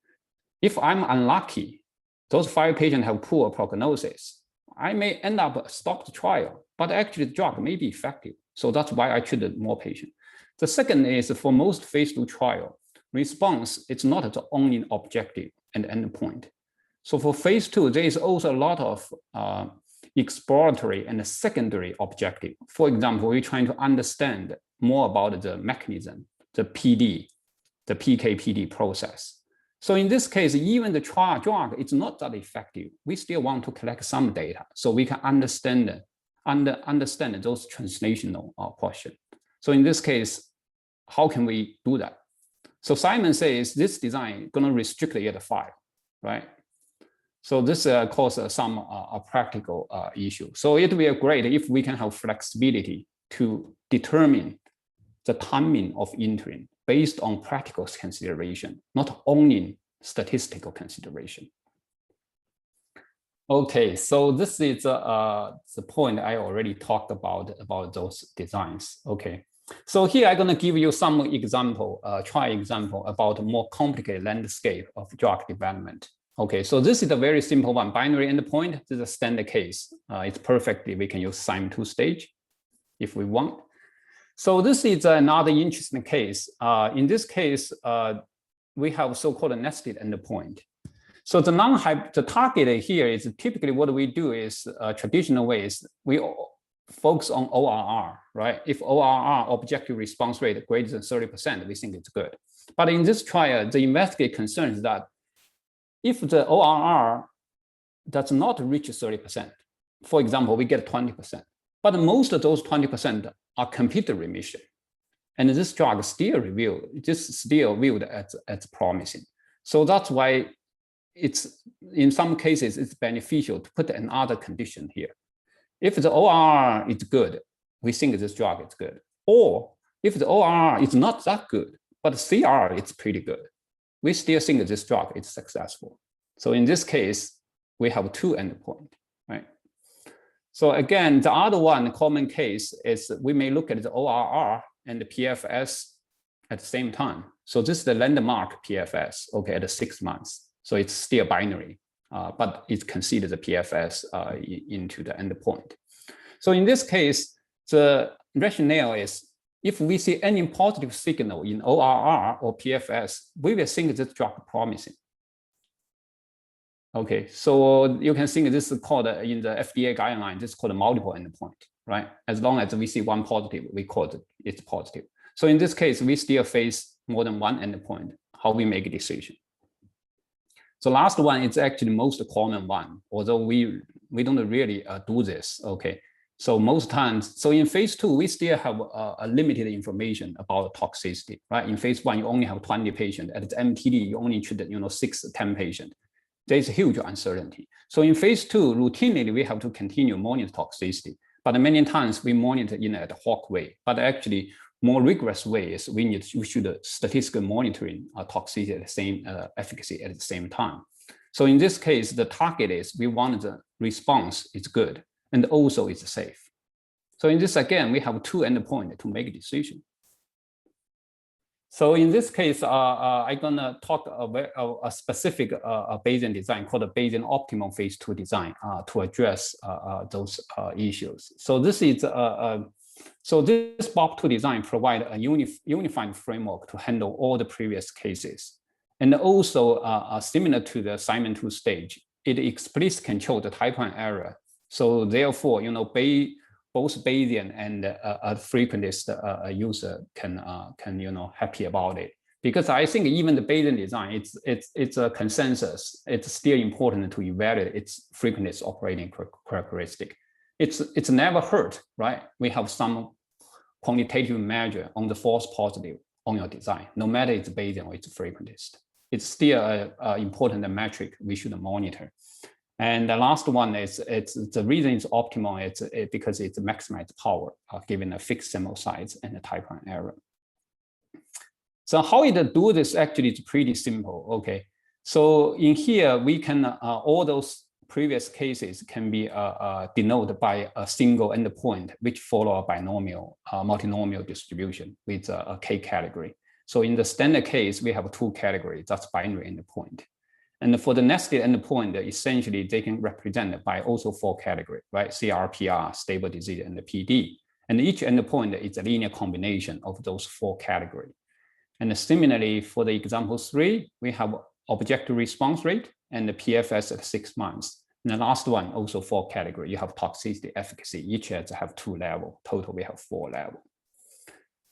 If I'm unlucky, those 5 patients have poor prognosis, I may end up stop the trial, but actually the drug may be effective. So that's why I treated more patients. The second is for most phase 2 trial, response is not the only objective and endpoint. So for phase 2, there is also a lot of exploratory and secondary objective. For example, we're trying to understand more about the mechanism, the PD, the PK/PD process. So in this case, even the drug is not that effective. We still want to collect some data so we can understand those translational portion. So in this case, how can we do that? So Simon says this design is going to restrict it at 5, right? So this causes some practical issue. So it would be great if we can have flexibility to determine the timing of interim based on practical consideration, not only statistical consideration. Okay, so this is the point I already talked about those designs. Okay, so here I'm going to give you some example, try example about a more complicated landscape of drug development. Okay, so this is a very simple one, binary endpoint. This is a standard case. It's perfectly, we can use Simon two-stage if we want. So this is another interesting case. In this case, we have so-called nested endpoint. So the target here is typically what we do is traditional ways. We focus on ORR, right? If ORR, objective response rate, greater than 30%, we think it's good. But in this trial, the investigator concerns that if the ORR does not reach 30%, for example, we get 20%, but most of those 20% are complete remission. And this drug is still viewed as promising. So that's why it's, in some cases, it's beneficial to put another condition here. If the ORR is good, we think this drug is good. Or if the ORR is not that good, but CR is pretty good, we still think this drug is successful. So in this case, we have 2 endpoints, right? So again, the other one common case is we may look at the ORR and the PFS at the same time. So this is the landmark PFS, okay, at 6 months. So it's still binary, but it considers the PFS into the endpoint. So in this case, the rationale is if we see any positive signal in ORR or PFS, we will think this drug promising. Okay, so you can think this is called in the FDA guideline, this is called a multiple endpoint, right? As long as we see one positive, we call it's positive. So in this case, we still face more than one endpoint, how we make a decision. So last one is actually the most common one, although we don't really do this, okay? So most times, so in phase 2, we still have a limited information about toxicity, right? In phase 1, you only have 20 patients. At the MTD, you only treat 6 to 10 patients. There's a huge uncertainty. So in phase 2, routinely, we have to continue monitor toxicity. But many times we monitor in an ad hoc way. But actually, more rigorous way is we should statistical monitoring toxicity at the same efficacy at the same time. So in this case, the target is we want the response is good and also it's safe. So in this, again, we have two endpoints to make a decision. So in this case, I'm gonna talk about a specific Bayesian design called the Bayesian optimal phase 2 design to address those issues. So this is so this BOP2 design provides a unified framework to handle all the previous cases. And also similar to the Simon 2 stage, it explicitly controls the type 1 error. So therefore, both Bayesian and a frequentist user can happy about it. Because I think even the Bayesian design, it's a consensus. It's still important to evaluate its frequentist operating characteristic. It's never hurt, right? We have some quantitative measure on the false positive on your design, no matter it's Bayesian or it's frequentist. It's still an important metric we should monitor. And the last one is the reason it's optimal. It's because it's maximized power given a fixed sample size and the type 1 error. So how it do this actually is pretty simple. Okay, so in here we can all those previous cases can be denoted by a single endpoint which follow a binomial multinomial distribution with a k category. So in the standard case, we have 2 categories. That's binary endpoint. And for the nested endpoint, essentially they can represent by also 4 categories, right? CRPR, stable disease, and the PD. And each endpoint is a linear combination of those 4 categories. And similarly, for the example 3, we have objective response rate and the PFS at 6 months. And the last one, also 4 categories. You have toxicity, efficacy. Each has have 2 levels. Total, we have 4 levels.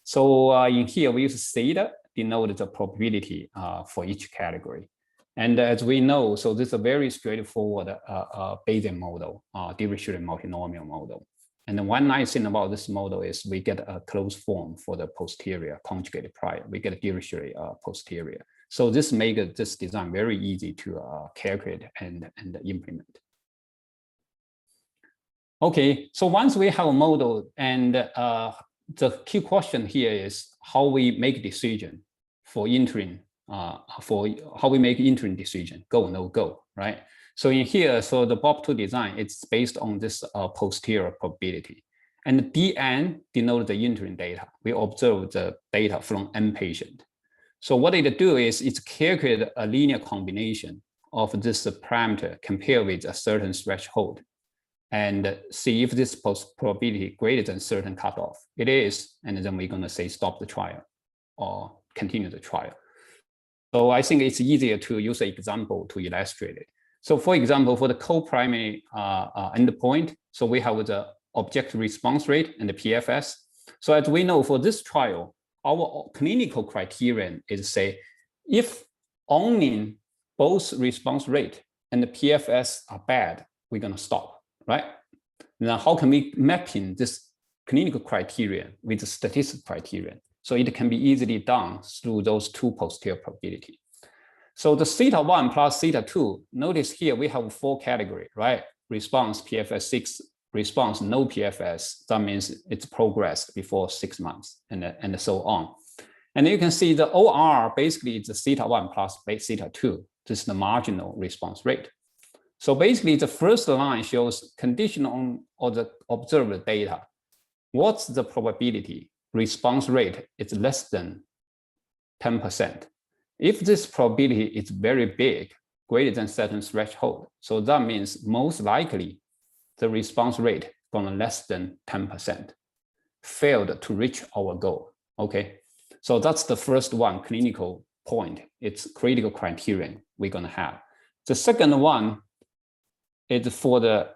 So in here, we use theta denote the probability for each category. And as we know, so this is a very straightforward Bayesian model, distributed multinomial model. And the one nice thing about this model is we get a closed form for the posterior conjugated prior. We get a distributed posterior. So this makes this design very easy to calculate and implement. Okay, so once we have a model, and the key question here is how we make decision for interim, for how we make interim decision, go, no go, right? So in here, so the BOP2 design, it's based on this posterior probability. And the DN denotes the interim data. We observe the data from N patient. So what it do is it's calculate a linear combination of this parameter compared with a certain threshold and see if this probability greater than certain cutoff. It is, and then we're gonna say stop the trial or continue the trial. So I think it's easier to use an example to illustrate it. So for example, for the co-primary endpoint, so we have the objective response rate and the PFS. So as we know for this trial, our clinical criterion is say, if only both response rate and the PFS are bad, we're gonna stop, right? Now, how can we map in this clinical criterion with the statistical criterion? So it can be easily done through those 2 posterior probability. So the theta 1 plus theta 2, notice here we have 4 categories, right? Response, PFS 6, response, no PFS. That means it's progressed before 6 months and so on. And you can see the OR basically is the theta 1 plus theta 2. This is the marginal response rate. So basically the first line shows condition on all the observed data. What's the probability? Response rate is less than 10%. If this probability is very big, greater than certain threshold, so that means most likely the response rate gonna less than 10%, failed to reach our goal, okay? So that's the first one, clinical point. It's critical criterion we're gonna have. The second one is for the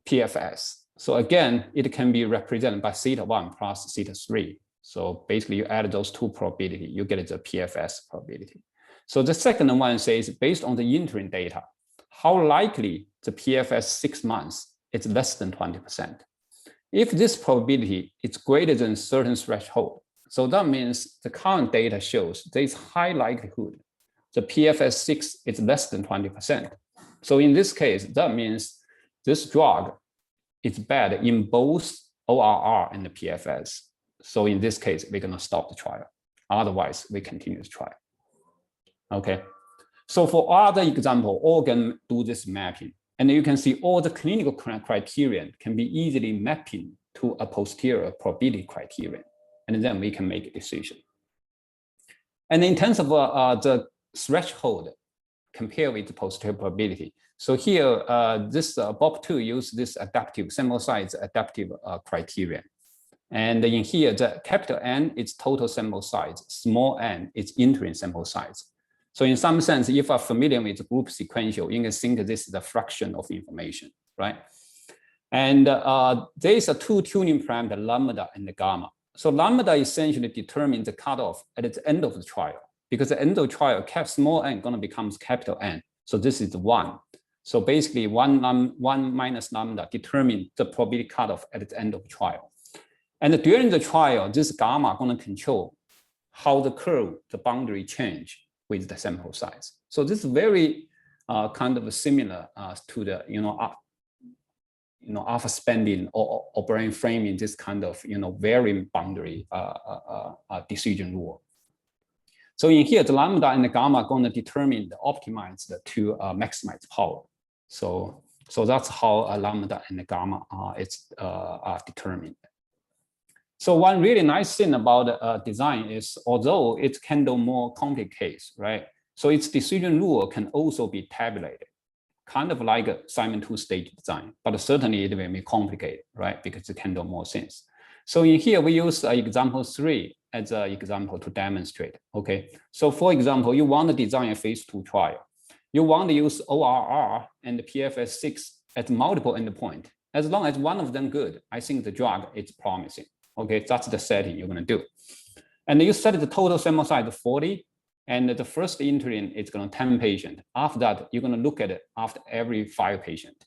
PFS. So again, it can be represented by theta 1 plus theta 3. So basically you add those 2 probability, you get the PFS probability. So the second one says based on the interim data, how likely the PFS 6 months is less than 20%. If this probability is greater than certain threshold, so that means the current data shows there is high likelihood the PFS 6 is less than 20%. So in this case, that means this drug is bad in both ORR and the PFS. So in this case, we're gonna stop the trial. Otherwise, we continue the trial. Okay. So for other example, all can do this mapping. And you can see all the clinical criterion can be easily mapping to a posterior probability criterion. And then we can make a decision. And in terms of the threshold, compare with the posterior probability. So here, this BOP2 use this adaptive sample size adaptive criterion. And in here, the capital N is total sample size, small n is interim sample size. So in some sense, if you're familiar with group sequential, you can think this is a fraction of information, right? And there is a two tuning parameter, lambda and the gamma. So lambda essentially determines the cutoff at the end of the trial, because the end of the trial, small n gonna becomes capital N. So this is 1. So basically 1 minus lambda determines the probability cutoff at the end of the trial. And during the trial, this gamma gonna control how the curve, the boundary change with the sample size. So this is very kind of similar to the alpha spending or brain framing, this kind of varying boundary decision rule. So in here, the lambda and the gamma are going to determine the optimized to maximize power. So that's how a lambda and the gamma are determined. So one really nice thing about design is, although it can do more complex, right? So its decision rule can also be tabulated, kind of like a Simon two-stage design, but certainly it will be complicated, right? Because it can do more things. So in here, we use example 3 as an example to demonstrate, okay? So for example, you want to design a phase 2 trial. You want to use ORR and PFS6 as multiple endpoint. As long as one of them good, I think the drug is promising. Okay, that's the setting you're going to do. And you set the total sample size to 40, and the first interim is going to 10 patients. After that, you're going to look at it after every 5 patients.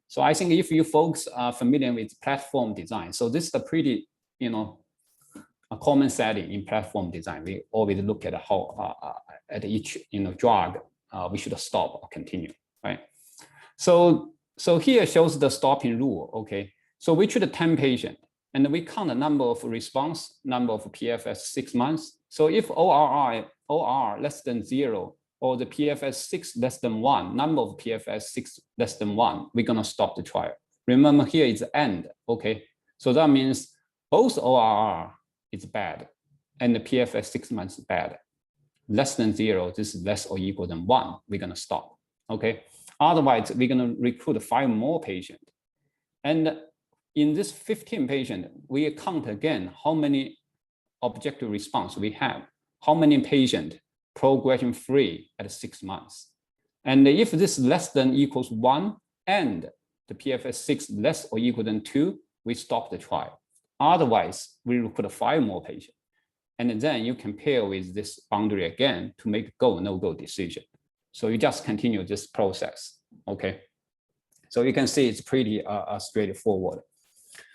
So I think if you folks are familiar with platform design, so this is a pretty, a common setting in platform design. We always look at how at each drug we should stop or continue, right? So here shows the stopping rule. Okay, so we treat 10 patients. And we count the number of response, number of PFS 6 months. So if OR less than 0, or the PFS 6 less than 1, number of PFS 6 less than 1, we're gonna stop the trial. Remember here is end, okay? So that means both ORR is bad and the PFS 6 months is bad. Less than 0, this is less or equal than 1, we're gonna stop, okay? Otherwise, we're gonna recruit 5 more patients. And in this 15 patient, we count again how many objective response we have, how many patient progression free at 6 months. And if this less than equals 1 and the PFS 6 less or equal than 2, we stop the trial. Otherwise, we recruit 5 more patients. And then you compare with this boundary again to make go, no-go decision. So you just continue this process, okay? So you can see it's pretty straightforward.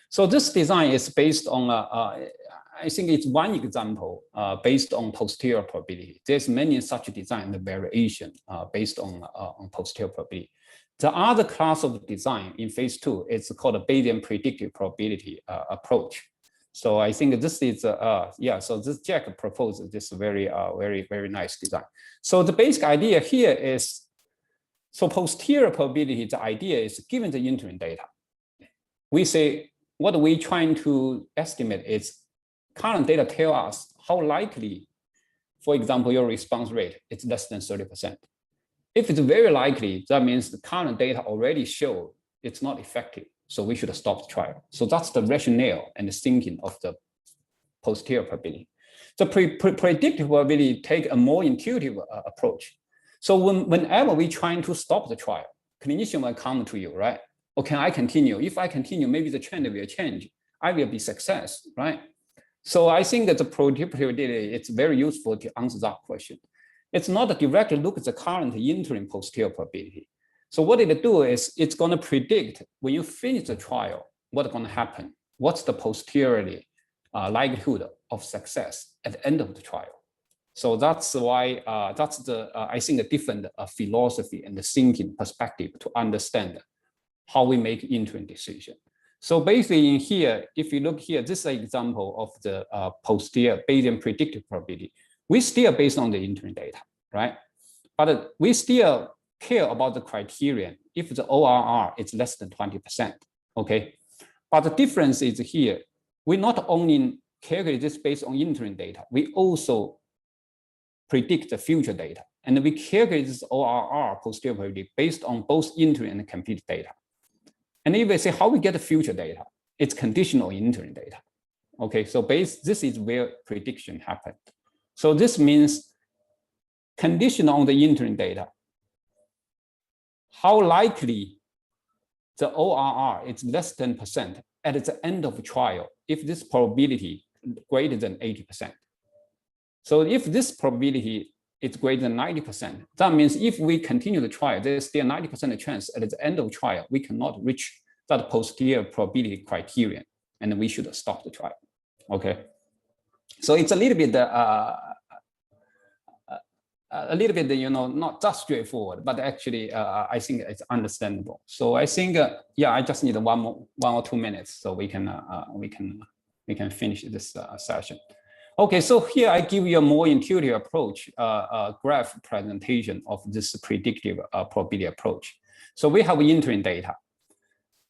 So this design is based on, I think it's one example based on posterior probability. There's many such design variation based on posterior probability. The other class of design in phase 2 is called a Bayesian predictive probability approach. So I think this is, so this Jack proposed this very nice design. So the basic idea here is, so posterior probability, the idea is given the interim data, we say, what we're trying to estimate is current data tell us how likely, for example, your response rate is less than 30%. If it's very likely, that means the current data already show it's not effective. So we should stop the trial. So that's the rationale and the thinking of the posterior probability. The predictive probability take a more intuitive approach. So whenever we're trying to stop the trial, clinician will come to you, right? Or can I continue? If I continue, maybe the trend will change. I will be success, right? So I think that the predictive probability, it's very useful to answer that question. It's not a direct look at the current interim posterior probability. So what it do is it's going to predict when you finish the trial, what's going to happen. What's the posteriorly likelihood of success at the end of the trial? So that's why that's the I think a different philosophy and the thinking perspective to understand how we make interim decision. So basically in here, if you look here, this is an example of the posterior Bayesian predictive probability. We still based on the interim data, right? But we still care about the criterion if the ORR is less than 20%, okay? But the difference is here, we not only calculate this based on interim data, we also predict the future data. And we calculate this ORR posterior probability based on both interim and complete data. And if we say how we get the future data, it's conditional interim data. Okay, so this is where prediction happened. So this means conditional on the interim data, how likely the ORR is less than % at the end of trial if this probability greater than 80%. So if this probability is greater than 90%, that means if we continue the trial, there's still 90% chance at the end of trial, we cannot reach that posterior probability criterion, and we should stop the trial, okay? So it's a little bit, you know, not that straightforward, but actually, I think it's understandable. So I think, yeah, I just need one or 2 minutes, so we can finish this session. Okay, so here I give you a more intuitive approach, graph presentation of this predictive probability approach. So we have interim data.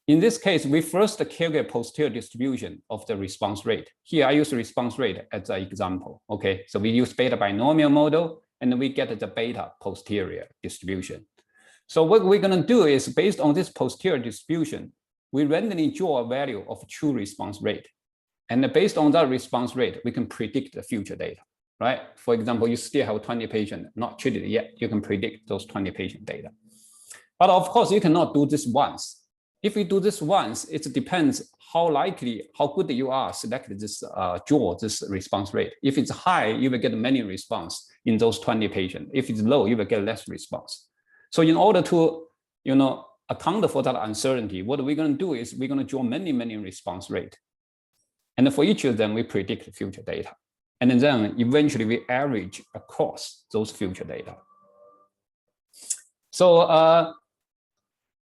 In this case, we first calculate posterior distribution of the response rate. Here I use the response rate as an example. Okay, so we use beta binomial model, and we get the beta posterior distribution. So what we're going to do is, based on this posterior distribution, we randomly draw a value of true response rate. And based on that response rate, we can predict the future data, right? For example, you still have 20 patients not treated yet. You can predict those 20 patient data. But of course, you cannot do this once. If you do this once, it depends how likely, how good you are select this, draw this response rate. If it's high, you will get many response in those 20 patients. If it's low, you will get less response. So in order to, you know, account for that uncertainty, what we're going to do is we're going to draw many response rate. And for each of them, we predict the future data. And then eventually we average across those future data. So,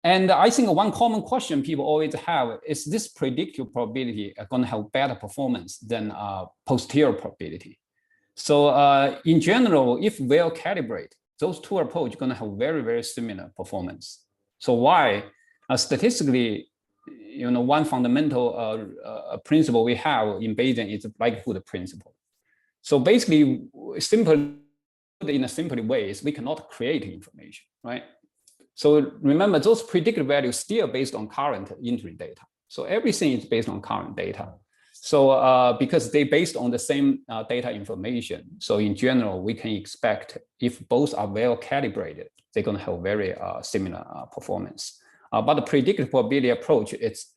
and I think one common question people always have is this predictive probability going to have better performance than posterior probability? So in general, if well calibrated, those two approaches are going to have very similar performance. So why? Statistically, you know, one fundamental principle we have in Bayesian is the likelihood principle. So basically, in a simple way, is we cannot create information, right? So remember, those predicted values still based on current interim data. So everything is based on current data. So because they based on the same data information. So in general, we can expect if both are well calibrated, they're going to have very similar performance. But the predictive probability approach, it's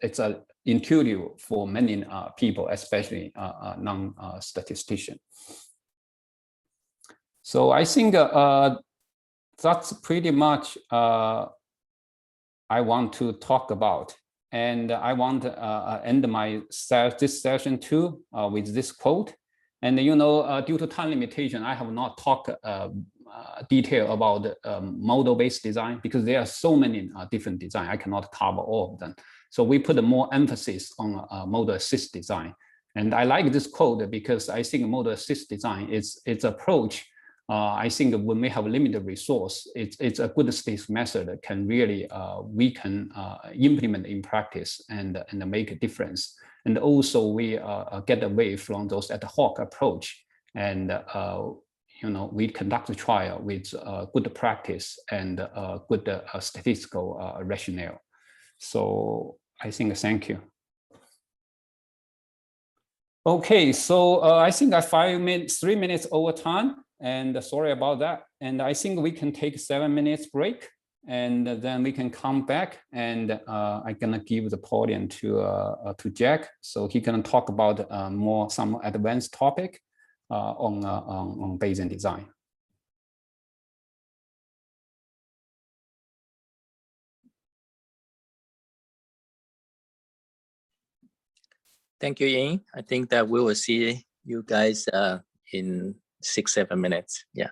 intuitive for many people, especially non-statistician. So I think that's pretty much I want to talk about. And I want to end this session too with this quote. And you know, due to time limitation, I have not talked detail about model-based design because there are so many different designs. I cannot cover all of them. So we put more emphasis on model assist design. And I like this quote because I think model assist design is its approach. I think when we have limited resource, it's a good state method that can really we can implement in practice and make a difference. And also we get away from those ad hoc approach, and you know, we conduct the trial with good practice and good statistical rationale. So I think thank you. Okay, so I think I 3 minutes over time. And sorry about that. And I think we can take 7 minutes break, and then we can come back. And I'm gonna give the podium to Jack, so he can talk about some advanced topic on Bayesian design. Thank you, Ying. I think that we will see you guys in 6-7 minutes. Yeah.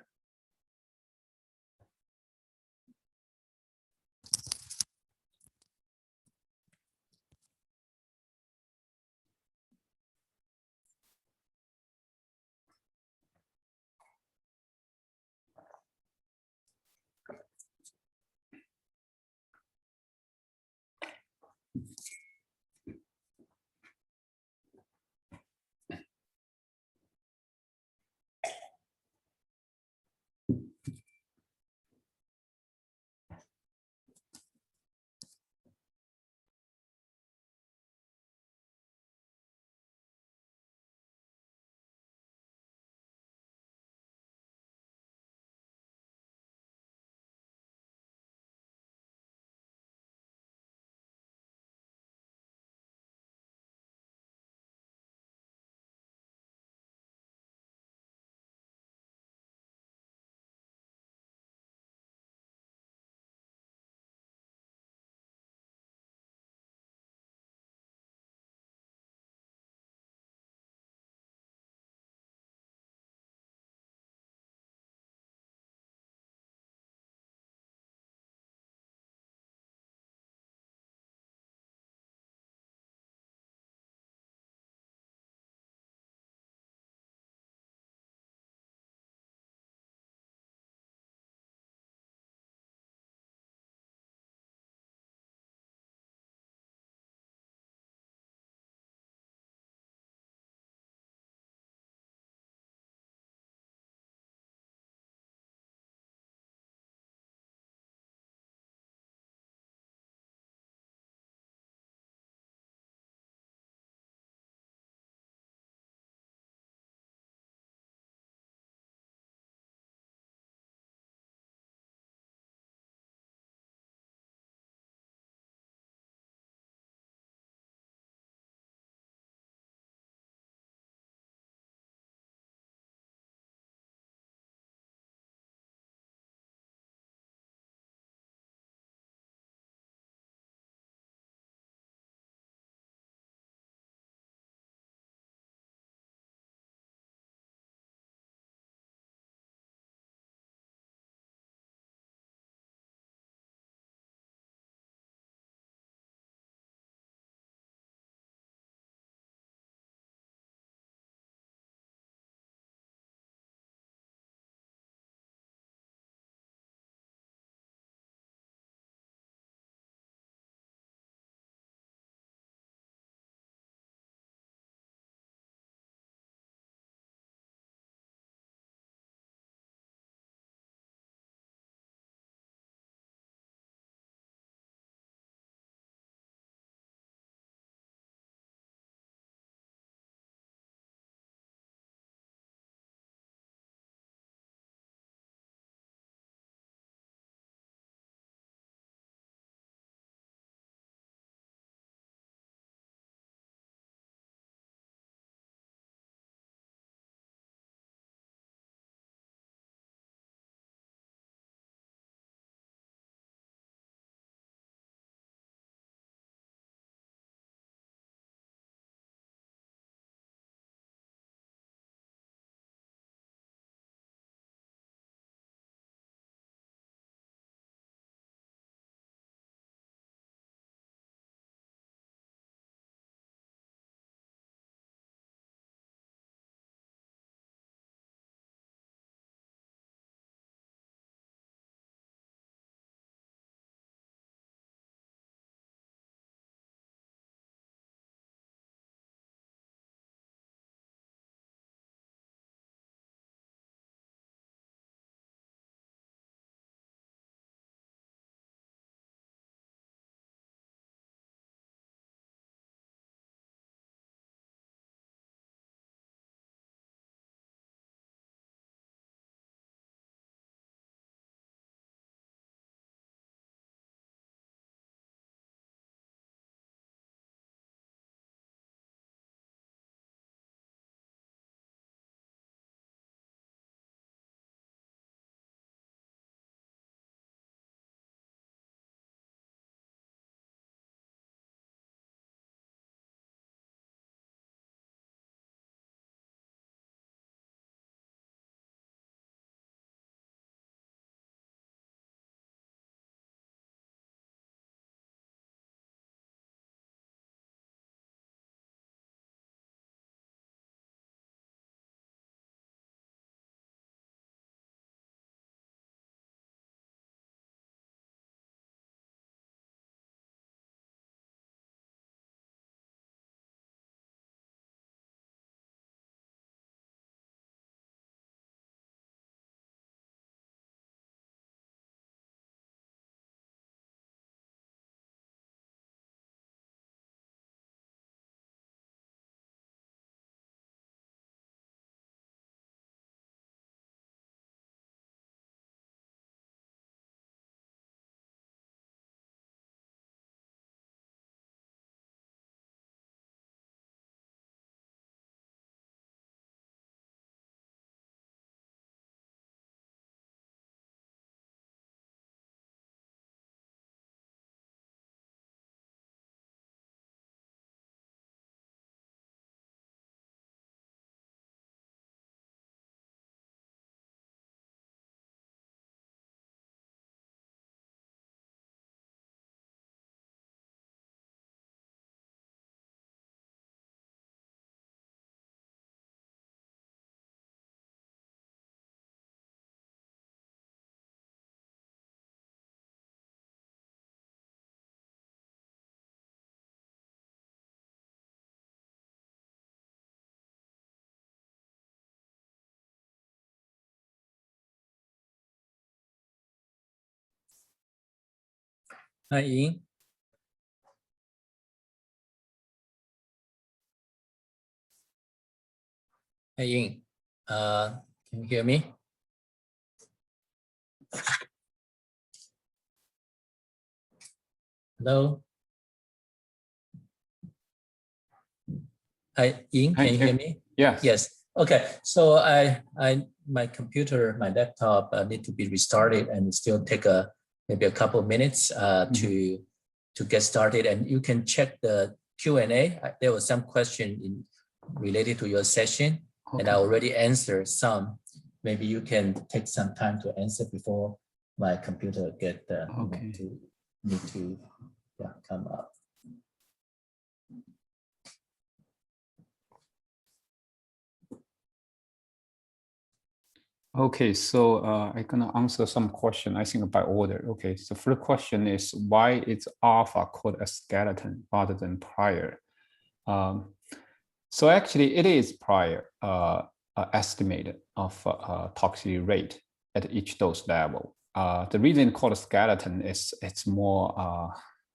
Hi, Ying. Hey, Ying. Can you hear me? Hello. Hi, Ying. Hi, Can you hear Jeff. me? Yes. Yes. Okay. So my computer, my laptop need to be restarted, and it still take maybe a couple of minutes to get started. And you can check the Q&A. There was some question related to your session, and I already answered some. Maybe you can take some time to answer before my computer get need to come up. Okay, so I'm gonna answer some question, I think by order. Okay, so first question is why is alpha called a skeleton rather than prior? So actually it is prior estimate of toxicity rate at each dose level. The reason called a skeleton is it's more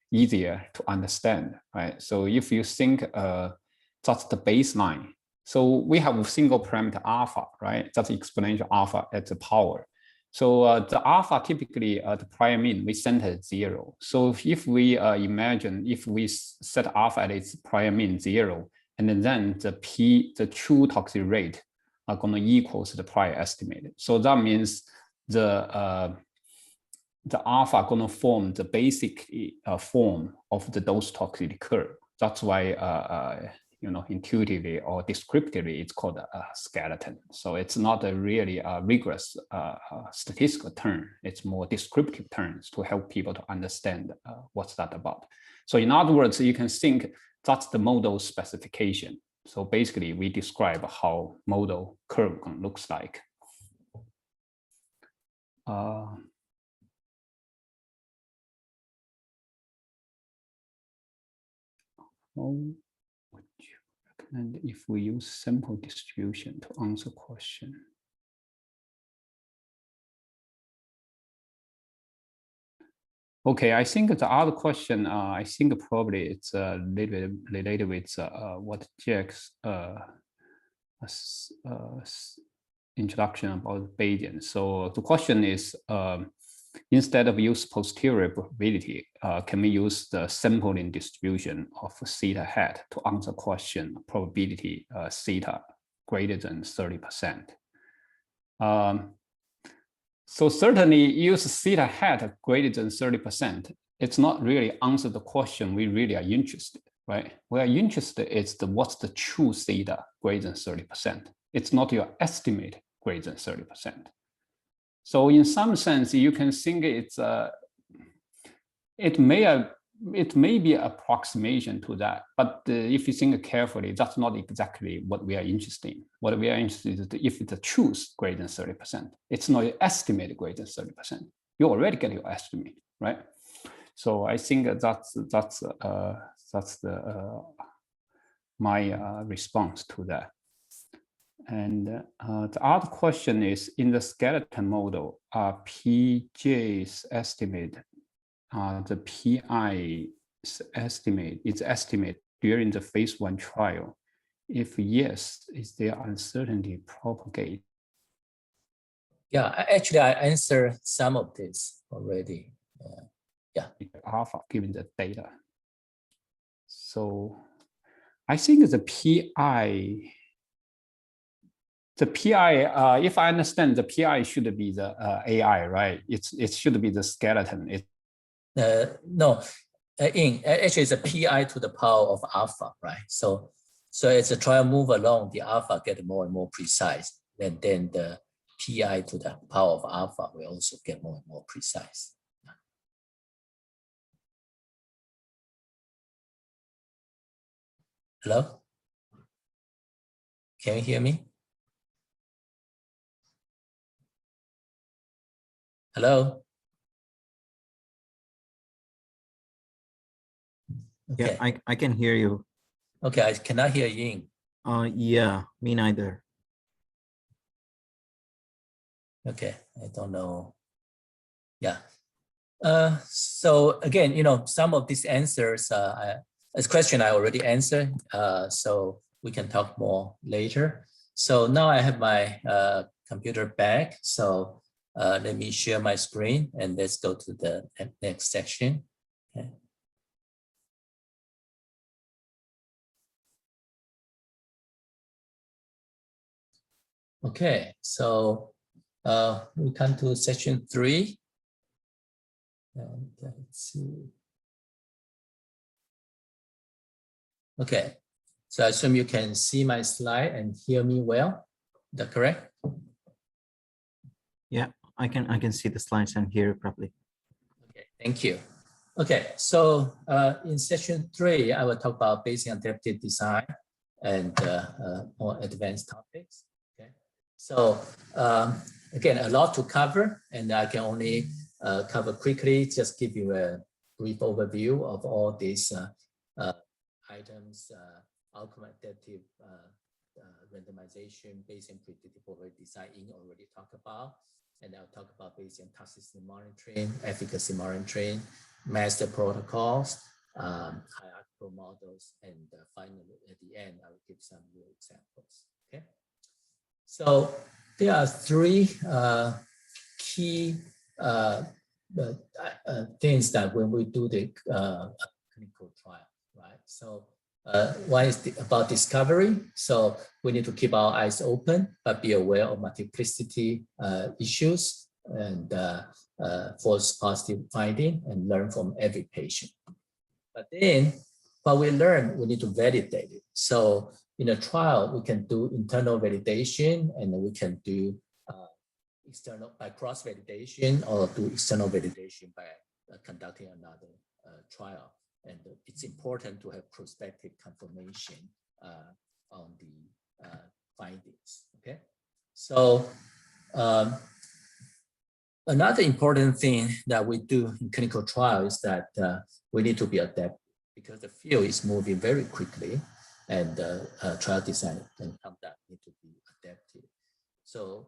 easier to understand, right? So if you think that's the baseline. So we have a single parameter alpha, right? That's exponential alpha at the power. So the alpha typically the prior mean we center at 0. So if we imagine if we set alpha at its prior mean 0, and then the true toxicity rate are going to equal to the prior estimate. So that means the alpha going to form the basic form of the dose toxicity curve. That's why intuitively or descriptively it's called a skeleton. So it's not a really rigorous statistical term. It's more descriptive terms to help people to understand what's that about. So in other words, you can think that's the model specification. So basically we describe how model curve looks like. Would you recommend if we use sample distribution to answer question? Okay, I think the other question, I think probably it's a little bit related with what Jack's introduction about Bayesian. So the question is, instead of use posterior probability, can we use the sampling distribution of theta hat to answer question probability theta greater than 30%? So certainly use theta hat greater than 30%. It's not really answer the question we really are interested, right? We are interested is what's the true theta greater than 30%. It's not your estimate greater than 30%. So in some sense, you can think it's it may be approximation to that, but if you think carefully, that's not exactly what we are interested in. What we are interested in is if it's a truth greater than 30%. It's not your estimate greater than 30%. You already get your estimate, right? So I think that's my response to that. And the other question is, in the skeleton model, PJ's estimate, the PI's estimate is estimate during the phase 1 trial. If yes, is there uncertainty propagate? Yeah, actually, I answered some of this already. Yeah. Alpha given the data. So I think the PI, if I understand, the PI should be the AI, right? It should be the skeleton. No, Ying, actually it's a PI to the power of alpha, right? So as the trial move along, the alpha get more and more precise, and then the PI to the power of alpha will also get more and more precise. Hello? Can you hear me? Hello? Okay. Yeah, I can hear you. Okay, I cannot hear Ying. Yeah, me neither. Okay, I don't know. Yeah. So again, some of these answers, this question I already answered, so we can talk more later. So now I have my computer back. So let me share my screen and let's go to the next section. Okay. Okay, so we come to section 3. And let's see. Okay, so I assume you can see my slide and hear me well. Is that correct? Yeah, I can see the slides and hear it properly. Okay, thank you. Okay, so in section 3, I will talk about Bayesian adaptive design and more advanced topics. Okay, so again, a lot to cover, and I can only cover quickly, just give you a brief overview of all these items, outcome adaptive randomization, Bayesian predictive probability design, Ying already talked about. And I'll talk about Bayesian toxicity monitoring, efficacy monitoring, master protocols, hierarchical models, and finally at the end, I will give some real examples. Okay. So there are 3 key things that when we do the clinical trial, right? So one is about discovery. So we need to keep our eyes open, but be aware of multiplicity issues and false positive finding and learn from every patient. But then what we learn, we need to validate it. So in a trial, we can do internal validation and we can do external by cross-validation or do external validation by conducting another trial. And it's important to have prospective confirmation on the findings, okay? So another important thing that we do in clinical trial is that we need to be adaptive because the field is moving very quickly and trial design and conduct need to be adaptive. So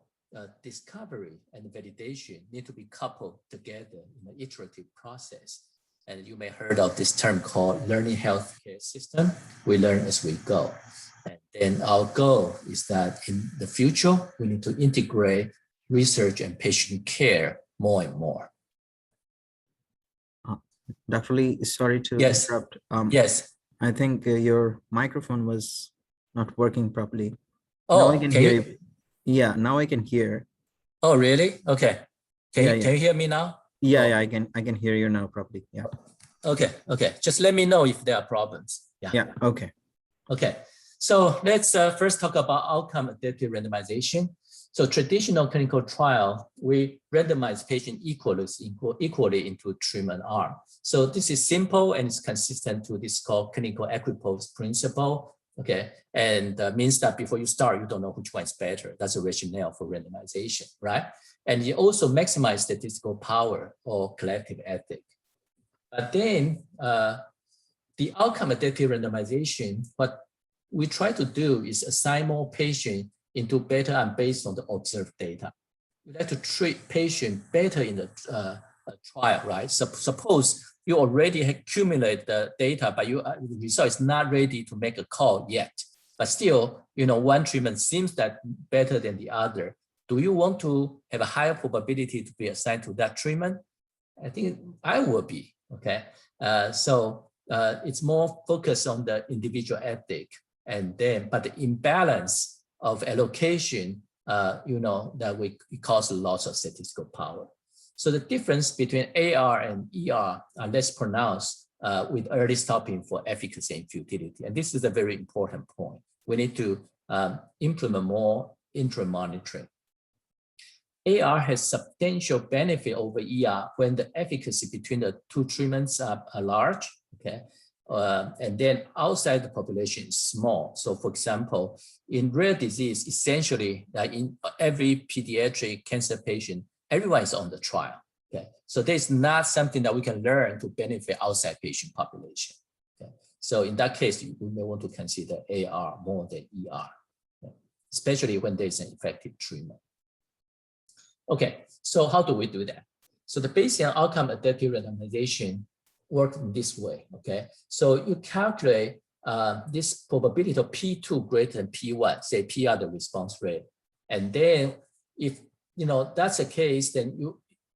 discovery and validation need to be coupled together in an iterative process. And you may have heard of this term called learning healthcare system. We learn as we go. And then our goal is that in the future, we need to integrate research and patient care more and more. Dr. Lee, sorry to interrupt. Yes. I think your microphone was not working properly. Oh, now I can hear you. Yeah, now I can hear. Oh, really? Okay. Can you hear me now? Yeah, oh. yeah, I can hear you now properly. Yeah. Okay. Just let me know if there are problems. Yeah. Okay. Okay. So let's first talk about outcome adaptive randomization. So traditional clinical trial, we randomize patients equally into treatment arm. So this is simple and it's consistent to this called clinical equipoise principle. Okay, and means that before you start, you don't know which one is better. That's a rationale for randomization, right? And you also maximize statistical power or collective ethic. But then the outcome adaptive randomization, what we try to do is assign more patients into Bettyann based on the observed data. We like to treat patients better in the trial, right? So suppose you already accumulate the data, but the result is not ready to make a call yet. But still, one treatment seems that better than the other. Do you want to have a higher probability to be assigned to that treatment? I think I would be, okay? So it's more focused on the individual ethic, and then, but the imbalance of allocation, that it causes loss of statistical power. So the difference between AR and ER are less pronounced with early stopping for efficacy and futility. And this is a very important point. We need to implement more interim monitoring. AR has substantial benefit over ER when the efficacy between the 2 treatments are large, okay? And then outside the population is small. So for example, in rare disease, essentially in every pediatric cancer patient, everyone is on the trial, okay? So there's not something that we can learn to benefit outside patient population, okay? So in that case, we may want to consider AR more than ER, okay? Especially when there's an effective treatment. Okay, so how do we do that? So the Bayesian outcome adaptive randomization works in this way, okay? So you calculate this probability of P2 greater than P1, say P are the response rate. And then if, that's the case, then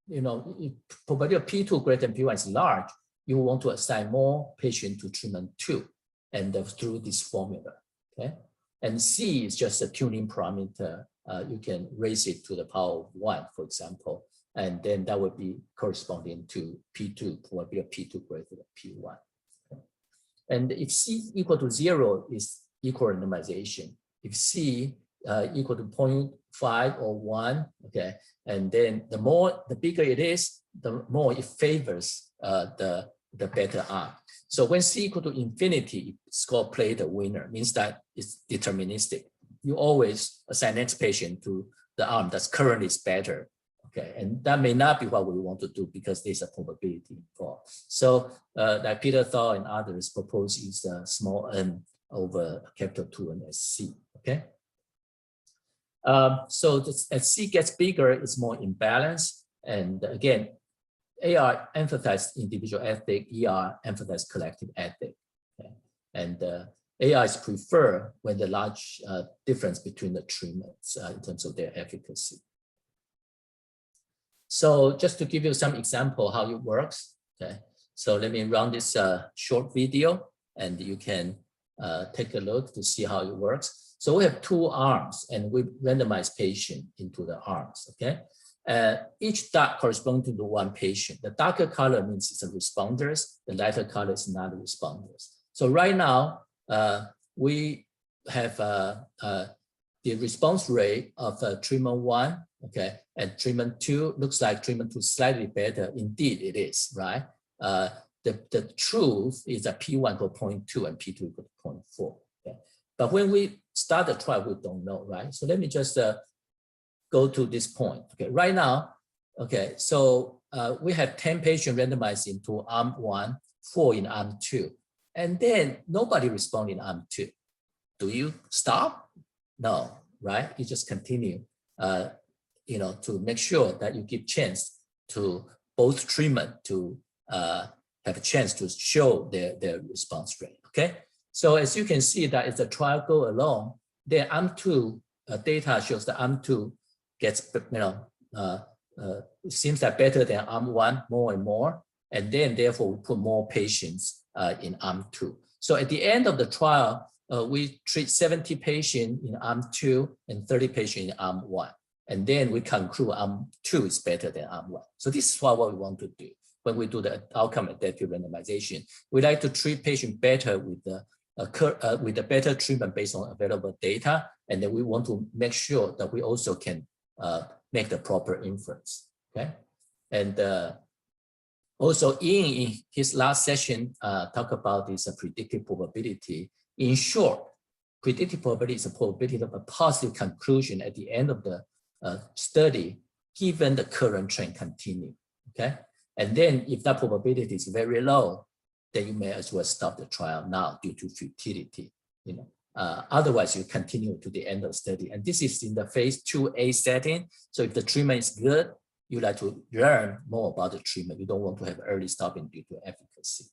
if probability of P2 greater than P1 is large, you want to assign more patients to treatment 2 and through this formula, okay? And C is just a tuning parameter. You can raise it to the power of 1, for example, and then that would be corresponding to P2, probability of P2 greater than P1. Okay? And if C equal to 0 is equal randomization. If C equal to 0.5 or 1, okay, and then the bigger it is, the more it favors the better arm. So when C equal to infinity, score play the winner, means that it's deterministic. You always assign next patient to the arm that's currently is better. Okay, and that may not be what we want to do because there's a probability involved. So like Peter Thal and others propose is small n over capital 2n as C, okay? So as C gets bigger, it's more imbalanced. And again, AR emphasized individual ethic, ER emphasized collective ethic. Okay? And AR is preferred when the large difference between the treatments in terms of their efficacy. So just to give you some example how it works, okay? So let me run this short video and you can take a look to see how it works. So we have 2 arms and we randomize patient into the arms, okay? Each dot corresponding to 1 patient. The darker color means it's a responders, the lighter color is not responders. So right now, we have the response rate of treatment 1, okay, and treatment 2 looks like treatment 2 is slightly better. Indeed, it is, right? The truth is that P1 equal 0.2 and P2 equal to 0.4. Okay? But when we start the trial, we don't know, right? So let me just go to this point. Okay, right now, okay, so we have 10 patients randomized into arm 1, 4 in arm 2, and then nobody responded in arm 2. Do you stop? No, right? You just continue, to make sure that you give chance to both treatment to have a chance to show their response rate, okay? So as you can see that as the trial go along, then arm 2 data shows that arm 2 gets, it seems like better than arm 1 more and more, and then therefore we put more patients in arm 2. So at the end of the trial, we treat 70 patients in arm 2 and 30 patients in arm 1. And then we conclude arm 2 is better than arm 1. So this is what we want to do when we do the outcome adaptive randomization. We like to treat patients better with the better treatment based on available data. And then we want to make sure that we also can make the proper inference, okay? And also Ying, in his last session, talked about this predictive probability. In short, predictive probability is a probability of a positive conclusion at the end of the study, given the current trend continue, okay? And then if that probability is very low, then you may as well stop the trial now due to futility, otherwise you continue to the end of study. And this is in the phase 2A setting. So if the treatment is good, you like to learn more about the treatment. You don't want to have early stopping due to efficacy.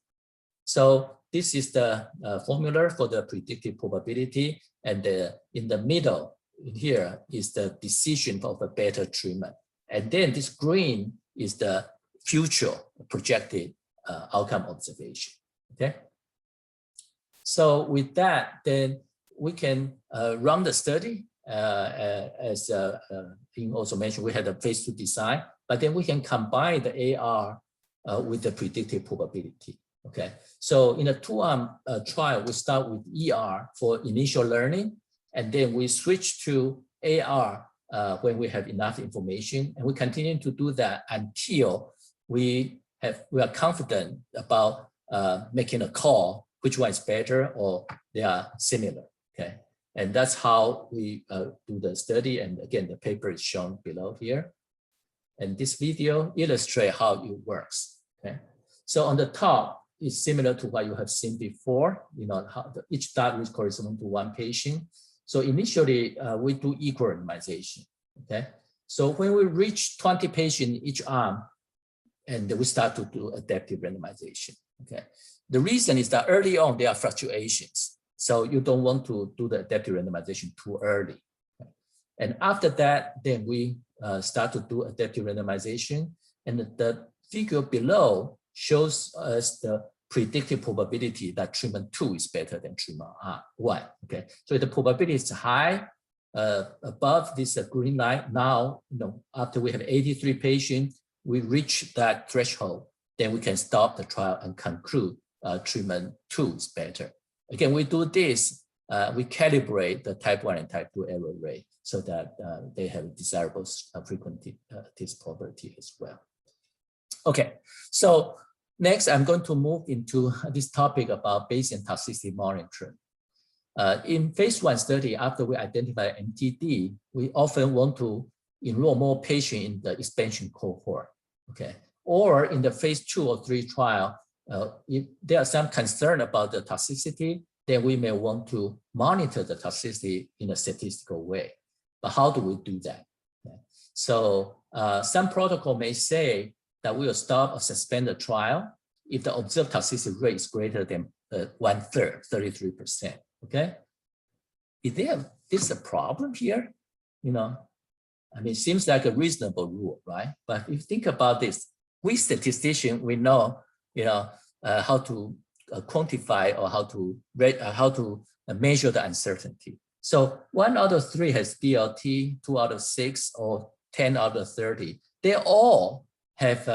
So this is the formula for the predictive probability. And in the middle here is the decision of a better treatment. And then this green is the future projected outcome observation, okay? So with that, then we can run the study. As Ying also mentioned, we had a phase 2 design, but then we can combine the AR with the predictive probability, okay? So in a 2-arm trial, we start with ER for initial learning, and then we switch to AR when we have enough information, and we continue to do that until we are confident about making a call, which one is better or they are similar, okay? And that's how we do the study. And again, the paper is shown below here. And this video illustrates how it works, okay? So on the top is similar to what you have seen before, how each dot is corresponding to 1 patient. So initially we do equal randomization, okay? So when we reach 20 patients in each arm, and we start to do adaptive randomization. Okay. The reason is that early on there are fluctuations, so you don't want to do the adaptive randomization too early. Okay. And after that, then we start to do adaptive randomization, and the figure below shows us the predicted probability that treatment 2 is better than treatment 1. Okay, so the probability is high above this green line. Now, after we have 83 patients, we reach that threshold, then we can stop the trial and conclude treatment 2 is better. Again, we do this, we calibrate the type 1 and type 2 error rate so that they have desirable frequency probability as well. Okay, so next I'm going to move into this topic about Bayesian toxicity monitoring. In phase 1 study, after we identify MTD, we often want to enroll more patients in the expansion cohort. Okay, or in the phase 2 or 3 trial, if there are some concern about the toxicity, then we may want to monitor the toxicity in a statistical way. But how do we do that? Okay. So some protocol may say that we will stop or suspend the trial if the observed toxicity rate is greater than 1/3, 33%. Okay, is this a problem here? I mean, it seems like a reasonable rule, right? But if you think about this, we statisticians, we know, how to quantify or how to measure the uncertainty. So 1 out of 3 has DLT, 2 out of 6, or 10 out of 30. They all have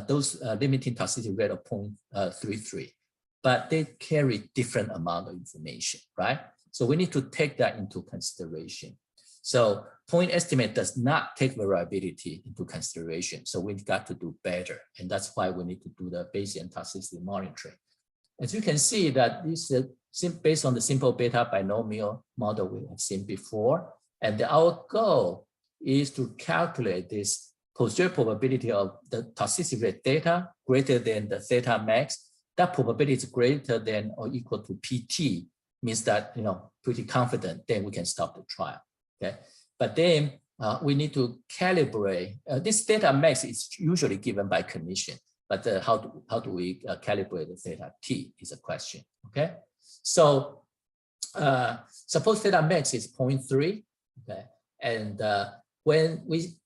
those limiting toxicity rate of 0.33, but they carry different amount of information, right? So we need to take that into consideration. So point estimate does not take variability into consideration. So we've got to do better. And that's why we need to do the Bayesian toxicity monitoring. As you can see that this is based on the simple beta binomial model we have seen before. And our goal is to calculate this posterior probability of the toxicity rate theta greater than the theta max. That probability is greater than or equal to PT, means that, pretty confident, then we can stop the trial. Okay, but then we need to calibrate. This theta max is usually given by clinician, but how do we calibrate the theta t is a question. Okay, so suppose theta max is 0.3. Okay, and when we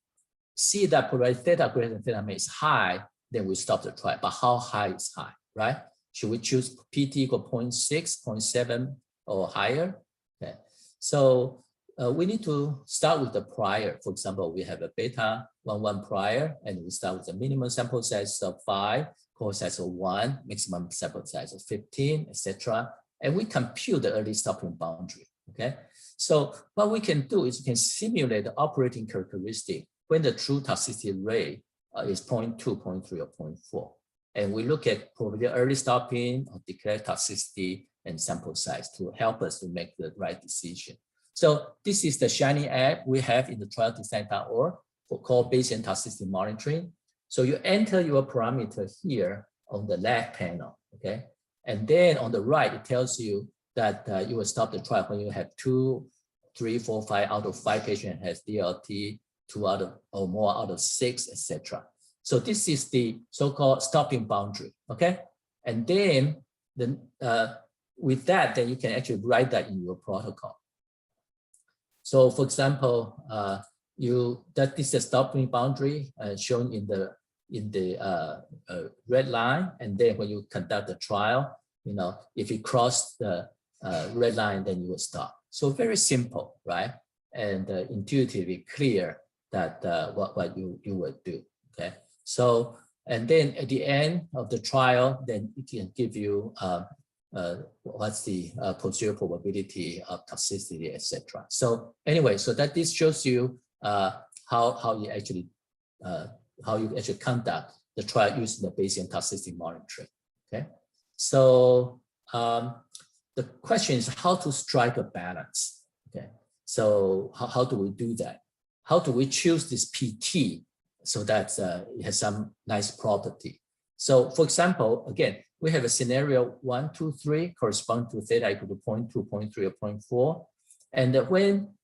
see that probability theta greater than theta max is high, then we stop the trial. But how high is high, right? Should we choose PT equal 0.6, 0.7, or higher? Okay, so we need to start with the prior. For example, we have a beta 1 prior, and we start with a minimum sample size of 5, cohort size of 1, maximum sample size of 15, etc. And we compute the early stopping boundary. Okay, so what we can do is we can simulate the operating characteristic when the true toxicity rate is 0.2, 0.3, or 0.4. And we look at probably early stopping or declared toxicity and sample size to help us to make the right decision. So this is the shiny app we have in the trialdesign.org called Bayesian toxicity monitoring. So you enter your parameter here on the left panel, okay? And then on the right, it tells you that you will stop the trial when you have 2, 3, 4, 5 out of 5 patients has DLT, 2 out of or more out of 6, etc. So this is the so-called stopping boundary, okay? And then with that, then you can actually write that in your protocol. So for example, that is the stopping boundary shown in the red line. And then when you conduct the trial, if you cross the red line, then you will stop. So very simple, right? And intuitively clear that what you would do, okay? So, and then at the end of the trial, then it can give you what's the posterior probability of toxicity, etc. So anyway, so that this shows you how you actually conduct the trial using the Bayesian toxicity monitoring. Okay, so the question is how to strike a balance. Okay, so how do we do that? How do we choose this PT so that it has some nice property? So for example, again, we have a scenario 1, 2, 3 correspond to theta equal to 0.2, 0.3, or 0.4. And when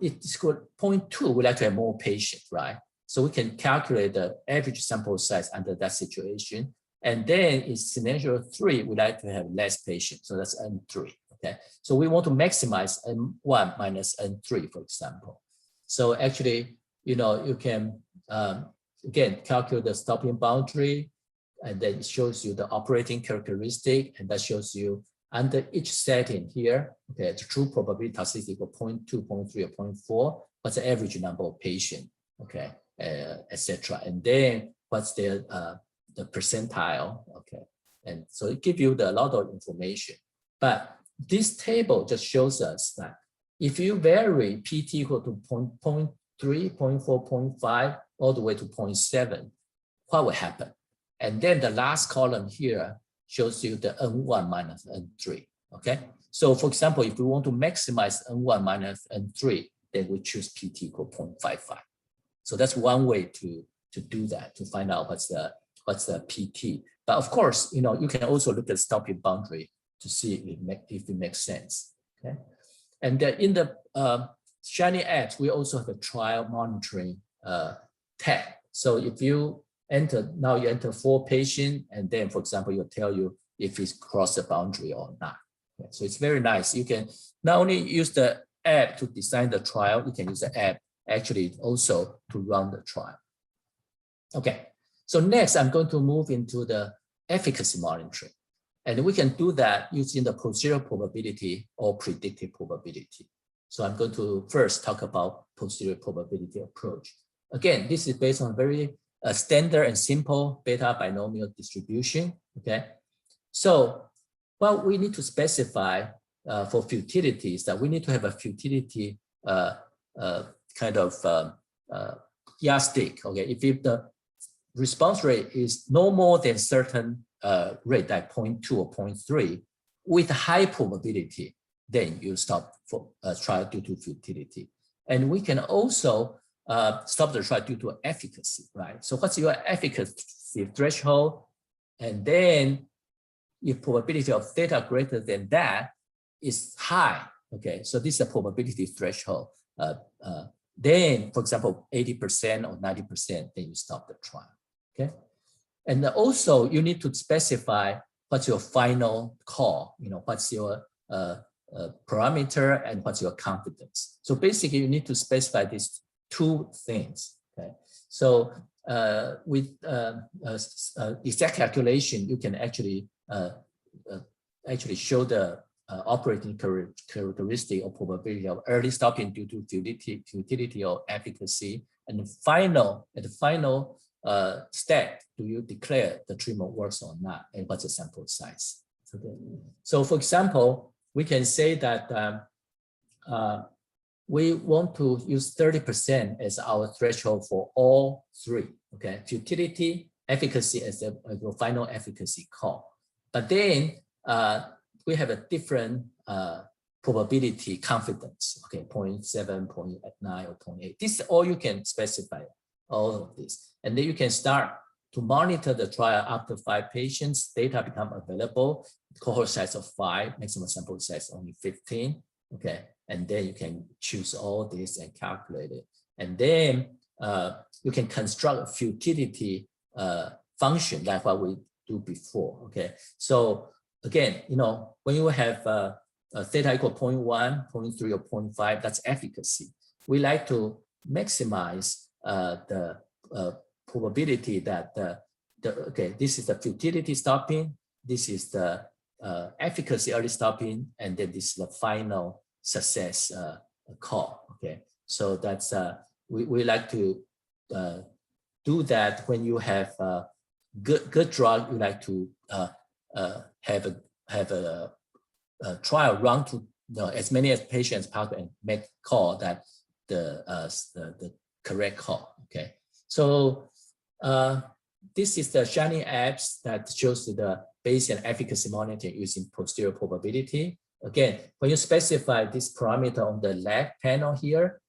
it's called 0.2, we like to have more patients, right? So we can calculate the average sample size under that situation. And then in scenario 3, we like to have less patients. So that's N3, okay? So we want to maximize N1 minus N3, for example. So actually, you can, again, calculate the stopping boundary, and then it shows you the operating characteristic, and that shows you under each setting here, okay, the true probability toxicity equal 0.2, 0.3, or 0.4, what's the average number of patients, okay, etc. And then what's the percentile, okay. And so it gives you a lot of information. But this table just shows us that if you vary PT equal to 0.3, 0.4, 0.5, all the way to 0.7, what will happen? And then the last column here shows you the N1 minus N3, okay? So for example, if we want to maximize N1 minus N3, then we choose PT equal 0.55. So that's one way to do that, to find out what's the PT. But of course, you can also look at stopping boundary to see if it makes sense, okay? And in the Shiny apps, we also have a trial monitoring tab. So if you now you enter 4 patients, and then, for example, it'll tell you if it's crossed the boundary or not. Okay, so it's very nice. You can not only use the app to design the trial, you can use the app actually also to run the trial. Okay, so next I'm going to move into the efficacy monitoring. And we can do that using the posterior probability or predictive probability. So I'm going to first talk about posterior probability approach. Again, this is based on very standard and simple beta binomial distribution, okay? So what we need to specify for futility is that we need to have a futility kind of yardstick, okay? If the response rate is no more than certain rate, like 0.2 or 0.3, with high probability, then you stop for trial due to futility. And we can also stop the trial due to efficacy, right? So what's your efficacy threshold? And then if probability of theta greater than that is high, okay? So this is a probability threshold. Then, for example, 80% or 90%, then you stop the trial, okay? And also you need to specify what's your final call, what's your parameter and what's your confidence. So basically you need to specify these 2 things, okay? So with exact calculation, you can actually show the operating characteristic or probability of early stopping due to futility or efficacy. And at the final step, do you declare the treatment works or not, and what's the sample size? Okay. So for example, we can say that we want to use 30% as our threshold for all 3, okay? Futility, efficacy as the final efficacy call. But then we have a different probability confidence, okay? 0.7, 0.9, or 0.8. This is all you can specify, all of this. And then you can start to monitor the trial after 5 patients, data become available, cohort size of 5, maximum sample size only 15, okay? And then you can choose all this and calculate it. And then you can construct a futility function like what we do before, okay? So again, when you have theta equal 0.1, 0.3, or 0.5, that's efficacy. We like to maximize the probability that this is the futility stopping, this is the efficacy early stopping, and then this is the final success call, okay? So that's, we like to do that when you have a good drug. You like to have a trial run to as many as patients possible and make call that the correct call, okay? So this is the Shiny apps that shows the Bayesian efficacy monitoring using posterior probability. Again, when you specify this parameter on the left panel here,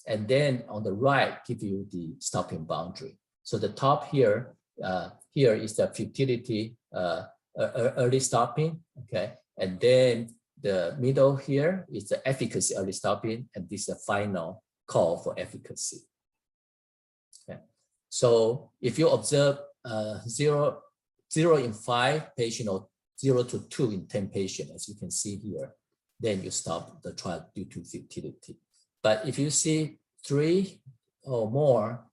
and then on the right, give you the stopping boundary. So the top here, here is the futility early stopping, okay? And then the middle here is the efficacy early stopping, and this is the final call for efficacy. Okay. So if you observe 0 in 5 patients or 0 to 2 in 10 patients, as you can see here, then you stop the trial due to futility. But if you see 3 or more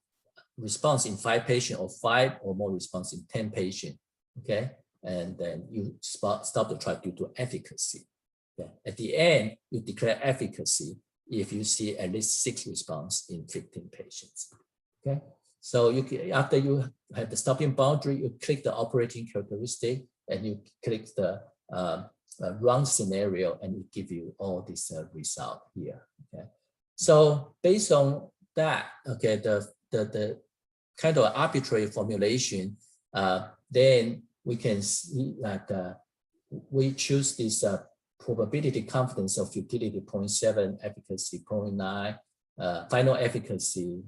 response in 5 patients or 5 or more response in 10 patients, okay, and then you stop the trial due to efficacy. Okay. At the end, you declare efficacy if you see at least 6 response in 15 patients. Okay, so after you have the stopping boundary, you click the operating characteristic and you click the run scenario, and it gives you all this result here. Okay, so based on that, okay, the kind of arbitrary formulation, then we can see that we choose this probability confidence of futility 0.7, efficacy 0.9, final efficacy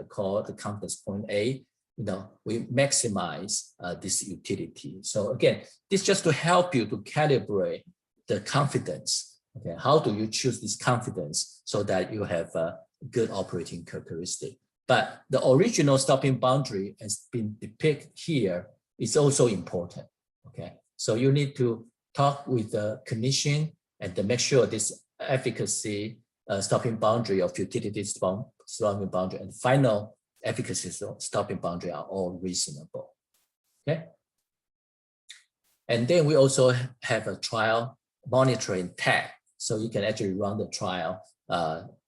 called the confidence 0.8. You know, we maximize this utility. So again, this just to help you to calibrate the confidence. Okay, how do you choose this confidence so that you have a good operating characteristic? But the original stopping boundary has been depicted here is also important. Okay, so you need to talk with the clinician and to make sure this efficacy stopping boundary of futility stopping boundary and final efficacy stopping boundary are all reasonable. Okay, and then we also have a trial monitoring tag, so you can actually run the trial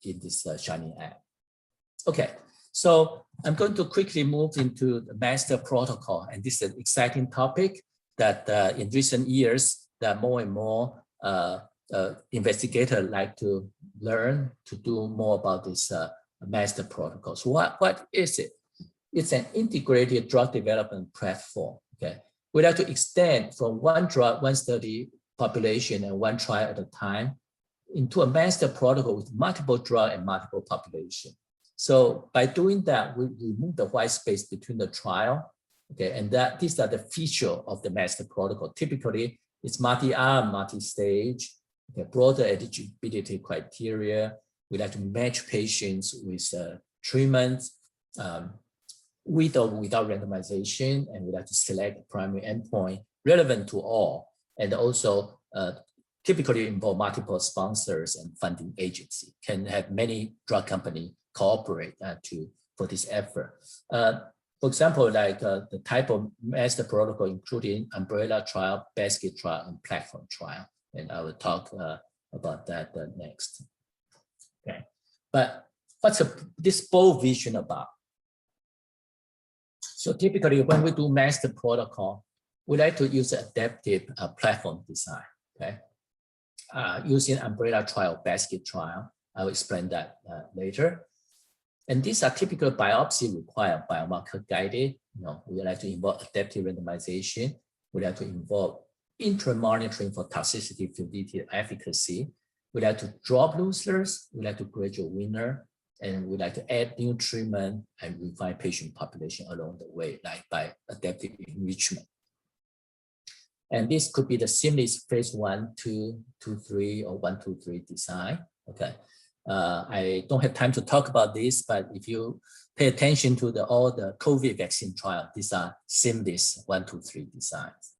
in this Shining app. Okay, so I'm going to quickly move into the master protocol, and this is an exciting topic that in recent years that more and more investigators like to learn to do more about this master protocols. What is it? It's an integrated drug development platform. Okay, we like to extend from one drug, one study population and one trial at a time into a master protocol with multiple drug and multiple population. So by doing that, we remove the white space between the trial. Okay, and these are the feature of the master protocol. Typically, it's multi-arm, multi-stage, okay, broader eligibility criteria. We like to match patients with treatments with or without randomization, and we like to select a primary endpoint relevant to all, and also typically involve multiple sponsors and funding agency. Can have many drug companies cooperate for this effort. For example, like the type of master protocol, including umbrella trial, basket trial, and platform trial. And I will talk about that next. Okay, but what's this bold vision about? So typically when we do master protocol, we like to use adaptive platform design, okay? Using umbrella trial, basket trial. I'll explain that later. And these are typical biopsy required, biomarker guided. You know, we like to involve adaptive randomization. We like to involve interim monitoring for toxicity, futility, efficacy. We like to drop losers. We like to graduate winner. And we like to add new treatment and refine patient population along the way, like by adaptive enrichment. And this could be the seamless phase 1, 2, 2, 3, or 1, 2, 3 design. Okay. I don't have time to talk about this, but if you pay attention to all the COVID vaccine trial, these are seamless 1, 2, 3 designs.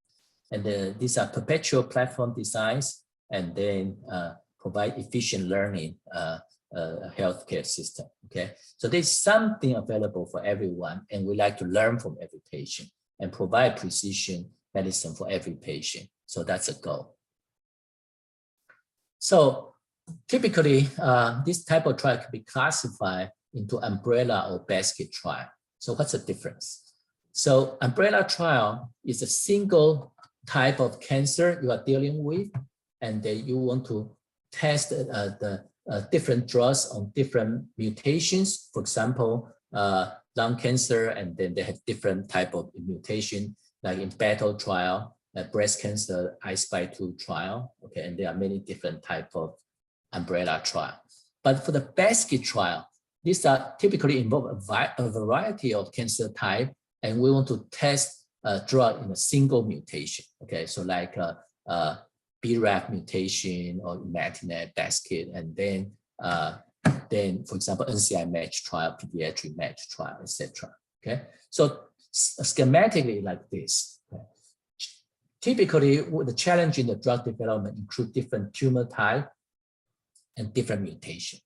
And these are perpetual platform designs, and then provide efficient learning healthcare system. Okay, so there's something available for everyone, and we like to learn from every patient and provide precision medicine for every patient. So that's a goal. So typically, this type of trial can be classified into umbrella or basket trial. So what's the difference? So umbrella trial is a single type of cancer you are dealing with, and then you want to test the different drugs on different mutations. For example, lung cancer, and then they have different type of mutation, like in battle trial, breast cancer, ISBA 2 trial. Okay, and there are many different type of umbrella trial. But for the basket trial, these are typically involve a variety of cancer type, and we want to test a drug in a single mutation. Okay, so like BRAF mutation or imatinib basket, and then for example, NCI match trial, pediatric match trial, etc. Okay, so schematically like this. Okay? Typically, the challenge in the drug development include different tumor type and different mutation.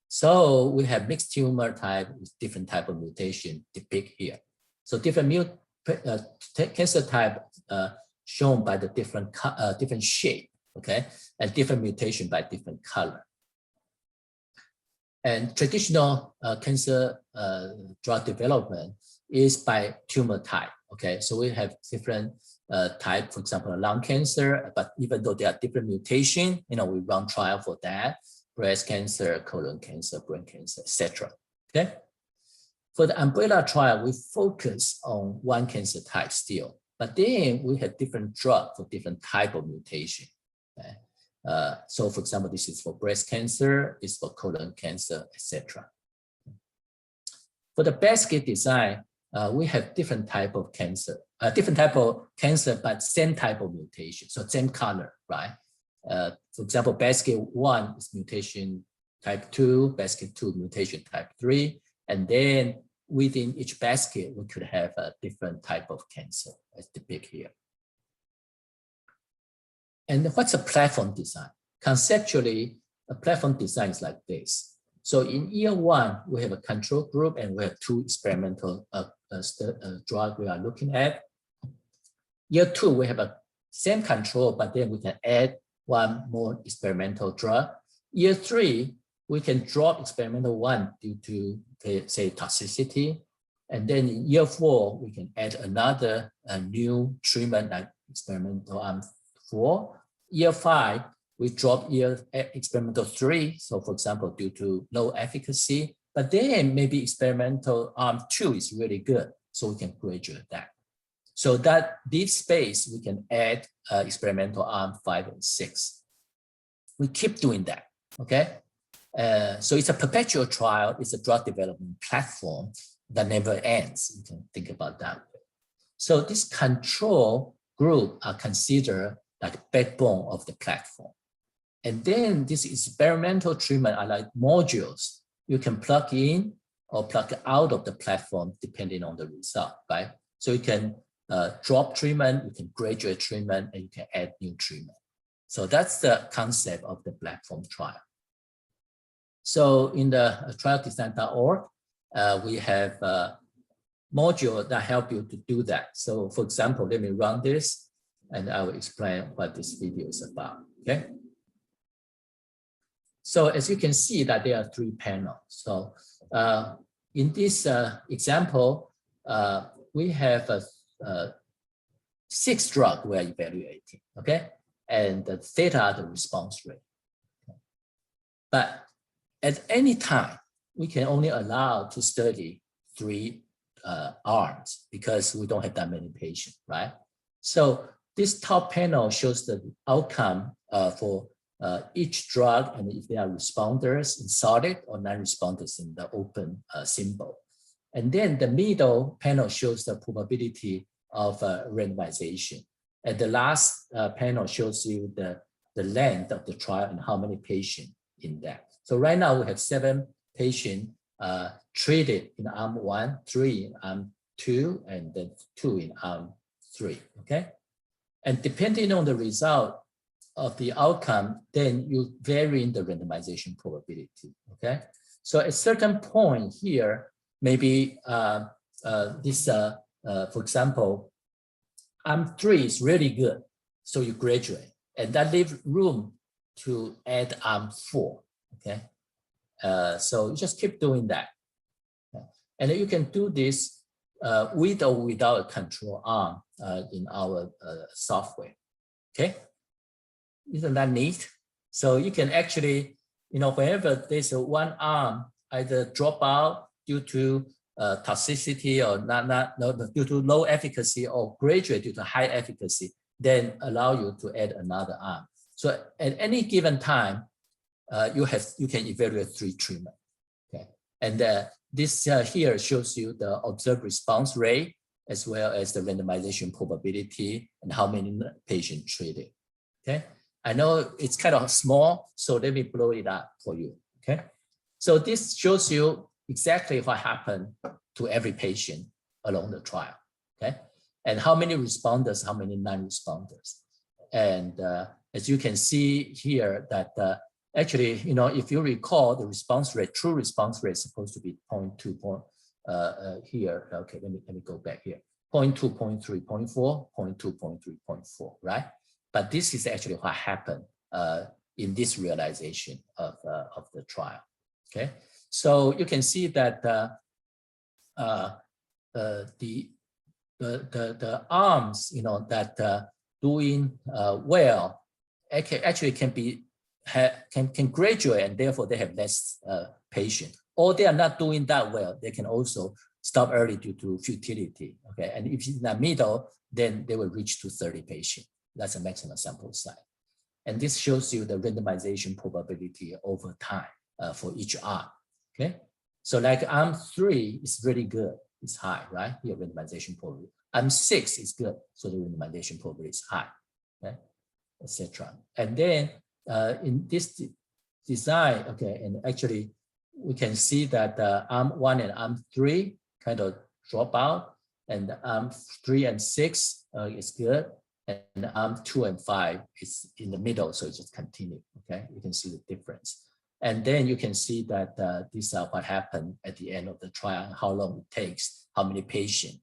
So we have mixed tumor type with different type of mutation depicted here. So different cancer type shown by the different shape, okay, and different mutation by different color. And traditional cancer drug development is by tumor type, okay. So we have different type, for example, lung cancer, but even though there are different mutation, we run trial for that. Breast cancer, colon cancer, brain cancer, etc. Okay. For the umbrella trial, we focus on one cancer type still, but then we have different drug for different type of mutation. Okay? So, for example, this is for breast cancer, this is for colon cancer, etc. For the basket design, we have different type of cancer, but same type of mutation, so same color, right? For example, basket 1 is mutation type 2, basket 2 mutation type 3, and then within each basket, we could have a different type of cancer as depicted here. And what's a platform design? Conceptually, a platform design is like this. So in year 1, we have a control group and we have 2 experimental drug we are looking at. Year 2, we have a same control, but then we can add 1 more experimental drug. Year 3, we can drop experimental 1 due to, say, toxicity. And then in year 4, we can add another new treatment like experimental arm 4. Year 5, we drop experimental 3. So for example, due to low efficacy, but then maybe experimental arm 2 is really good. So we can graduate that. So that this space, we can add experimental arm 5 and 6. We keep doing that, okay? So it's a perpetual trial. It's a drug development platform that never ends. You can think about that way. So this control group are considered like the backbone of the platform. And then this experimental treatment are like modules you can plug in or plug out of the platform depending on the result, right? So you can drop treatment, you can graduate treatment, and you can add new treatment. So that's the concept of the platform trial. So in the trialdesign.org, we have a module that help you to do that. So for example, let me run this and I will explain what this video is about, okay? So as you can see that there are 3 panels. So in this example, we have 6 drugs we are evaluating, okay? And the theta are the response rate. But at any time, we can only allow to study 3 arms because we don't have that many patients, right? So this top panel shows the outcome for each drug and if they are responders in solid or non-responders in the open symbol. And then the middle panel shows the probability of randomization. And the last panel shows you the length of the trial and how many patients in that. So right now we have 7 patients treated in arm 1, 3 in arm 2, and then 2 in arm 3, okay? And depending on the result of the outcome, then you vary in the randomization probability, okay? So at a certain point here, maybe for example, arm 3 is really good, so you graduate, and that leaves room to add arm 4, okay? So you just keep doing that. And you can do this with or without a control arm in our software, okay? Isn't that neat? So you can actually, whenever there's one arm either drop out due to toxicity or due to low efficacy or graduate due to high efficacy, then allow you to add another arm. So at any given time, you can evaluate 3 treatments. Okay, and this here shows you the observed response rate as well as the randomization probability and how many patients treated. Okay, I know it's kind of small, so let me blow it up for you. Okay, so this shows you exactly what happened to every patient along the trial, okay? And how many responders, how many non-responders. And as you can see here that actually, if you recall, the response rate, true response rate is supposed to be 0.2 here. Okay, let me go back here. 0.2, 0.3, 0.4, 0.2, 0.3, 0.4, right? But this is actually what happened in this realization of the trial, okay? So you can see that the arms, that doing well, actually can graduate, and therefore they have less patient. Or they are not doing that well, they can also stop early due to futility. Okay, and if it's in the middle, then they will reach to 30 patients. That's a maximum sample size. And this shows you the randomization probability over time for each arm. Okay, so like arm 3 is really good, it's high, right? Here randomization probability. Arm 6 is good, so the randomization probability is high, okay, etc. And then in this design, okay, and actually we can see that arm 1 and arm 3 kind of drop out, and arm 3 and 6 is good, and arm 2 and 5 is in the middle, so it just continue. Okay, you can see the difference, and then you can see that these are what happened at the end of the trial, how long it takes, how many patients.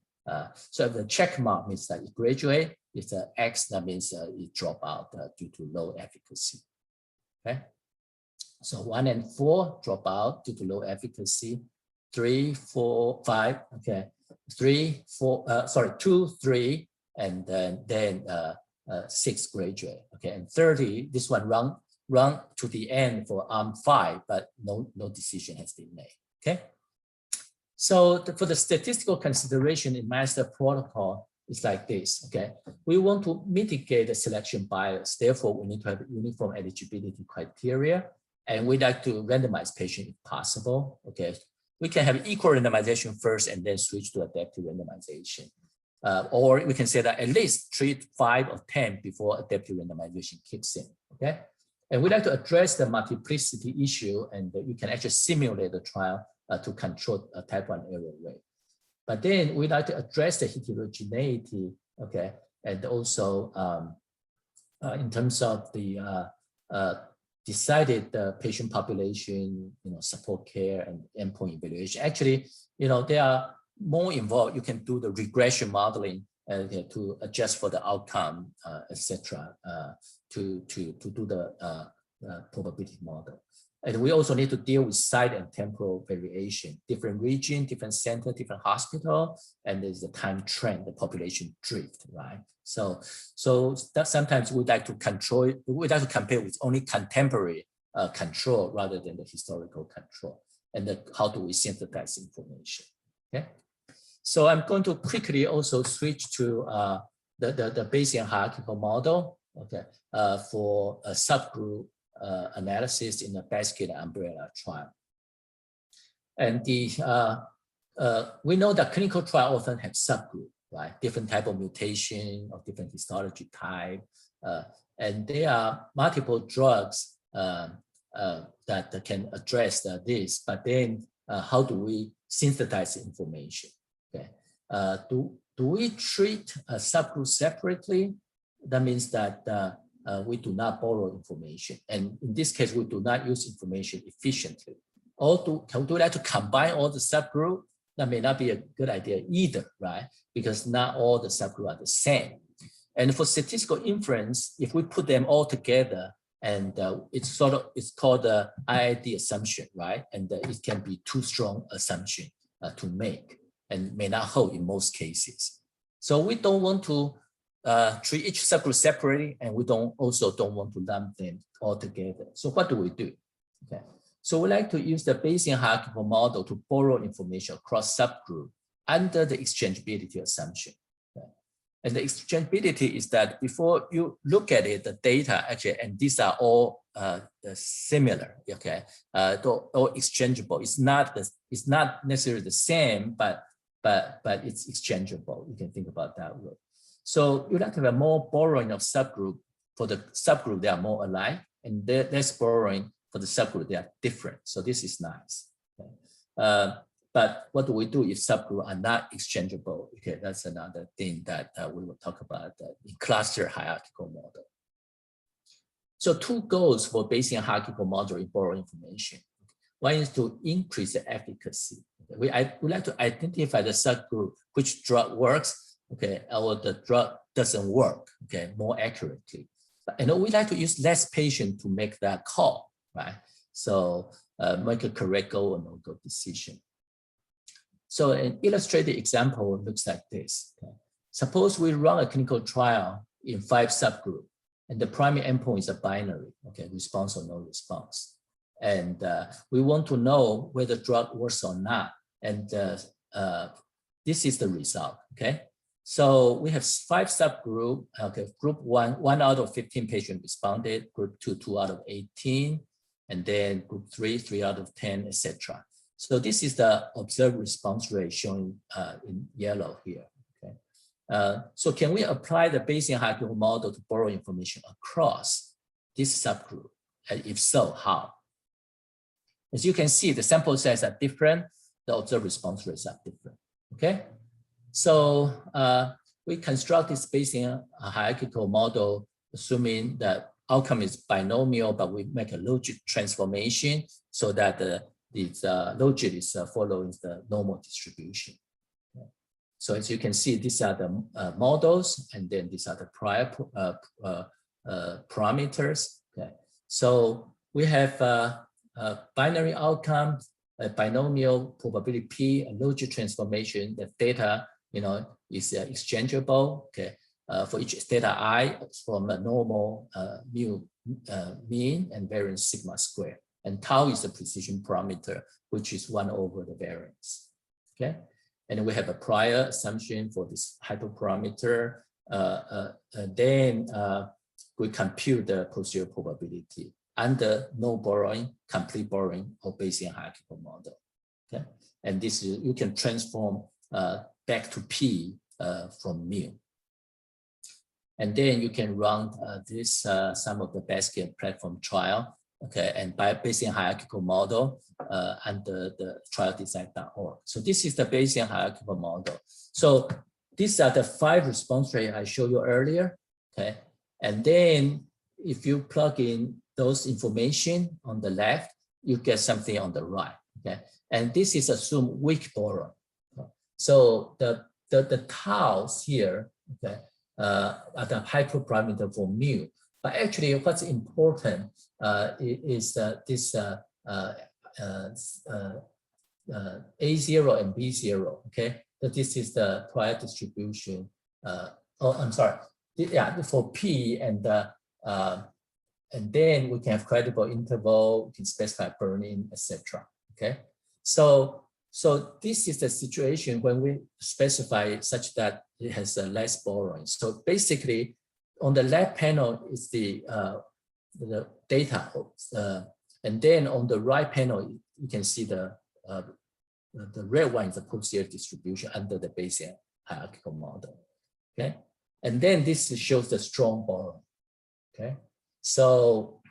So the check mark means that it graduate. It's an X, that means it drop out due to low efficacy. Okay. So 1 and 4 drop out due to low efficacy. 3, 4, 5. Okay, 2, 3, and then 6 graduate. Okay, and 30. This one run to the end for arm 5, but no decision has been made. Okay. So for the statistical consideration in master protocol, it's like this. Okay, we want to mitigate the selection bias. Therefore, we need to have uniform eligibility criteria. And we like to randomize patients if possible. Okay, we can have equal randomization first and then switch to adaptive randomization. Or we can say that at least treat 5 or 10 before adaptive randomization kicks in. Okay, and we like to address the multiplicity issue, and we can actually simulate the trial to control a type 1 error rate. But then we like to address the heterogeneity. Okay, and also in terms of the decided the patient population, support care and endpoint evaluation. Actually, they are more involved. You can do the regression modeling to adjust for the outcome, etc. To do the probability model. And we also need to deal with site and temporal variation, different region, different center, different hospital, and there's the time trend, the population drift, right? So that sometimes we like to control, we like to compare with only contemporary control rather than the historical control. And how do we synthesize information? Okay. So I'm going to quickly also switch to the Bayesian hierarchical model. Okay, for a subgroup analysis in the basket umbrella trial. And we know that clinical trial often have subgroup, right? Different type of mutation or different histology type. And there are multiple drugs that can address this, but then how do we synthesize information? Okay. Do we treat a subgroup separately? That means that we do not borrow information. And in this case, we do not use information efficiently. Or can we do that to combine all the subgroup? That may not be a good idea either, right? Because not all the subgroups are the same. And for statistical inference, if we put them all together, and it's called the IID assumption, right? And it can be too strong assumption to make and may not hold in most cases. So we don't want to treat each subgroup separately, and we also don't want to lump them all together. So what do we do? Okay. So we like to use the Bayesian hierarchical model to borrow information across subgroup under the exchangeability assumption. Okay. And the exchangeability is that before you look at it, the data actually, and these are all similar, okay, all exchangeable. It's not necessarily the same, but it's exchangeable. You can think about that way. So you like to have more borrowing of subgroup. For the subgroup, they are more alike, and less borrowing for the subgroup, they are different. So this is nice. Okay. But what do we do if subgroups are not exchangeable? Okay, that's another thing that we will talk about in cluster hierarchical model. So two goals for Bayesian hierarchical model in borrow information. One is to increase the efficacy. We would like to identify the subgroup which drug works, okay, or the drug doesn't work, okay, more accurately. And we like to use less patient to make that call, right? So make a correct go or no go decision. So an illustrated example looks like this. Okay? Suppose we run a clinical trial in 5 subgroups, and the primary endpoint is a binary, okay, response or no response. And we want to know whether the drug works or not. And this is the result, okay? So we have 5 subgroups, okay, group 1 out of 15 patients responded, group 2, 2 out of 18, and then group 3, 3 out of 10, etc. So this is the observed response rate shown in yellow here, okay? So can we apply the Bayesian hierarchical model to borrow information across this subgroup? And if so, how? As you can see, the sample size are different, the observed response rates are different, okay? So we construct this Bayesian hierarchical model, assuming that outcome is binomial, but we make a logit transformation so that this logit is following the normal distribution. Okay. So as you can see, these are the models, and then these are the prior parameters. Okay. So we have binary outcome, a binomial probability P, a logit transformation. The data, is exchangeable. Okay, for each theta I from a normal mu mean and variance sigma square, and tau is a precision parameter, which is 1 over the variance. Okay, and we have a prior assumption for this hyperparameter. Then we compute the posterior probability under no borrowing, complete borrowing, or Bayesian hierarchical model. Okay, and this is, you can transform back to P from mu. And then you can run this some of the basket platform trial, okay, and by Bayesian hierarchical model under the trialdesign.org. So this is the Bayesian hierarchical model. So these are the 5 response rates I showed you earlier, okay, and then if you plug in those information on the left, you get something on the right, okay, and this is assumed weak borrow. So the taus here, okay, are the hyperparameter for mu. But actually, what's important is this A0 and B0. Okay, so this is the prior distribution. Oh, I'm sorry. Yeah, for P and then we can have credible interval. We can specify burn-in, etc. Okay, so this is the situation when we specify such that it has less borrowing. So basically, on the left panel is the data, and then on the right panel you can see the red one is the posterior distribution under the Bayesian hierarchical model. Okay, and then this shows the strong borrowing. Okay, so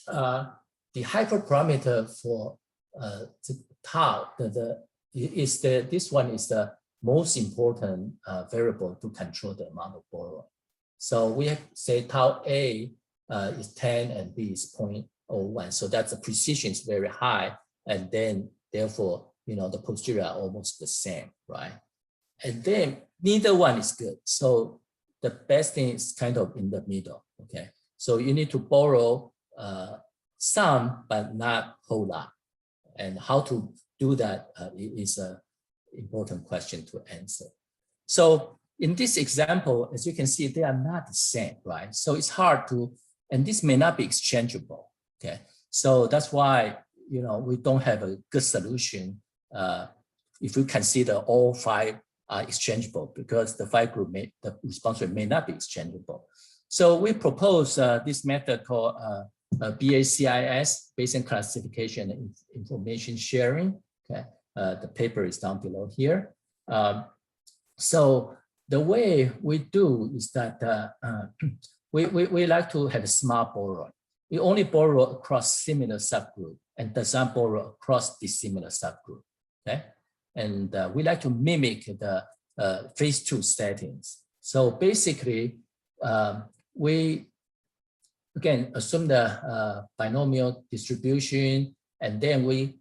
the hyperparameter for tau, this one is the most important variable to control the amount of borrowing. So we have say tau A is 10 and B is 0.01. So that's the precision is very high, and then therefore the posterior are almost the same, right? And then neither one is good. So the best thing is kind of in the middle. Okay, so you need to borrow some, but not whole lot. And how to do that is an important question to answer. So in this example, as you can see, they are not the same, right? So it's hard to, and this may not be exchangeable, okay? So that's why, we don't have a good solution if we consider all 5 are exchangeable, because the 5 group the response rate may not be exchangeable. So we propose this method called BACIS, Bayesian classification and information sharing. Okay, the paper is down below here. So the way we do is that we like to have a smart borrowing. We only borrow across similar subgroup and does not borrow across dissimilar subgroup. Okay, and we like to mimic the phase 2 settings. So basically, we again assume the binomial distribution, and then we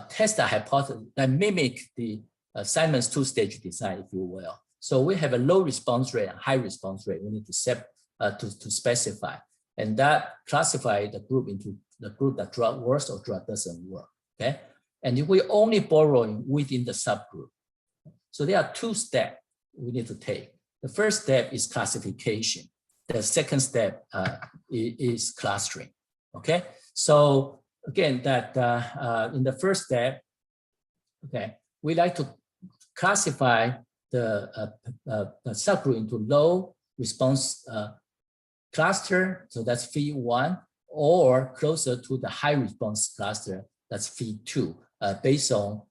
test the hypothesis that mimic the Simon's two-stage design, if you will. So we have a low response rate and high response rate. We need to set to specify, and that classify the group into the group that drug works or drug doesn't work. Okay, and if we only borrowing within the subgroup. So there are 2 steps we need to take. The first step is classification. The second step is clustering. Okay, so again, that in the first step, okay, we like to classify the subgroup into low response cluster, so that's phi 1, or closer to the high response cluster, that's phi 2, based on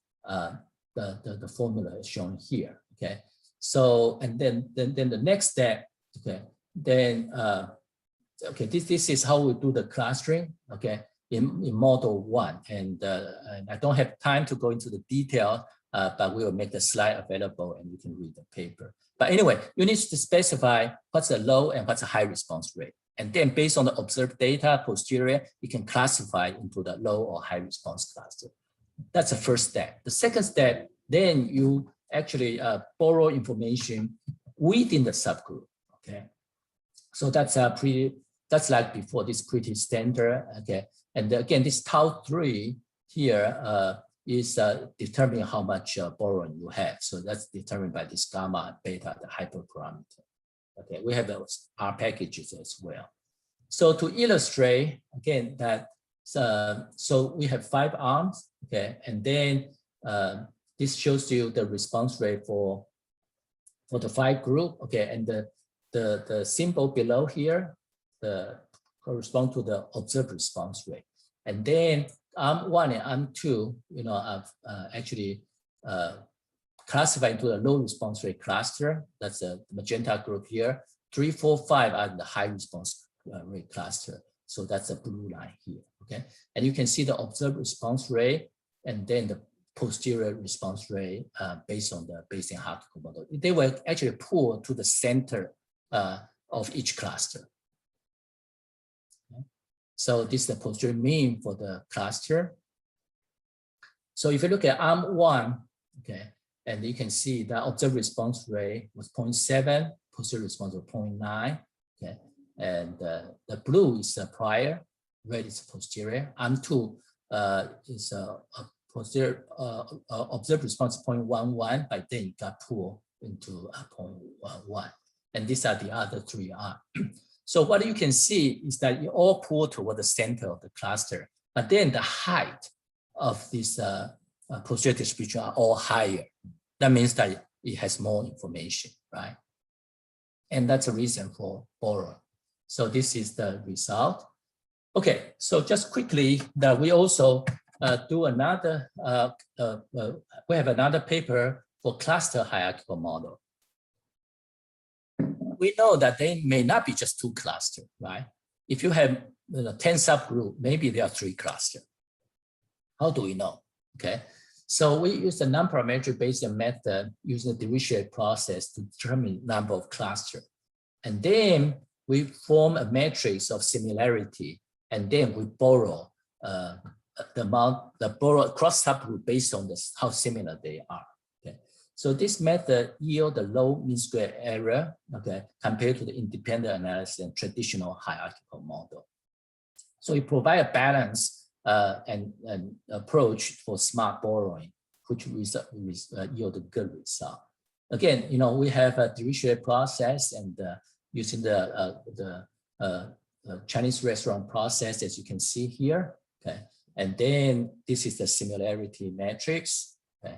the formula shown here. Okay, so and then the next step, okay, then okay, this is how we do the clustering. Okay, in model 1, and I don't have time to go into the detail, but we will make the slide available and you can read the paper. But anyway, you need to specify what's a low and what's a high response rate. And then based on the observed data posterior, you can classify into the low or high response cluster. That's the first step. The second step, then you actually borrow information within the subgroup. Okay, so that's that's like before, this pretty standard. Okay, and again, this tau 3 here is determining how much boron you have. So that's determined by this gamma, beta, the hyperparameter. Okay, we have those R packages as well. So to illustrate again that, so we have 5 arms. Okay, and then this shows you the response rate for the 5 group. Okay, and the symbol below here correspond to the observed response rate. And then arm 1 and arm 2, you know, I've actually classified into a low response rate cluster. That's a magenta group here. 3, 4, 5 are the high response rate cluster. So that's a blue line here. Okay, and you can see the observed response rate and then the posterior response rate based on the Bayesian hierarchical model. They were actually pulled to the center of each cluster. So this is the posterior mean for the cluster. So if you look at arm 1, okay, and you can see the observed response rate was 0.7, posterior response was 0.9, okay, and the blue is prior, red is posterior. Arm 2 is a posterior observed response 0.11, but then it got pulled into 0.11, and these are the other 3 arms. So what you can see is that you all pull toward the center of the cluster, but then the height of this posterior distribution are all higher. That means that it has more information, right? And that's a reason for boron. So this is the result. Okay, so just quickly that we also do another, we have another paper for cluster hierarchical model. We know that they may not be just 2 clusters, right? If you have 10 subgroups, maybe there are 3 clusters. How do we know? Okay, so we use the non-parametric Bayesian method using the Dirichlet process to determine number of clusters. And then we form a matrix of similarity, and then we borrow borrow cross subgroup based on how similar they are. Okay, so this method yield the low mean square error, okay, compared to the independent analysis and traditional hierarchical model. So it provides a balance and approach for smart borrowing, which yield a good result. Again, you know, we have a Dirichlet process, and using the Chinese restaurant process, as you can see here. Okay, and then this is the similarity matrix. Okay,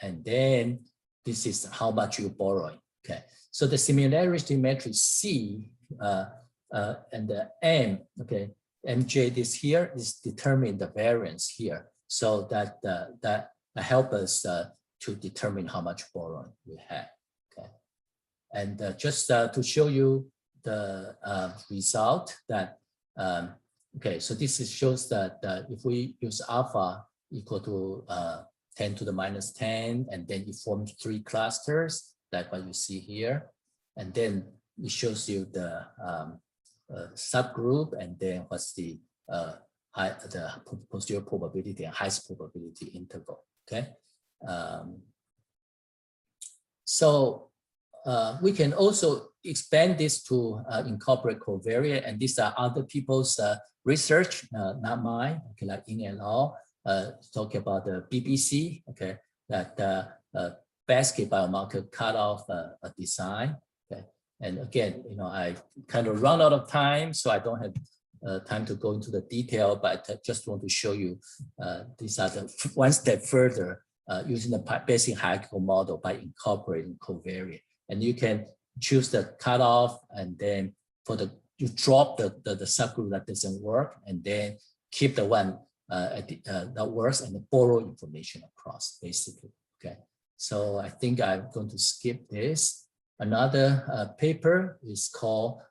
and then this is how much you're borrowing. Okay, so the similarity matrix C and the M, okay, MJ this here is determine the variance here, so that that help us to determine how much borrowing we have. Okay, and just to show you the result that okay, so this shows that if we use alpha equal to 10 to the minus 10, and then it forms 3 clusters, like what you see here. And then it shows you the subgroup, and then what's the posterior probability and highest probability interval, okay? So we can also expand this to incorporate covariate, and these are other people's research, not mine, okay, like Ying et al. Talking about the BBC, okay, that basket biomarker cutoff design, okay. And again, you know, I kind of run out of time, so I don't have time to go into the detail, but I just want to show you these are the one step further using the Bayesian hierarchical model by incorporating covariate. And you can choose the cutoff, and then you drop the subgroup that doesn't work, and then keep the one that works, and borrow information across, basically. Okay, so I think I'm going to skip this. Another paper is called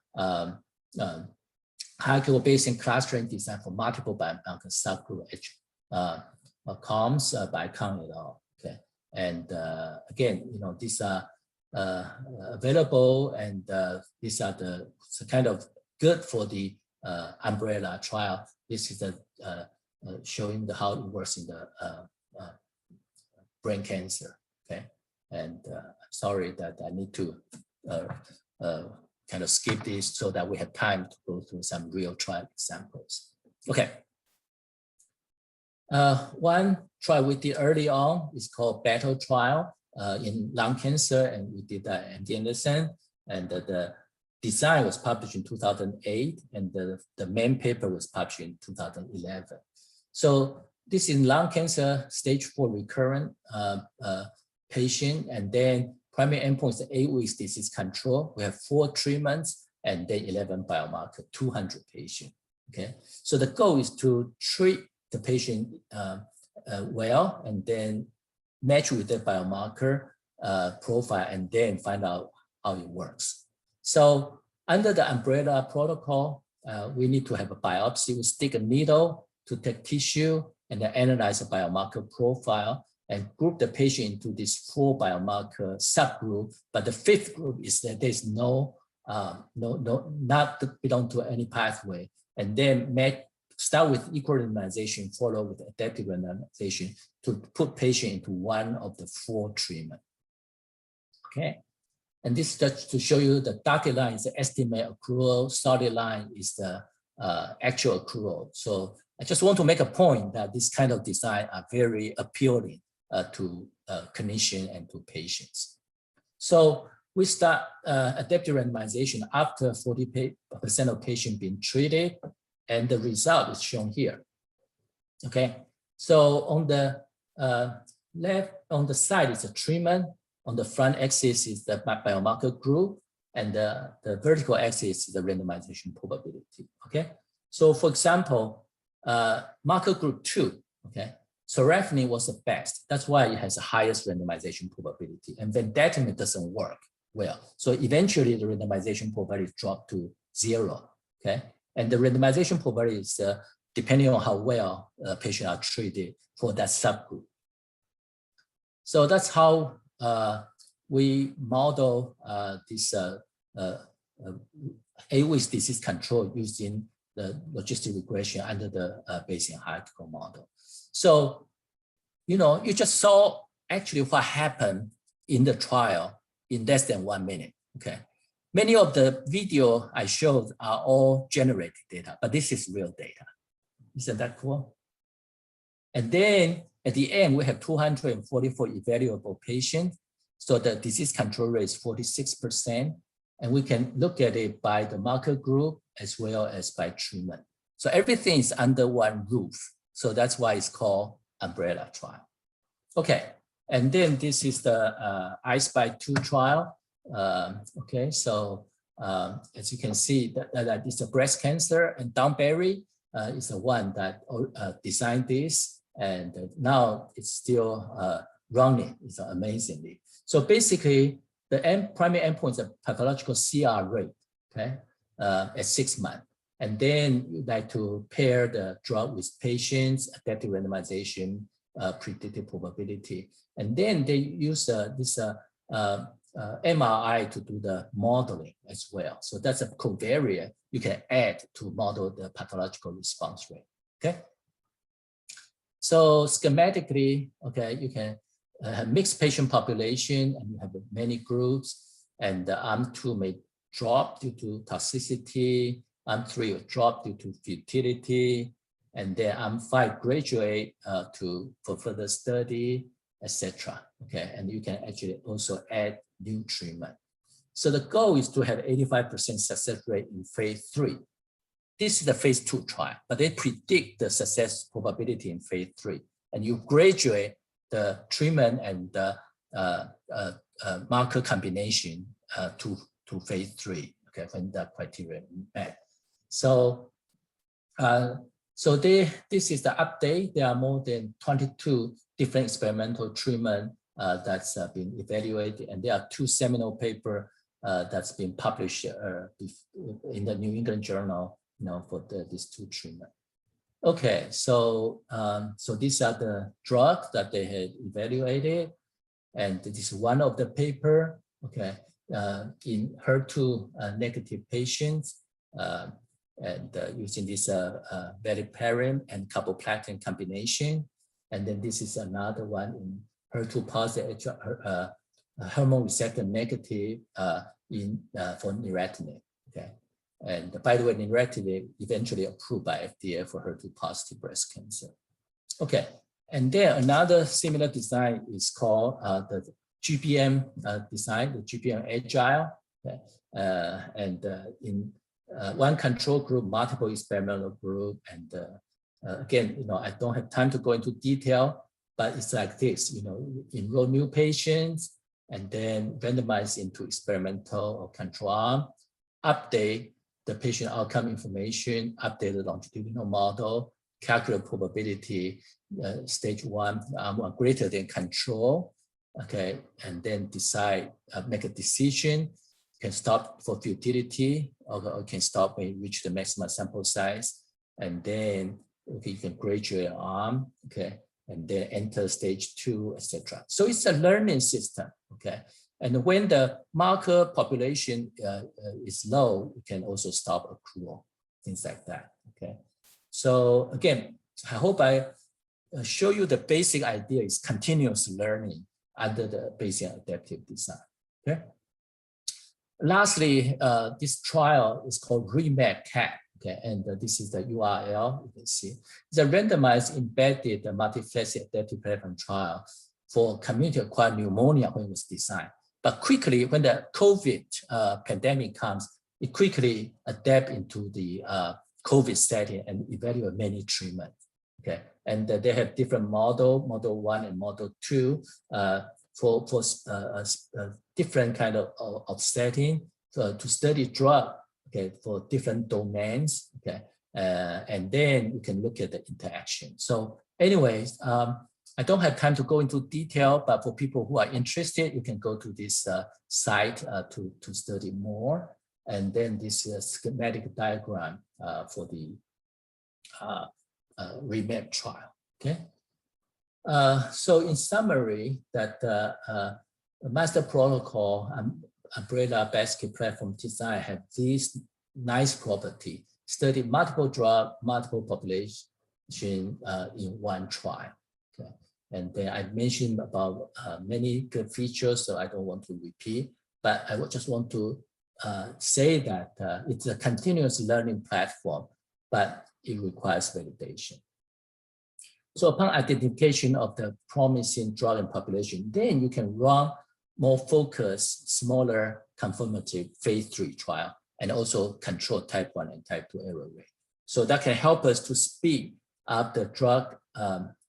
hierarchical Bayesian clustering design for multiple biomarker subgroup comms by Kang et al. Okay, and again, you know, these are available, and these are the kind of good for the umbrella trial. This is the showing how it works in the brain cancer. Okay, and sorry that I need to kind of skip this so that we have time to go through some real trial examples. Okay. One trial we did early on is called Battle trial in lung cancer, and we did that at MD Anderson, and the design was published in 2008, and the main paper was published in 2011. So this is lung cancer stage 4 recurrent patient, and then primary endpoint is 8 weeks disease control. We have 4 treatments and then 11 biomarker, 200 patients. Okay, so the goal is to treat the patient well, and then match with the biomarker profile, and then find out how it works. So under the umbrella protocol, we need to have a biopsy. We stick a needle to take tissue and then analyze the biomarker profile and group the patient into this 4 biomarker subgroup. But the 5th group is that there's not belong to any pathway. And then start with equal randomization, follow with adaptive randomization to put patient into one of the 4 treatment. Okay, and this is just to show you the dotted line is the estimate accrual, solid line is the actual accrual. So I just want to make a point that this kind of design are very appealing to clinician and to patients. So we start adaptive randomization after 40% of patients being treated, and the result is shown here. Okay, so on the left, on the side is a treatment, on the front axis is the biomarker group, and the vertical axis is the randomization probability. Okay, so for example, marker group 2, okay, sorafenib was the best. That's why it has the highest randomization probability, and Bettyann doesn't work well. So eventually the randomization probability dropped to 0, okay? And the randomization probability is depending on how well patients are treated for that subgroup. So that's how we model this 8 weeks disease control using the logistic regression under the Bayesian hierarchical model. So, you know, you just saw actually what happened in the trial in less than 1 minute, okay? Many of the video I showed are all generated data, but this is real data. Isn't that cool? And then at the end, we have 244 evaluable patients. So the disease control rate is 46%. And we can look at it by the marker group as well as by treatment. So everything is under one roof. So that's why it's called umbrella trial. Okay, and then this is the ISBA 2 trial. Okay, so as you can see, that is a breast cancer, and Don Barry is the one that designed this, and now it's still running. It's amazingly. So basically, the primary endpoint is a pathological CR rate, okay, at 6 months. And then you'd like to pair the drug with patients, adaptive randomization, predicted probability. And then they use this MRI to do the modeling as well. So that's a covariate you can add to model the pathological response rate. Okay. So schematically, okay, you can have mixed patient population and you have many groups, and arm 2 may drop due to toxicity, arm 3 will drop due to futility, and then arm 5 graduate for further study, etc. Okay, and you can actually also add new treatment. So the goal is to have 85% success rate in phase 3. This is the phase 2 trial, but they predict the success probability in phase 3, and you graduate the treatment and the marker combination to phase 3. Okay, when the criteria met. So, this is the update. There are more than 22 different experimental treatment that's been evaluated, and there are 2 seminal paper that's been published in the New England Journal, for these 2 treatment. Okay, so these are the drugs that they had evaluated, and this is one of the paper. Okay, in HER2 negative patients, and using this Bettyann and carboplatin combination, and then this is another one in HER2 positive hormone receptor negative for neratinib. Okay. And by the way, neratinib eventually approved by FDA for HER2 positive breast cancer. Okay, and then another similar design is called the GBM design, the GBM Agile. Okay. And in one control group, multiple experimental group, and again, I don't have time to go into detail, but it's like this, enroll new patients and then randomize into experimental or control arm, update the patient outcome information, update the longitudinal model, calculate probability, stage 1 greater than control, okay, and then decide, make a decision. You can stop for futility, or can stop when you reach the maximum sample size, and then okay, you can graduate arm, okay, and then enter stage 2, etc. So it's a learning system, okay. And when the marker population is low, you can also stop accrual, things like that, okay. So again, I hope I show you the basic idea is continuous learning under the Bayesian adaptive design, okay. Lastly, this trial is called REMAP-CAP. Okay, and this is the URL, you can see. It's a randomized embedded multifaceted adaptive platform trial for community-acquired pneumonia when it was designed. But quickly, when the COVID pandemic comes, it quickly adapt into the COVID setting and evaluate many treatments. Okay, and they have different model 1 and model 2 for different kind of setting to study drug. Okay, for different domains, okay, and then you can look at the interaction. So anyways, I don't have time to go into detail, but for people who are interested, you can go to this site to study more. And then this schematic diagram for the REMAP trial, okay. So in summary, that master protocol umbrella basket platform design have these nice property: study multiple drug, multiple population in one trial. Okay, and then I mentioned about many good features, so I don't want to repeat. But I just want to say that it's a continuous learning platform, but it requires validation. So upon identification of the promising drug and population, then you can run more focused, smaller, confirmative phase 3 trial, and also control type 1 and type 2 error rate. So that can help us to speed up the drug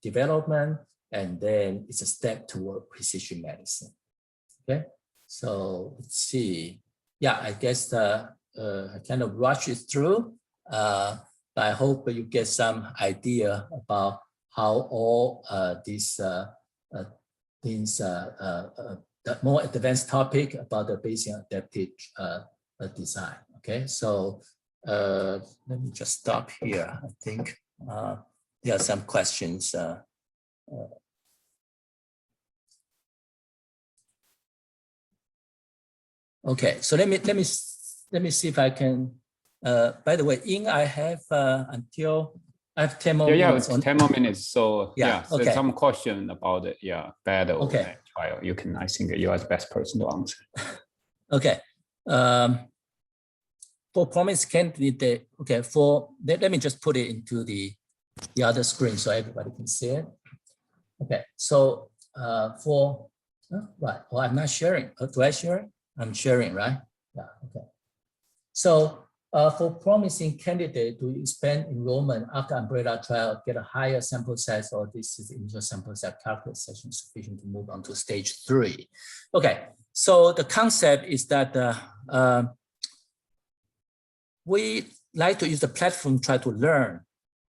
development, and then it's a step toward precision medicine. Okay, so let's see. Yeah, I guess I kind of rush it through, but I hope you get some idea about how all these things the more advanced topic about the Bayesian adaptive design. Okay, so let me just stop here. I think there are some questions Okay, so let me see if I can. By the way, Ying, I have until I have 10 more minutes. It's 10 more minutes. So so okay. some question about it. Battle Okay. trial. You can, I think you are the best person to answer. Okay. For promise candidate, okay, let me just put it into the other screen so everybody can see it. Okay, so right, I'm not sharing. Do I share it? I'm sharing, right? Yeah, okay. So for promising candidate to expand enrollment after umbrella trial, get a higher sample size, or this is initial sample size calculus session sufficient to move on to stage 3. Okay, so the concept is that we like to use the platform, try to learn,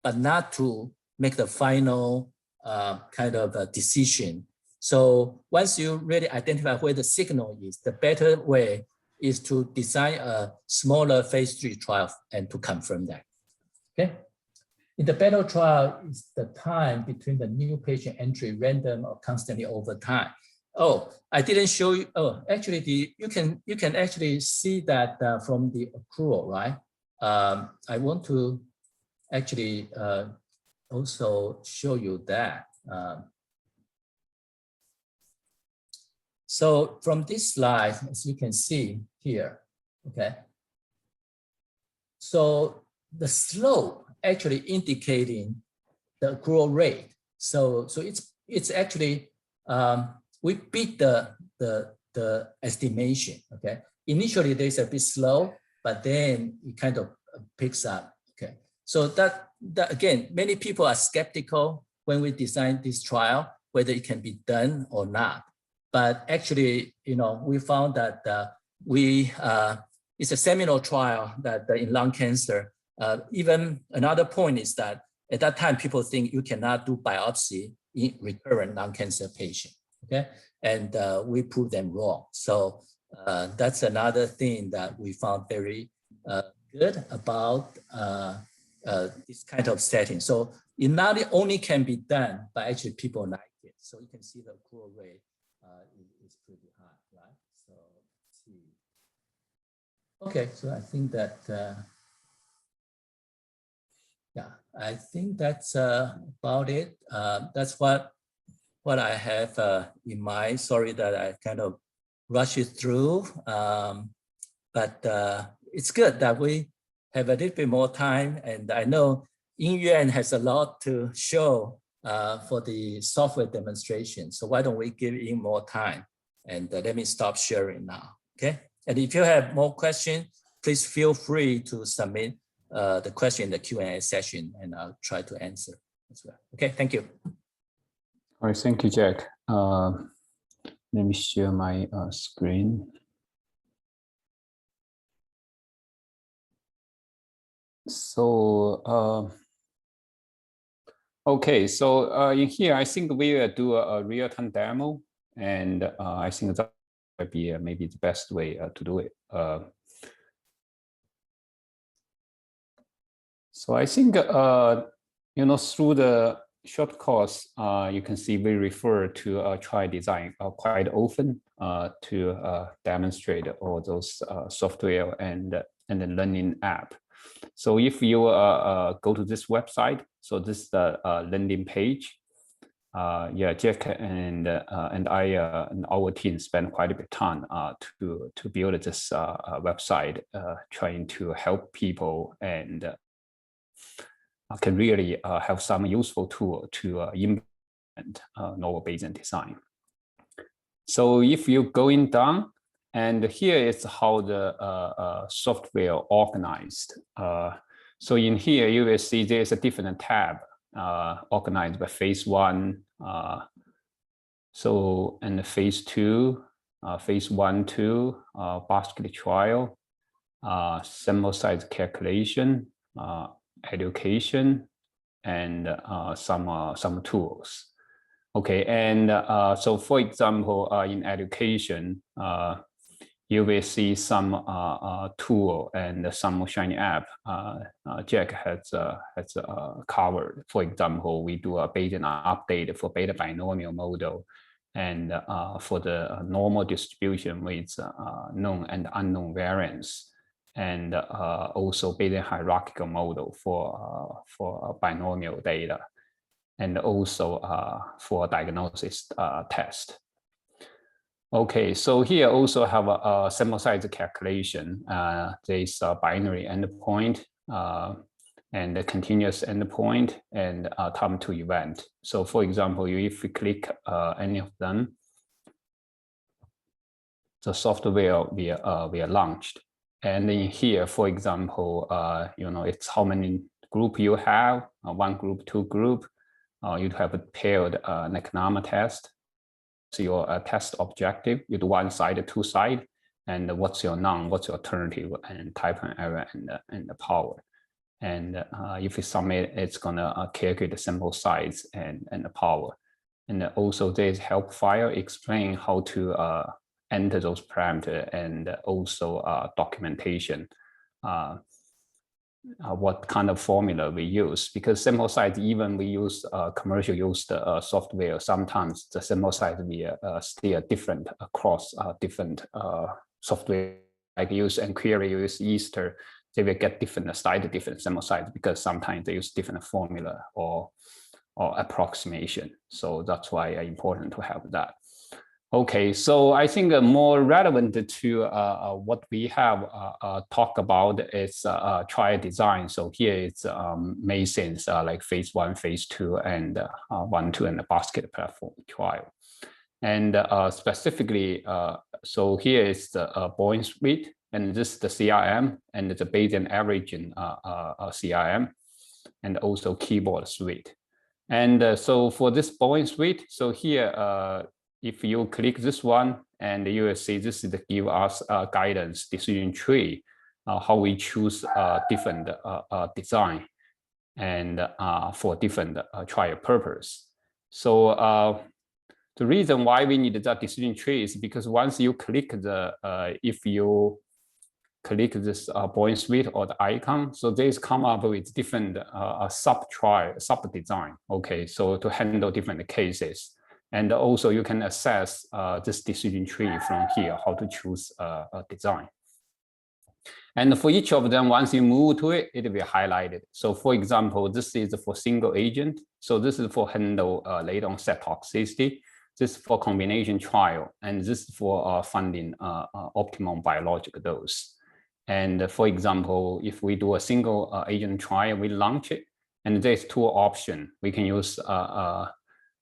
but not to make the final kind of decision. So once you really identify where the signal is, the better way is to design a smaller phase 3 trial and to confirm that. Okay. In the battle trial, is the time between the new patient entry random or constantly over time. Oh, I didn't show you. Oh, actually, you can actually see that from the accrual, right? I want to actually also show you that. So from this slide, as you can see here, okay. So the slope actually indicating the accrual rate. So it's actually we beat the estimation. Okay. Initially there's a bit slow, but then it kind of picks up. Okay. So that again, many people are skeptical when we design this trial whether it can be done or not. But actually, we found that it's a seminal trial that in lung cancer. Even another point is that at that time, people think you cannot do biopsy in recurrent lung cancer patient, okay? And we proved them wrong. So that's another thing that we found very good about this kind of setting. So it not only can be done, but actually people like it. So you can see the accrual rate is pretty high, right? So let's see. Okay, so I think that, yeah, I think that's about it. That's what I have in mind. Sorry that I kind of rushed it through, but it's good that we have a little bit more time. And I know Yuan has a lot to show for the software demonstration. So why don't we give Ying more time? And let me stop sharing now, okay? And if you have more questions, please feel free to submit the question in the Q&A session, and I'll try to answer as well. Okay, thank you. All right, thank you, Jack. Let me share my screen. So, okay, so in here, I think we will do a real-time demo, and I think that would be maybe the best way to do it. So I think, through the short course, you can see we refer to trial design quite often to demonstrate all those software and the learning app. So if you go to this website, so this is the landing page. Jack and I and our team spend quite a bit of time to build this website, trying to help people and can really have some useful tool to implement novel Bayesian design. So if you're going down, and here is how the software organized. So in here, you will see there's a different tab organized by phase 1. So, and the phase 2, phase 1, 2, basket trial, sample size calculation, education, and some tools. Okay, and so for example, in education, you will see some tool and some shiny app Jack has covered. For example, we do a Bayesian update for beta binomial model, and for the normal distribution with known and unknown variance, and also Bayesian hierarchical model for binomial data, and also for diagnosis test. Okay, so here also have a sample size calculation. There's a binary endpoint and a continuous endpoint and time to event. So for example, if you click any of them, the software will launched. And in here, for example, it's how many group you have, one group, two group. You have a paired Naknama test. So your test objective, you do one side, two side, and what's your norm, what's your alternative, and type and error and the power. And if you submit, it's gonna calculate the sample size and the power. And also there's help file explain how to enter those parameters, and also documentation. What kind of formula we use, because sample size, even we use commercial used software, sometimes the sample size will still different across different software. Like use and query, use Easter, they will get different slightly different sample size because sometimes they use different formula or approximation. So that's why it's important to have that. Okay, so I think more relevant to what we have talked about is trial design. So here it's Mason's like phase 1, phase 2, and 1, 2, and the basket platform trial. And specifically, so here is the Bayesian suite, and this is the CRM, and the Bayesian averaging CRM, and also keyboard suite. And so for this Bayesian suite, so here, if you click this one, and you will see this is the give us guidance decision tree, how we choose different design and for different trial purpose. So the reason why we need that decision tree is because once you click if you click this Bayesian suite or the icon, so these come up with different sub design. Okay, so to handle different cases. And also you can access this decision tree from here, how to choose a design. And for each of them, once you move to it, it will be highlighted. So for example, this is for single agent. So this is for handle late onset toxicity. This is for combination trial. And this is for finding optimum biological dose. And for example, if we do a single agent trial, we launch it. And there's two options. We can use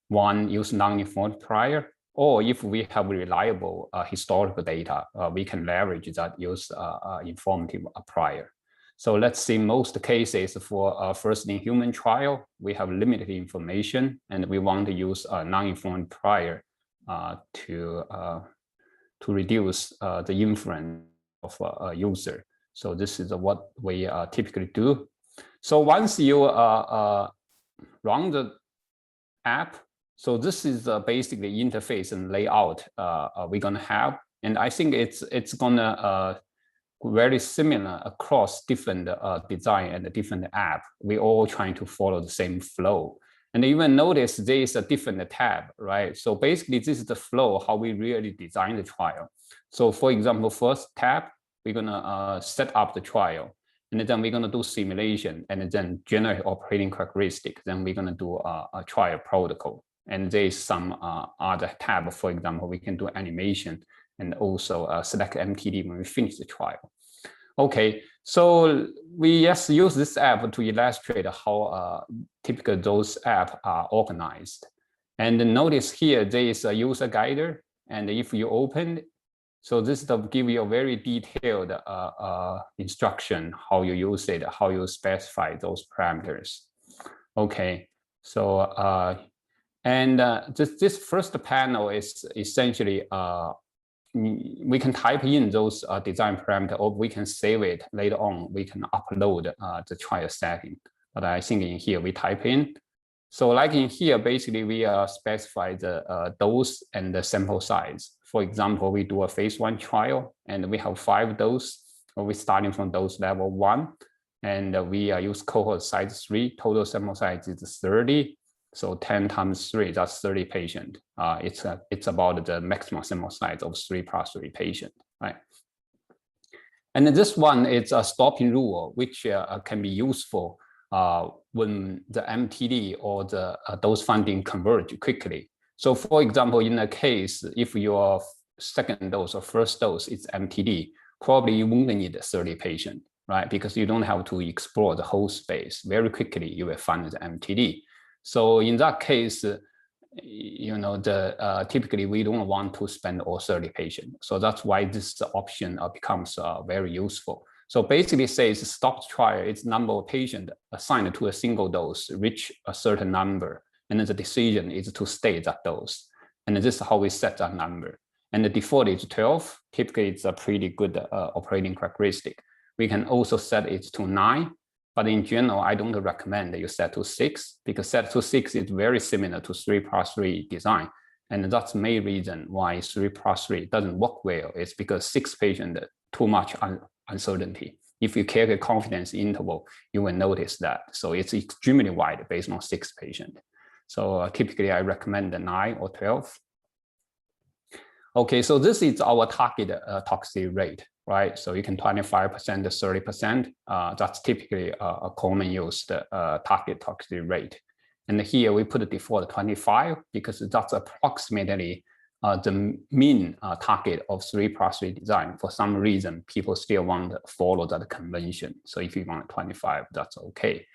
one, use non-informed prior, or if we have reliable historical data, we can leverage that, use informative prior. So let's see most cases for first in human trial, we have limited information and we want to use a non-informed prior to reduce the influence of a user. So this is what we typically do. So once you run the app, so this is basically interface and layout we're gonna have, and I think it's gonna very similar across different design and different app. We all trying to follow the same flow, and even notice there is a different tab, right? So basically, this is the flow how we really design the trial. So for example, first tab we're gonna set up the trial. And then we're going to do simulation and then generate operating characteristic. Then we're going to do a trial protocol. And there's some other tab, for example, we can do animation and also select MTD when we finish the trial. Okay, so we just use this app to illustrate how typical those apps are organized. And notice here, there is a user guide. And if you open it, so this will give you a very detailed instruction, how you use it, how you specify those parameters. Okay, so, this first panel is essentially, we can type in those design parameters, or we can save it later on. We can upload the trial setting. But I think in here, we type in. So like in here, basically, we specify the dose and the sample size. For example, we do a phase 1 trial and we have 5 doses. We're starting from dose level 1, and we use cohort size 3. Total sample size is 30. So 10 times 3, that's 30 patients. It's about the maximum sample size of 3 + 3 patients, right? And this one is a stopping rule, which can be useful when the MTD or the dose finding converge quickly. So for example, in a case, if your second dose or first dose is MTD, probably you won't need 30 patients, right? Because you don't have to explore the whole space. Very quickly, you will find the MTD. So in that case, you know, typically we don't want to spend all 30 patients. So that's why this option becomes very useful. So basically says stop trial, it's number of patients assigned to a single dose reach a certain number. And then the decision is to stay that dose. And this is how we set that number. And the default is 12. Typically, it's a pretty good operating characteristic. We can also set it to 9. But in general, I don't recommend that you set to 6, because set to 6 is very similar to 3 + 3 design. And that's the main reason why 3 + 3 doesn't work well. It's because 6 patients, too much uncertainty. If you calculate confidence interval, you will notice that. So it's extremely wide based on 6 patients. So typically, I recommend the 9 or 12. Okay, so this is our target toxicity rate, right? So you can 25% to 30%. That's typically a common used target toxicity rate. And here we put the default 25 because that's approximately the mean target of 3 + 3 design. For some reason, people still want to follow that convention. So if you want 25, that's okay.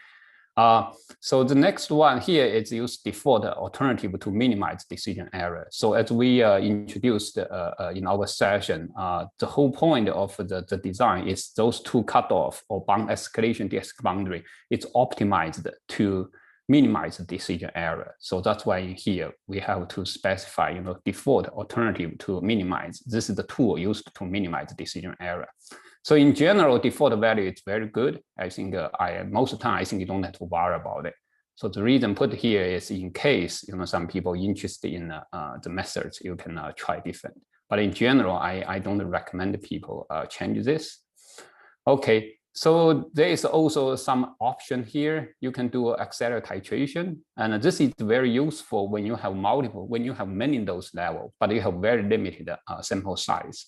So the next one here is use default alternative to minimize decision error. So as we introduced in our session, the whole point of the design is those two cutoff or bound escalation de-escalation boundary, it's optimized to minimize the decision error. So that's why in here we have to specify, you know, default alternative to minimize. This is the tool used to minimize the decision error. So in general, default value is very good. I think most of the time, I think you don't have to worry about it. So the reason put here is in case, you know, some people interested in the methods, you can try different. But in general, I don't recommend people change this. Okay, so there is also some option here. You can do accelerated titration. And this is very useful when you have many dose levels, but you have very limited sample size.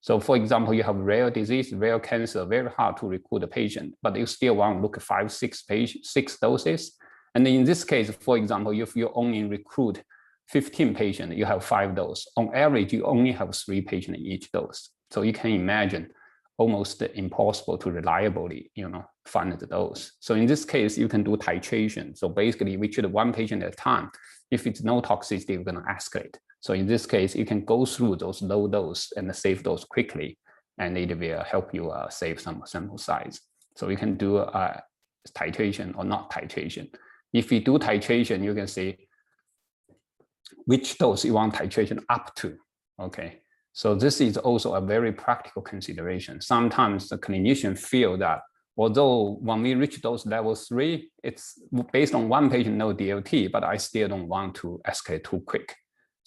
So for example, you have rare disease, rare cancer, very hard to recruit a patient, but you still want to look at 5, 6 doses. And in this case, for example, if you only recruit 15 patients, you have 5 doses. On average, you only have 3 patients in each dose. So you can imagine almost impossible to reliably, you know, find the dose. So in this case, you can do titration. So basically, we treat 1 patient at a time. If it's no toxicity, we're going to escalate. So in this case, you can go through those low dose and save those quickly, and it will help you save some sample size. So you can do titration or not titration. If you do titration, you can see which dose you want titration up to. Okay, so this is also a very practical consideration. Sometimes the clinician feel that although when we reach dose level 3, it's based on 1 patient, no DLT, but I still don't want to escalate too quick.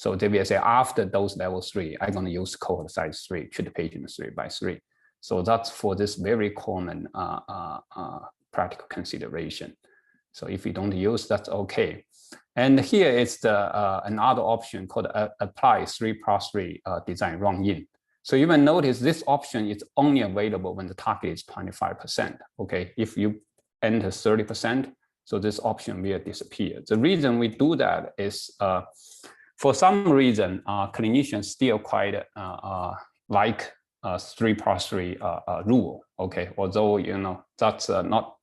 So they will say after dose level 3, I'm going to use cohort size 3, treat the patient 3 × 3. So that's for this very common practical consideration. So if you don't use, that's okay. And here is the another option called apply 3 + 3 design run in. So you will notice this option is only available when the target is 25%. Okay, if you enter 30%, so this option will disappear. The reason we do that is for some reason, clinicians still quite like 3 + 3 rule. Okay, although you know that's not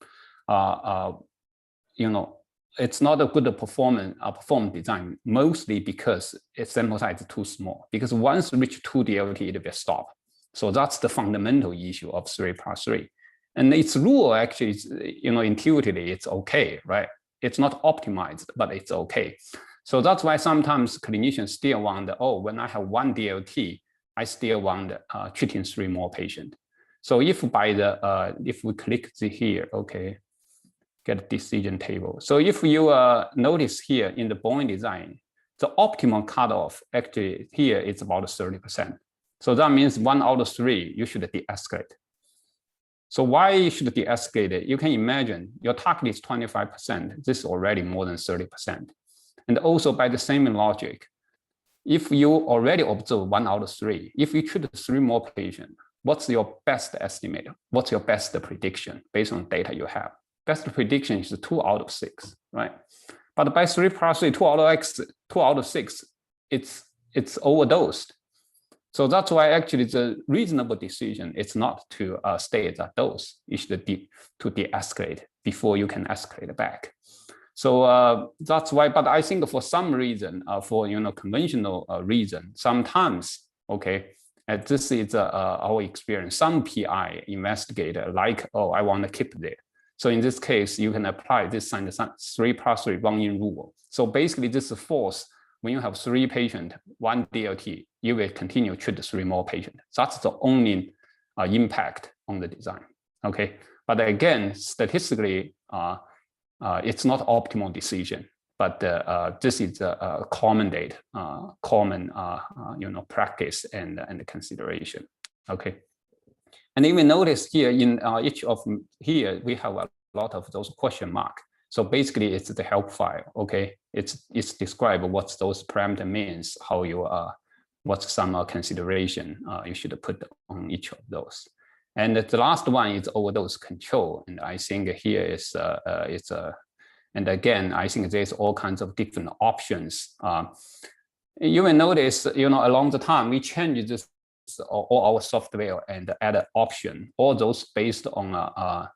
you know it's not a good perform design, mostly because its sample size is too small. Because once you reach 2 DLT, it will stop. So that's the fundamental issue of 3 + 3. And its rule actually, is, you know, intuitively it's okay, right? It's not optimized, but it's okay. So that's why sometimes clinicians still want, oh, when I have 1 DLT, I still want treating 3 more patients. So if by the if we click here, okay, get decision table. So if you notice here in the Bayesian design, the optimal cutoff actually here is about 30%. So that means 1 out of 3, you should de-escalate. So why you should de-escalate it? You can imagine your target is 25%. This is already more than 30%. And also by the same logic, if you already observe 1 out of 3, if you treat 3 more patients, what's your best estimate? What's your best prediction based on data you have? Best prediction is 2 out of 6, right? But by 3 plus 3, 2 out of 6, it's overdosed. So that's why actually the reasonable decision is not to stay at that dose. You should to de-escalate before you can escalate back. So that's why. But I think for some reason, for conventional reason, sometimes this is our experience. Some PI investigator like, oh, I want to keep it. So in this case, you can apply this 3 plus 3 run-in rule. So basically, this is force. When you have 3 patients, 1 DLT, you will continue to treat 3 more patients. That's the only impact on the design. Okay, but again, statistically, it's not optimal decision. But this is a common practice and consideration. Okay, and even notice here in each of here we have a lot of those question mark. So basically, it's the help file. Okay, it's described what those parameter means, how you what's some consideration you should put on each of those. And the last one is overdose control. And I think here is and again, I think there's all kinds of different options. You will notice, along the time we change this all our software and add an option, all those based on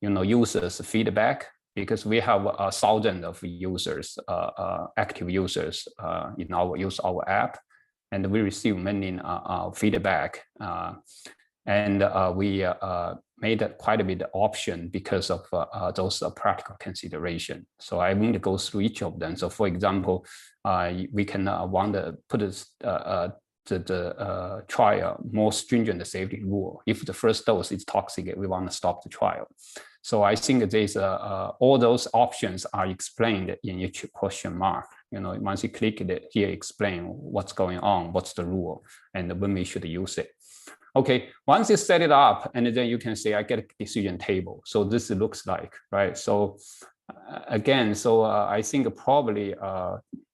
users' feedback, because we have 1,000 of users, active users in our app, and we receive many feedback, and we made quite a bit of option because of those practical consideration. So I want to go through each of them. So for example, we can want to put the trial more stringent safety rule. If the first dose is toxic, we want to stop the trial. So I think there's all those options are explained in each question mark. Once you click it here, explain what's going on, what's the rule, and when we should use it. Okay, once you set it up, and then you can say, I get a decision table. So this looks like, right? So again, I think probably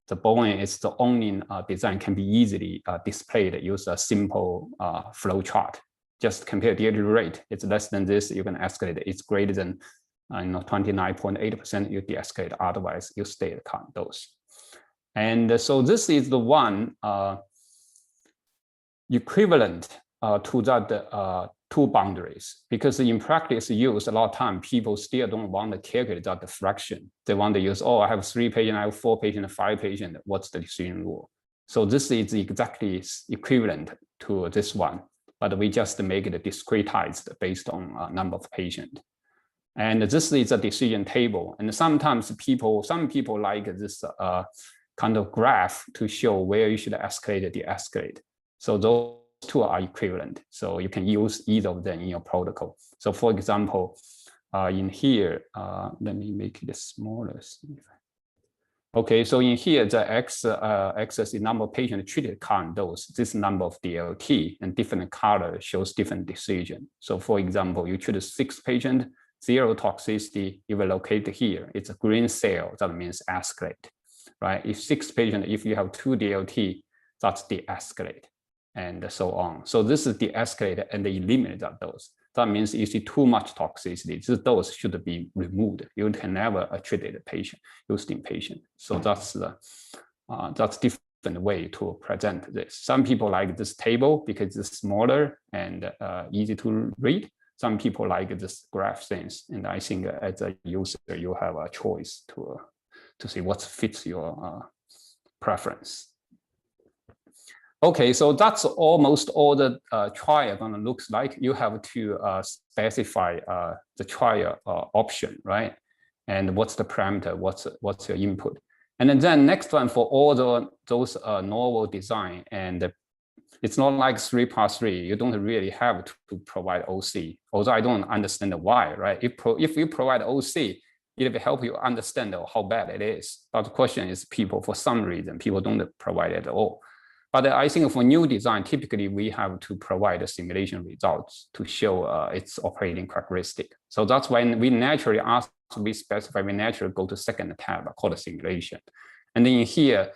the Bayesian is the only design can be easily displayed, use a simple flow chart. Just compare daily rate. It's less than this, you can escalate. It's greater than 29.8%, you de-escalate. Otherwise, you stay at current dose. And so this is the one equivalent to that 2 boundaries, because in practice used a lot of time, people still don't want to calculate that fraction. They want to use, oh, I have 3 patients, I have 4 patients, 5 patients. What's the decision rule? So this is exactly equivalent to this one, but we just make it discretized based on number of patients. And this is a decision table. And sometimes some people like this kind of graph to show where you should escalate or de-escalate. So those 2 are equivalent. So you can use either of them in your protocol. So for example, in here, let me make it smaller. Okay, so in here, the axis is number of patients treated current dose, this number of DLT, and different color shows different decision. So for example, you treat 6 patients, 0 toxicity, you will locate here. It's a green cell, that means escalate, right? If 6 patients, if you have 2 DLT, that's de-escalate, and so on. So this is de-escalate and they eliminate that dose. That means you see too much toxicity, this dose should be removed. You can never treat a patient, used in patient. So that's different way to present this. Some people like this table because it's smaller and easy to read. Some people like this graph things. And I think as a user, you have a choice to see what fits your preference. Okay, so that's almost all the trial gonna looks like. You have to specify the trial option, right? And what's the parameter? What's your input? And then next one for all those novel design, and it's not like 3 plus 3. You don't really have to provide OC. Although I don't understand why, right? If you provide OC, it will help you understand how bad it is. But the question is, for some reason, people don't provide it at all. But I think for new design, typically we have to provide the simulation results to show its operating characteristic. So that's when we naturally ask to be specified, we naturally go to second tab called simulation. And then in here,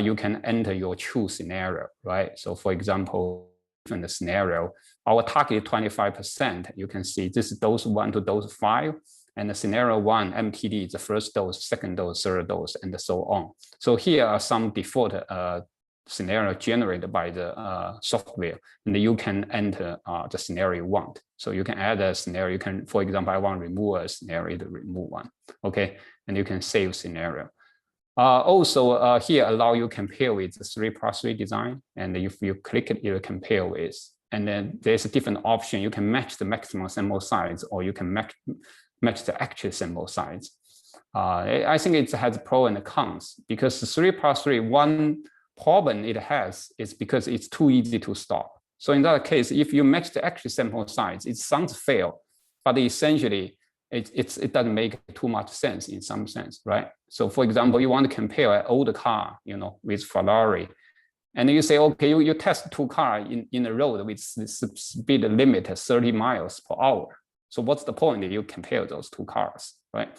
you can enter your true scenario, right? So for example, in the scenario, our target 25%, you can see this is dose 1 to dose 5. And the scenario 1, MTD is the first dose, second dose, third dose, and so on. So here are some default scenario generated by the software, and you can enter the scenario you want. So you can add a scenario. You can, for example, I want to remove a scenario, to remove one. Okay, and you can save scenario. Also, here allow you compare with the 3+3 design, and if you click it, you compare with. And then there's a different option. You can match the maximum sample size, or you can match the actual sample size. I think it has pros and cons, because the 3+3, one problem it has is because it's too easy to stop. So in that case, if you match the actual sample size, it sounds fair, but essentially it doesn't make too much sense in some sense, right? So for example, you want to compare an old car, with Ferrari, and you say, okay, you test two cars in a road with speed limit 30 miles per hour. So what's the point if you compare those two cars, right?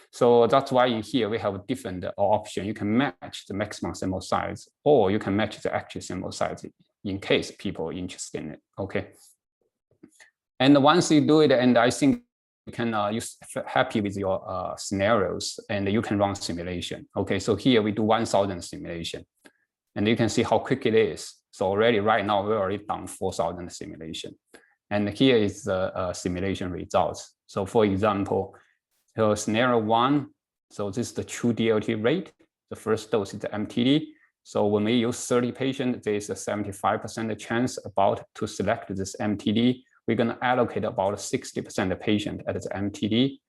So that's why in here we have a different option. You can match the maximum sample size, or you can match the actual sample size in case people are interested in it, okay? And once you do it, and I think you can, you're happy with your scenarios, and you can run simulation, okay? So here we do 1,000 simulation, and you can see how quick it is. So already right now, we're already done 4,000 simulation. And here is the simulation results. So for example, so scenario 1, so this is the true DLT rate. The first dose is the MTD. So when we use 30 patients, there's a 75% chance about to select this MTD. We're going to allocate about 60% of patient at the MTD.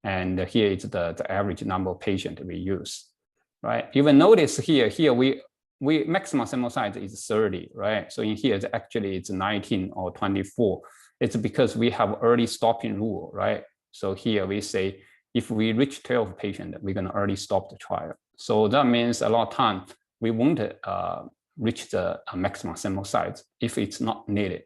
And here is the average number of patients we use, right? You will notice here we maximum sample size is 30, right? So in here, actually it's 19 or 24. It's because we have early stopping rule, right? So here we say, if we reach 12 patients, we're going to early stop the trial. So that means a lot of time we won't reach the maximum sample size if it's not needed.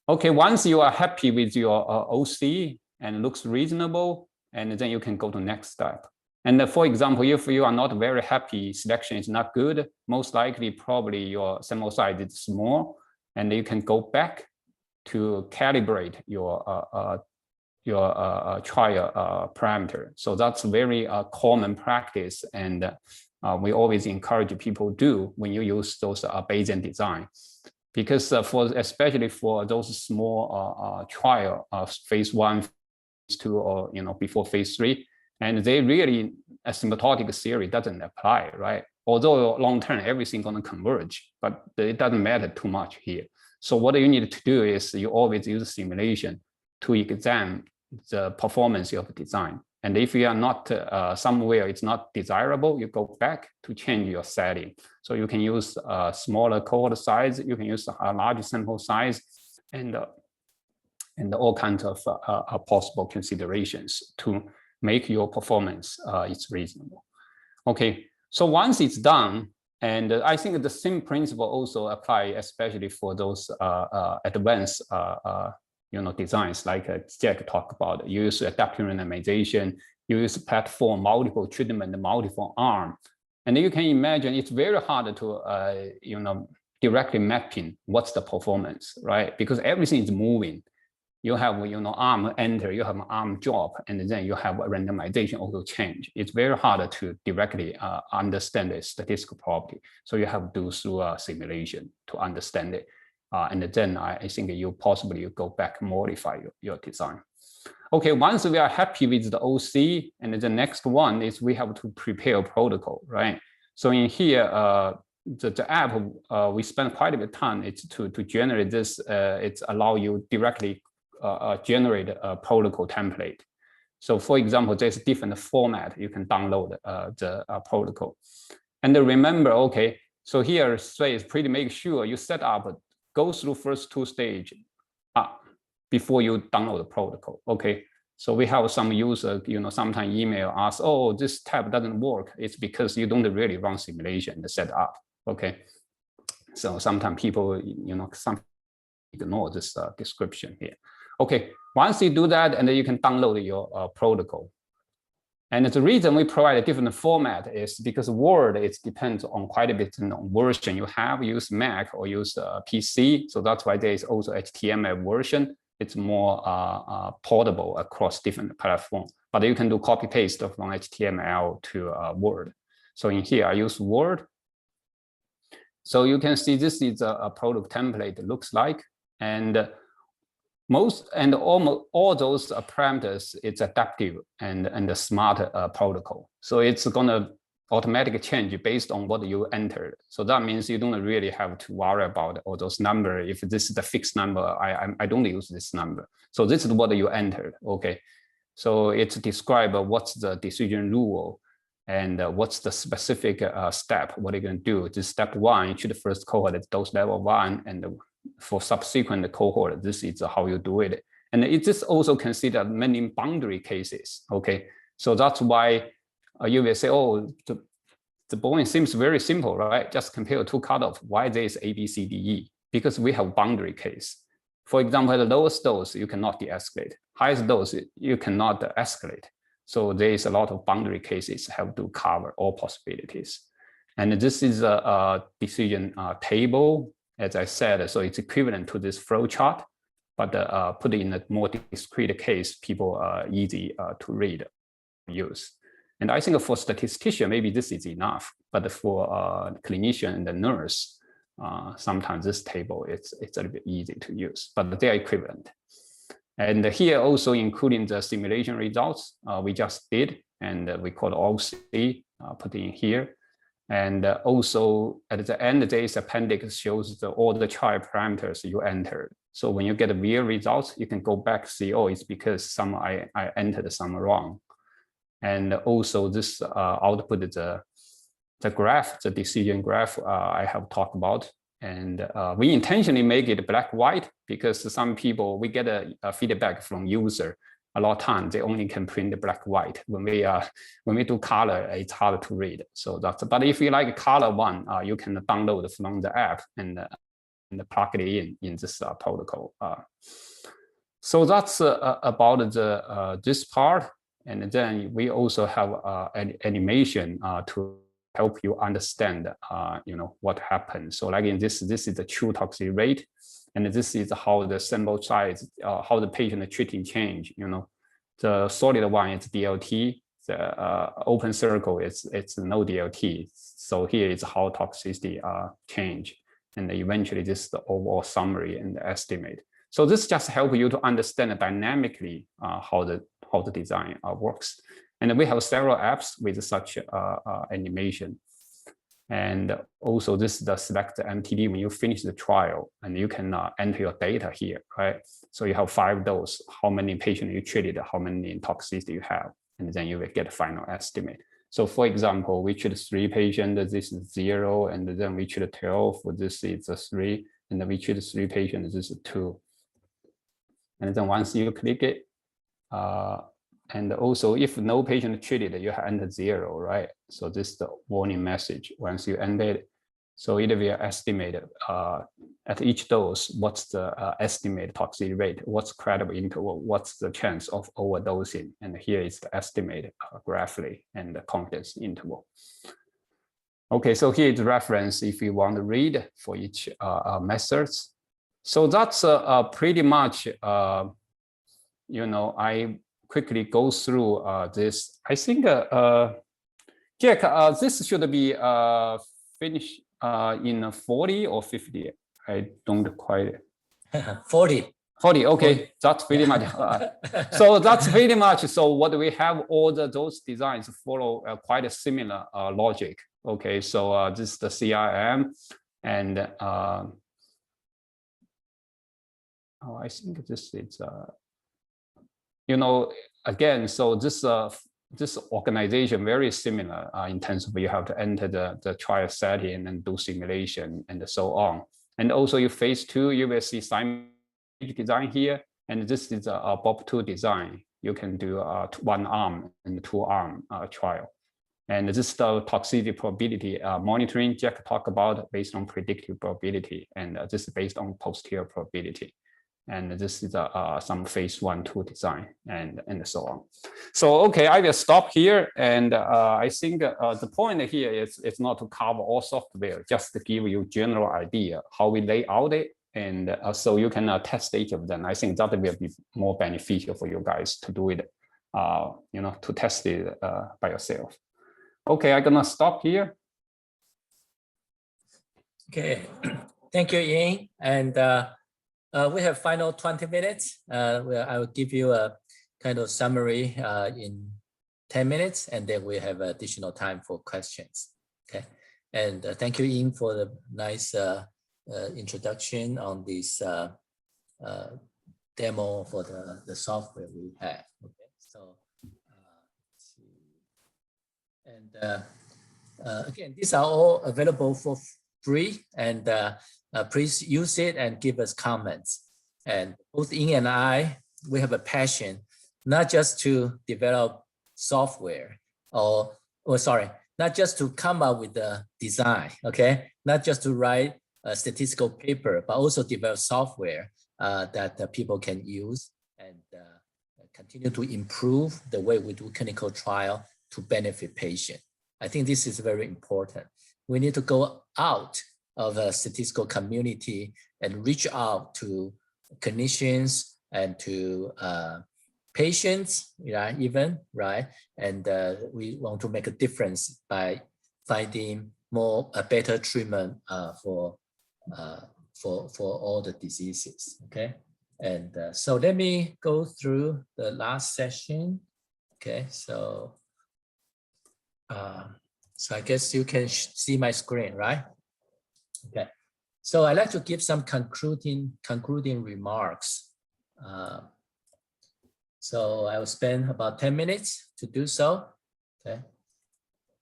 Okay, once you are happy with your OC and looks reasonable, and then you can go to next step. And for example, if you are not very happy, selection is not good, most likely probably your sample size is small, and you can go back to calibrate your trial parameter. So that's very common practice, and we always encourage people do when you use those Bayesian design, because especially for those small trial phase 1, phase 2, or before phase 3, and they really asymptotic theory doesn't apply, right? Although long term everything gonna converge, but it doesn't matter too much here. So what you need to do is you always use simulation to examine the performance of the design. And if you are not somewhere it's not desirable, you go back to change your setting. So you can use a smaller cohort size, you can use a larger sample size, and all kinds of possible considerations to make your performance it's reasonable. Okay, so once it's done, and I think the same principle also apply especially for those advanced designs like Jack talked about. You use adaptive randomization, you use platform, multiple treatment, multiple arm. And you can imagine it's very hard to directly mapping what's the performance, right? Because everything is moving. You have arm enter, you have an arm drop, and then you have a randomization also change. It's very hard to directly understand the statistical property. So you have to do through a simulation to understand it. And then I think you go back, modify your design. Okay, once we are happy with the OC, and the next one is we have to prepare a protocol, right? So in here, the app, we spend quite a bit of time to generate this. It's allow you directly generate a protocol template. So for example, there's a different format you can download the protocol. And remember, okay, so here says pretty make sure you set up, go through first 2 stages before you download the protocol, okay? So we have some user, sometimes email us, oh, this tab doesn't work. It's because you don't really run simulation to set up. Okay. So sometimes people, some ignore this description here. Okay. Once you do that, and then you can download your protocol. And the reason we provide a different format is because Word, it depends on quite a bit on version you have, use Mac or use PC. So that's why there is also HTML version. It's more portable across different platforms. But you can do copy paste from HTML to Word. So in here, I use Word. So you can see this is a product template, it looks like. And almost all those parameters, it's adaptive and a smart protocol. So it's gonna automatically change based on what you entered. So that means you don't really have to worry about all those numbers. If this is a fixed number, I don't use this number. So this is what you entered, okay? So it's describe what's the decision rule and what's the specific step, what you're gonna do. This step one, each of the first cohort is dose level 1, and for subsequent cohort, this is how you do it. And it is also considered many boundary cases, okay? So that's why you will say, oh, the Bayesian seems very simple, right? Just compare two cutoff. Why there is A, B, C, D, E? Because we have boundary case. For example, the lowest dose, you cannot de-escalate. Highest dose, you cannot escalate. So there is a lot of boundary cases have to cover all possibilities. And this is a decision table, as I said, so it's equivalent to this flow chart, but put in a more discrete case, people are easy to read, use. And I think for statistician, maybe this is enough, but for clinician and the nurse, sometimes this table, it's a little bit easy to use, but they are equivalent. And here also including the simulation results we just did, and we call OC, put in here. And also at the end, this appendix shows all the trial parameters you entered. So when you get the real results, you can go back, see, oh, it's because some I entered some wrong. And also this output, the graph, the decision graph I have talked about. And we intentionally make it black-white because some people, we get a feedback from user. A lot of times they only can print the black-white. When we do color, it's hard to read. So that's, but if you like color one, you can download from the app and plug it in this protocol. So that's about this part. And then we also have an animation to help you understand, what happens. So like in this is the true toxicity rate, and this is how the sample size, how the patient treating change. The solid one is DLT, the open circle it's no DLT. So here is how toxicity change, and eventually this is the overall summary and the estimate. So this just help you to understand dynamically how the design works. And we have several apps with such animation. And also this is the select the MTD when you finish the trial, and you can enter your data here, right? So you have 5 doses, how many patients you treated, how many toxicity you have, and then you will get a final estimate. So for example, we treat 3 patients, this is 0, and then we treat 12, this is 3, and then we treat 3 patients, this is 2. And then once you click it, and also if no patient treated, you have entered 0, right? So this is the warning message. Once you enter it, so it will estimate at each dose, what's the estimated toxicity rate, what's credible interval, what's the chance of overdosing. And here is the estimate graphically and the confidence interval. Okay, so here is the reference if you want to read for each methods. So that's pretty much, I quickly go through this. I think, Jack, this should be finished in 40 or 50. I don't quite. 40. 40, okay, that's pretty much. So that's pretty much, so what we have, all those designs follow quite a similar logic. Okay, so this is the CRM, and I think this is, again, so this organization very similar in terms of you have to enter the trial setting and do simulation and so on. And also you phase 2, you will see scientific design here, and this is a BOP2 design. you can do a 1-arm and 2-arm trial. And this is the toxicity probability monitoring Jack talked about based on predictive probability, and this is based on posterior probability. And this is some phase 1-2 design and so on. So, okay, I will stop here. And I think the point here is it's not to cover all software, just to give you general idea how we lay out it. And so you can test each of them. I think that will be more beneficial for you guys to do it, to test it by yourself. Okay, I'm gonna stop here. Okay, thank you, Ying. And we have final 20 minutes. Where I will give you a kind of summary in 10 minutes, and then we have additional time for questions. Okay, and thank you, Ying, for the nice introduction on this demo for the software we have. Okay, so let's see. And again, these are all available for free, and please use it and give us comments. And both Ying and I, we have a passion, not just to develop software not just to come up with the design, okay? Not just to write a statistical paper, but also develop software that people can use and continue to improve the way we do clinical trial to benefit patients. I think this is very important. We need to go out of a statistical community and reach out to clinicians and to patients, even, right? And we want to make a difference by finding a better treatment for all the diseases, okay? And so let me go through the last session, okay? So I guess you can see my screen, right? Okay, so I'd like to give some concluding remarks. So I will spend about 10 minutes to do so, okay?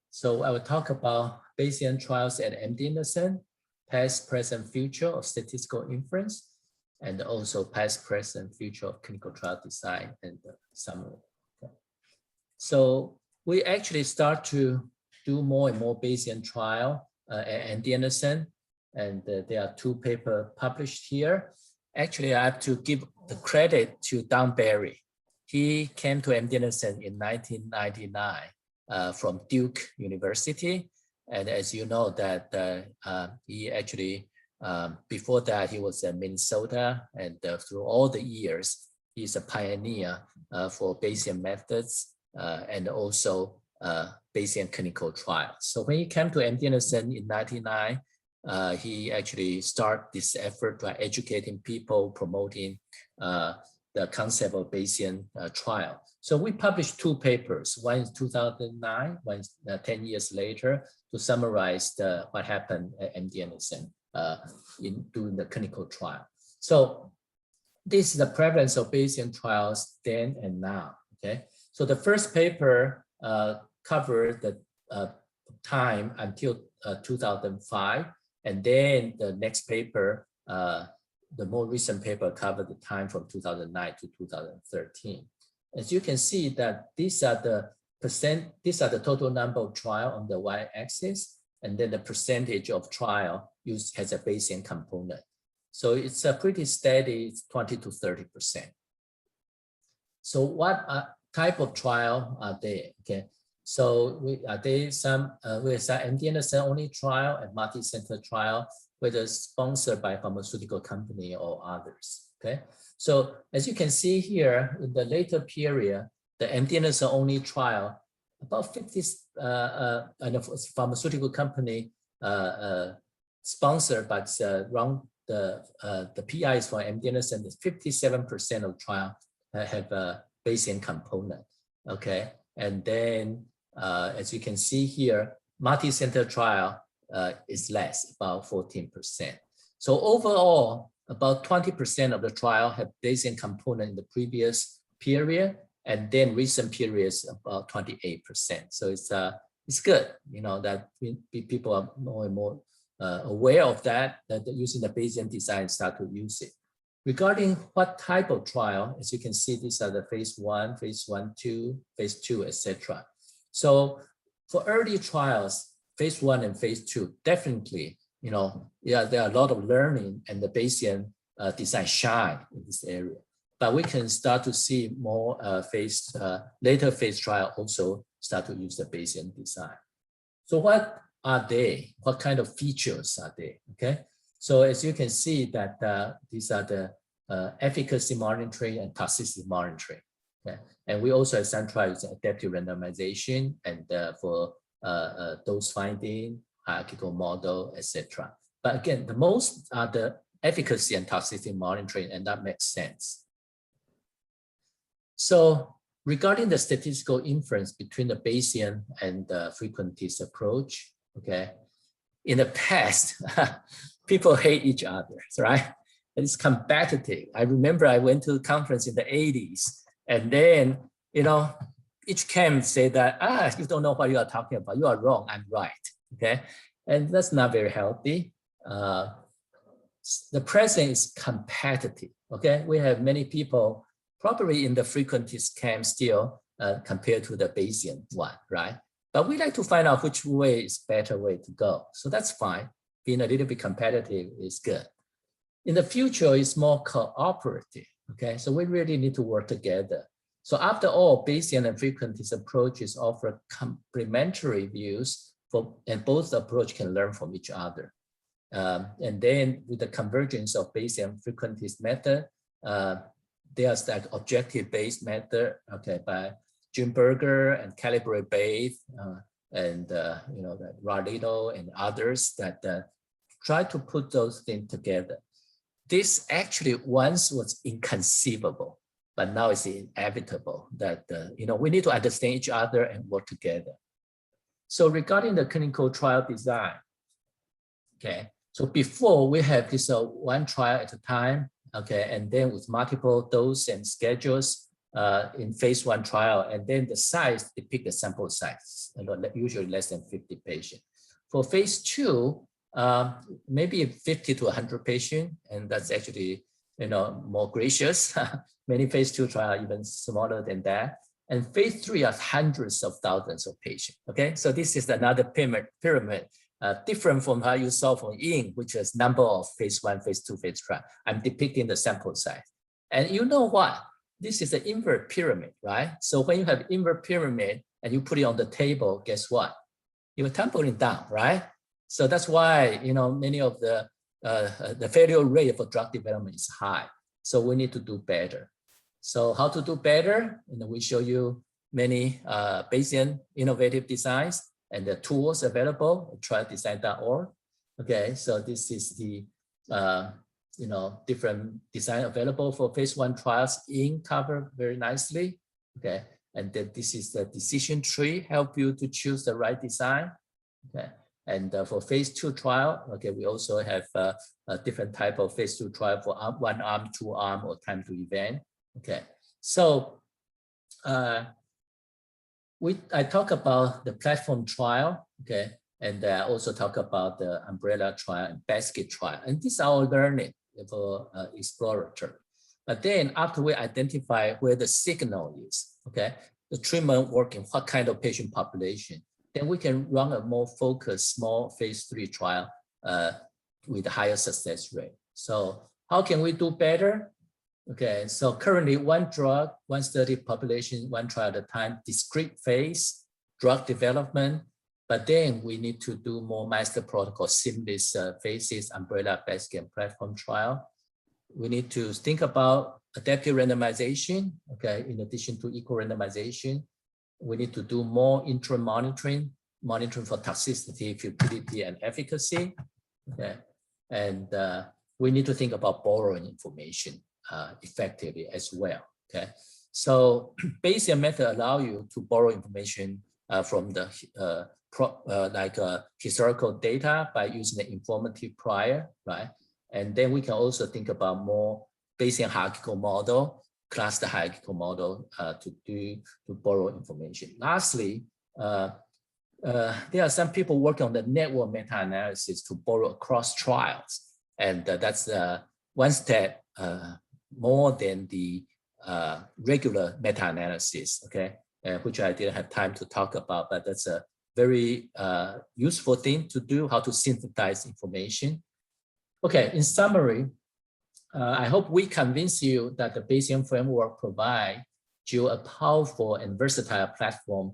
So I will talk about Bayesian trials at MD Anderson, past, present, future of statistical inference, and also past, present, future of clinical trial design and summary. Okay. So we actually start to do more and more Bayesian trial at MD Anderson, and there are 2 papers published here. Actually, I have to give the credit to Don Barry. He came to MD Anderson in 1999 from Duke University. And as you know that he actually, before that, he was in Minnesota, and through all the years, he's a pioneer for Bayesian methods and also Bayesian clinical trials. So when he came to MD Anderson in 1999, he actually started this effort by educating people, promoting the concept of Bayesian trial. So we published 2 papers, one in 2009, one 10 years later, to summarize what happened at MD Anderson during the clinical trial. So this is the prevalence of Bayesian trials then and now, okay? So the first paper covered the time until 2005, and then the next paper, the more recent paper, covered the time from 2009 to 2013. As you can see that these are the total number of trial on the y-axis, and then the percentage of trial used as a Bayesian component. So it's a pretty steady, it's 20 to 30%. So what type of trial are they? Okay, so we have MD Anderson only trial and multi-center trial, whether sponsored by a pharmaceutical company or others, okay? So as you can see here, in the later period, the MD Anderson only trial, about 50 and a pharmaceutical company sponsored, but around the PIs for MD Anderson, 57% of trial have a Bayesian component, okay? And then as you can see here, multi-center trial is less, about 14%. So overall, about 20% of the trial have Bayesian component in the previous period, and then recent periods about 28%. So it's good, that people are more and more aware of that using the Bayesian design start to use it. Regarding what type of trial, as you can see, these are the phase 1, phase 1/2, phase 2, etc. So for early trials, phase 1 and phase 2, definitely, yeah, there are a lot of learning, and the Bayesian design shine in this area. But we can start to see more later phase trial also start to use the Bayesian design. So what are they? What kind of features are they? Okay. So as you can see that these are the efficacy monitoring and toxicity monitoring. Okay? And we also have some trials adaptive randomization and for dose finding, hierarchical model, etc. But again, the most are the efficacy and toxicity monitoring, and that makes sense. So regarding the statistical inference between the Bayesian and the frequentist approach, okay, in the past, people hate each other, right? And it's competitive. I remember I went to a conference in the 80s, and then, each camp said that, you don't know what you are talking about. You are wrong, I'm right, okay? And that's not very healthy. The present is competitive, okay? We have many people probably in the frequentist camp still compared to the Bayesian one, right? But we like to find out which way is better way to go. So that's fine. Being a little bit competitive is good. In the future, it's more cooperative, okay? So we really need to work together. So after all, Bayesian and frequentist approaches offer complementary views and both approach can learn from each other. And then with the convergence of Bayesian frequentist method, there's that objective-based method, okay, by Jim Berger and calibrate-based, and Rardito and others that try to put those things together. This actually once was inconceivable, but now it's inevitable that we need to understand each other and work together. So regarding the clinical trial design, okay, so before we have this one trial at a time, okay, and then with multiple dose and schedules in phase 1 trial, and then the size depict the sample size, usually less than 50 patients. For phase 2, maybe 50 to 100 patients, and that's actually more gracious. Many phase 2 trials even smaller than that. And phase 3 are hundreds of thousands of patients. Okay, so this is another pyramid. Different from how you saw from Ying, which is number of phase 1, phase 2, phase 3. I'm depicting the sample size. And you know what? This is an invert pyramid, right? So when you have invert pyramid and you put it on the table, guess what? You're tumbling down, right? So that's why many of the failure rate for drug development is high. So we need to do better. So how to do better? We show you many Bayesian innovative designs and the tools available, trialdesign.org. Okay, so this is the different design available for phase 1 trials. Ying covered very nicely. Okay, and then this is the decision tree, help you to choose the right design. Okay, and for phase 2 trial, okay, we also have a different type of phase 2 trial for one arm, 2 arm, or time to event. Okay, so I talk about the platform trial, okay, and I also talk about the umbrella trial and basket trial, and these are all learning for exploratory. But then after we identify where the signal is, okay, the treatment working, what kind of patient population, then we can run a more focused small phase 3 trial with a higher success rate. So how can we do better? Okay, so currently one drug, one study population, one trial at a time, discrete phase, drug development, but then we need to do more master protocol, seamless phases, umbrella, basket, and platform trial. We need to think about adaptive randomization, okay, in addition to equal randomization. We need to do more interim monitoring for toxicity, futility, and efficacy, okay? And we need to think about borrowing information effectively as well, okay? So Bayesian method allow you to borrow information from the historical data by using the informative prior, right? And then we can also think about more Bayesian hierarchical model, cluster hierarchical model to borrow information. Lastly, there are some people working on the network meta-analysis to borrow across trials. And that's one step more than the regular meta-analysis, okay, which I didn't have time to talk about, but that's a very useful thing to do, how to synthesize information. Okay, in summary, I hope we convince you that the Bayesian framework provides you a powerful and versatile platform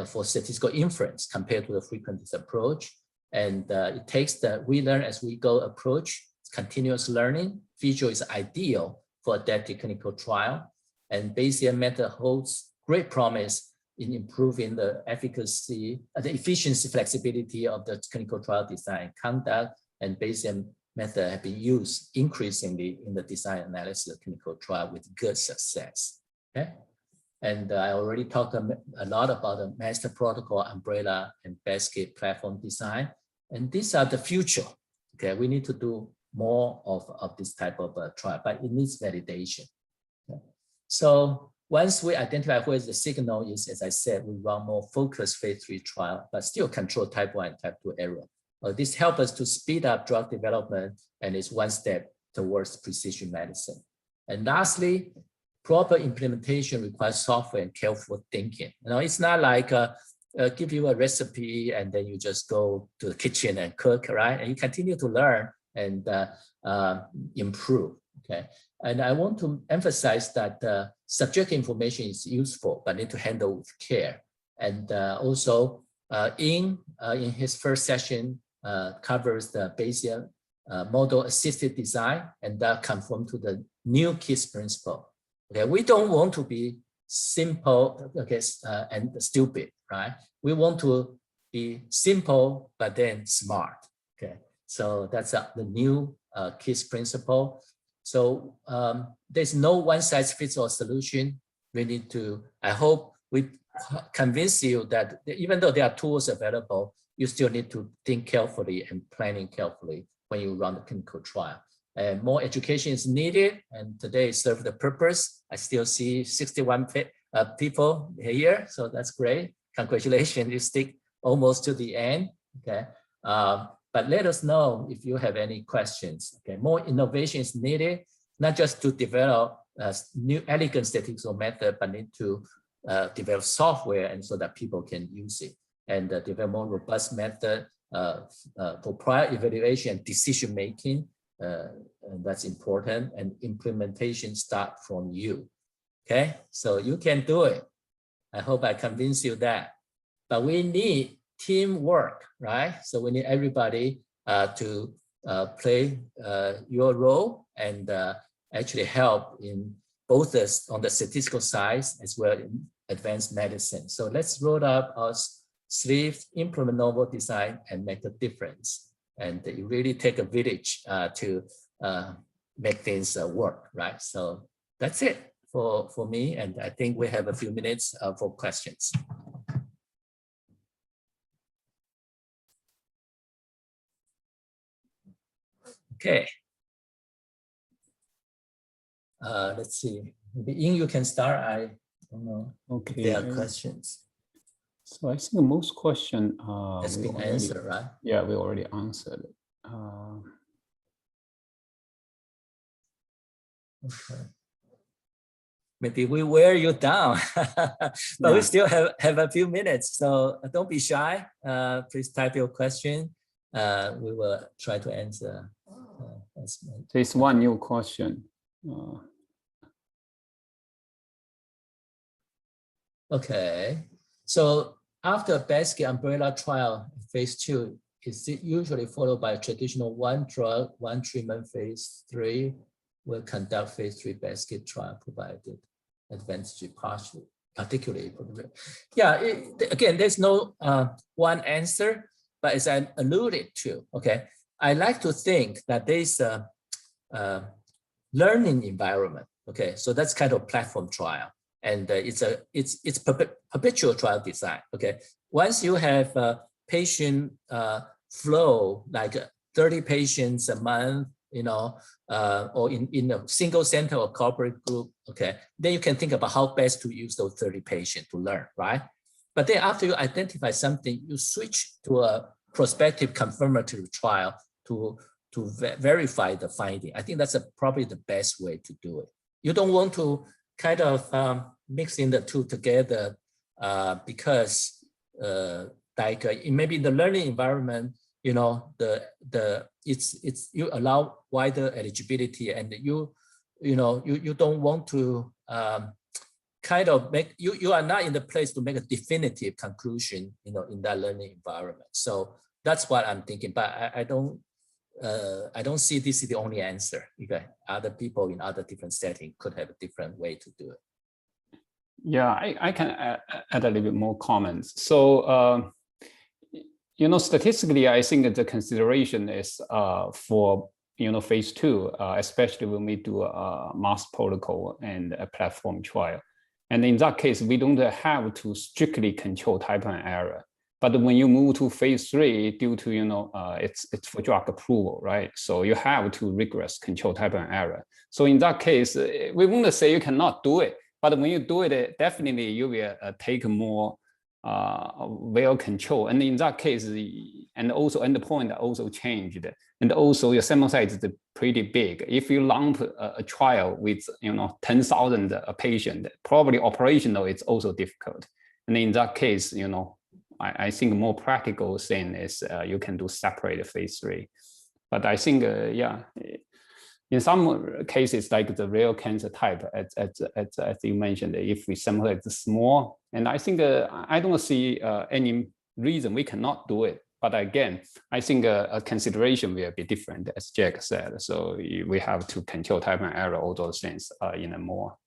for statistical inference compared to the frequentist approach. And it takes the we learn as we go approach, continuous learning feature is ideal for adaptive clinical trial. And Bayesian method holds great promise in improving the efficacy, the efficiency, flexibility of the clinical trial design and conduct. And Bayesian method have been used increasingly in the design analysis of clinical trial with good success. Okay, and I already talked a lot about the master protocol, umbrella, and basket platform design, and these are the future. Okay, we need to do more of this type of trial, but it needs validation. Okay. So once we identify where the signal is, as I said, we run more focused phase 3 trial, but still control type 1 and type 2 error. This helps us to speed up drug development, and it's one step towards precision medicine. And lastly, proper implementation requires software and careful thinking. You know, it's not like give you a recipe and then you just go to the kitchen and cook, right? And you continue to learn and improve, okay? And I want to emphasize that subject information is useful, but need to handle with care. And also, Ying, in his first session, covers the Bayesian model-assisted design, and that conforms to the new KISS principle. Okay, we don't want to be simple, okay, and stupid, right? We want to be simple, but then smart, okay? So that's the new KISS principle. So there's no one-size-fits-all solution. We need to, I hope we convince you that even though there are tools available, you still need to think carefully and planning carefully when you run the clinical trial. And more education is needed, and today served the purpose. I still see 61 people here, so that's great. Congratulations, you stick almost to the end, okay? But let us know if you have any questions, okay? More innovation is needed, not just to develop a new elegant statistical method, but need to develop software and so that people can use it, and develop more robust method for prior evaluation and decision-making. And that's important, and implementation start from you, okay? So you can do it. I hope I convince you that, but we need teamwork, right? So we need everybody to play your role and actually help in both on the statistical side as well in advanced medicine. So let's roll up our sleeves, implement novel design, and make a difference. And it really take a village to make things work, right? So that's it for me. And I think we have a few minutes for questions. Okay. Let's see. Maybe Ying, you can start. I don't know. Okay. If there are questions. So I think most question has been answered, right? Yeah, we already answered it. Okay. Maybe we wear you down, but we still have a few minutes. So don't be shy. Please type your question. We will try to answer. There's one new question. Okay. So after basket umbrella trial, phase 2, is it usually followed by a traditional one drug, one treatment phase 3 will conduct phase 3 basket trial provided advantage particularly. Yeah, again, there's no one answer, but as I alluded to, okay, I like to think that there's a learning environment. Okay, so that's kind of platform trial. And it's perpetual trial design. Okay, once you have a patient flow, like 30 patients a month, you know, or in a single center or corporate group, okay, then you can think about how best to use those 30 patients to learn, right? But then after you identify something, you switch to a prospective confirmatory trial to verify the finding. I think that's probably the best way to do it. You don't want to kind of mixing the two together because maybe in the learning environment, you know, you allow wider eligibility, and you don't want to kind of make you are not in the place to make a definitive conclusion, you know, in that learning environment. So that's what I'm thinking, but I don't see this is the only answer. Okay, other people in other different settings could have a different way to do it. Yeah, I can add a little bit more comments. So, you know, statistically, I think the consideration is for, you know, phase 2, especially when we do a mass protocol and a platform trial. And in that case, we don't have to strictly control type 1 error. But when you move to phase 3, due to, you know, it's for drug approval, right? So you have to rigorous control type 1 error. So in that case, we won't say you cannot do it, but when you do it, definitely you will take more well control. And in that case, and also endpoint also changed. And also your sample size is pretty big. If you lump a trial with, you know, 10,000 patients, probably operational it's also difficult. And in that case, you know, I think more practical thing is you can do separate phase 3. But I think, yeah, in some cases, like the rare cancer type, as you mentioned, if we sample it small, and I think I don't see any reason we cannot do it. But again, I think a consideration will be different, as Jack said. So we have to control type 1 error, all those things in a more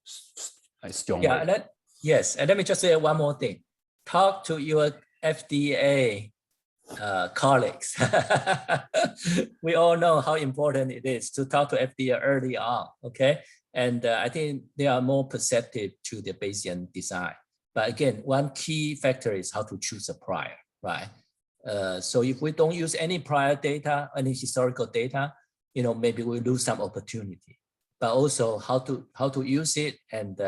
strong way. Yes, and let me just say one more thing. Talk to your FDA colleagues. We all know how important it is to talk to FDA early on, okay? And I think they are more perceptive to the Bayesian design. But again, one key factor is how to choose a prior, right? So if we don't use any prior data, any historical data, you know, maybe we lose some opportunity. But also how to use it, and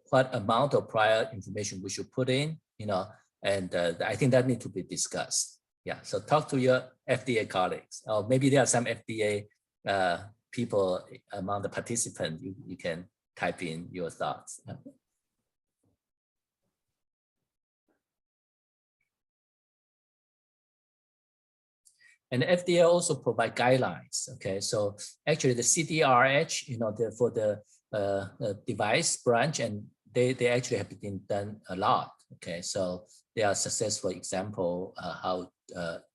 what amount of prior information we should put in, you know, and I think that needs to be discussed. Yeah, so talk to your FDA colleagues, or maybe there are some FDA people among the participants. You can type in your thoughts. And FDA also provide guidelines. Okay, so actually the CDRH, you know, for the device branch, and they actually have been done a lot. Okay, so they are successful example how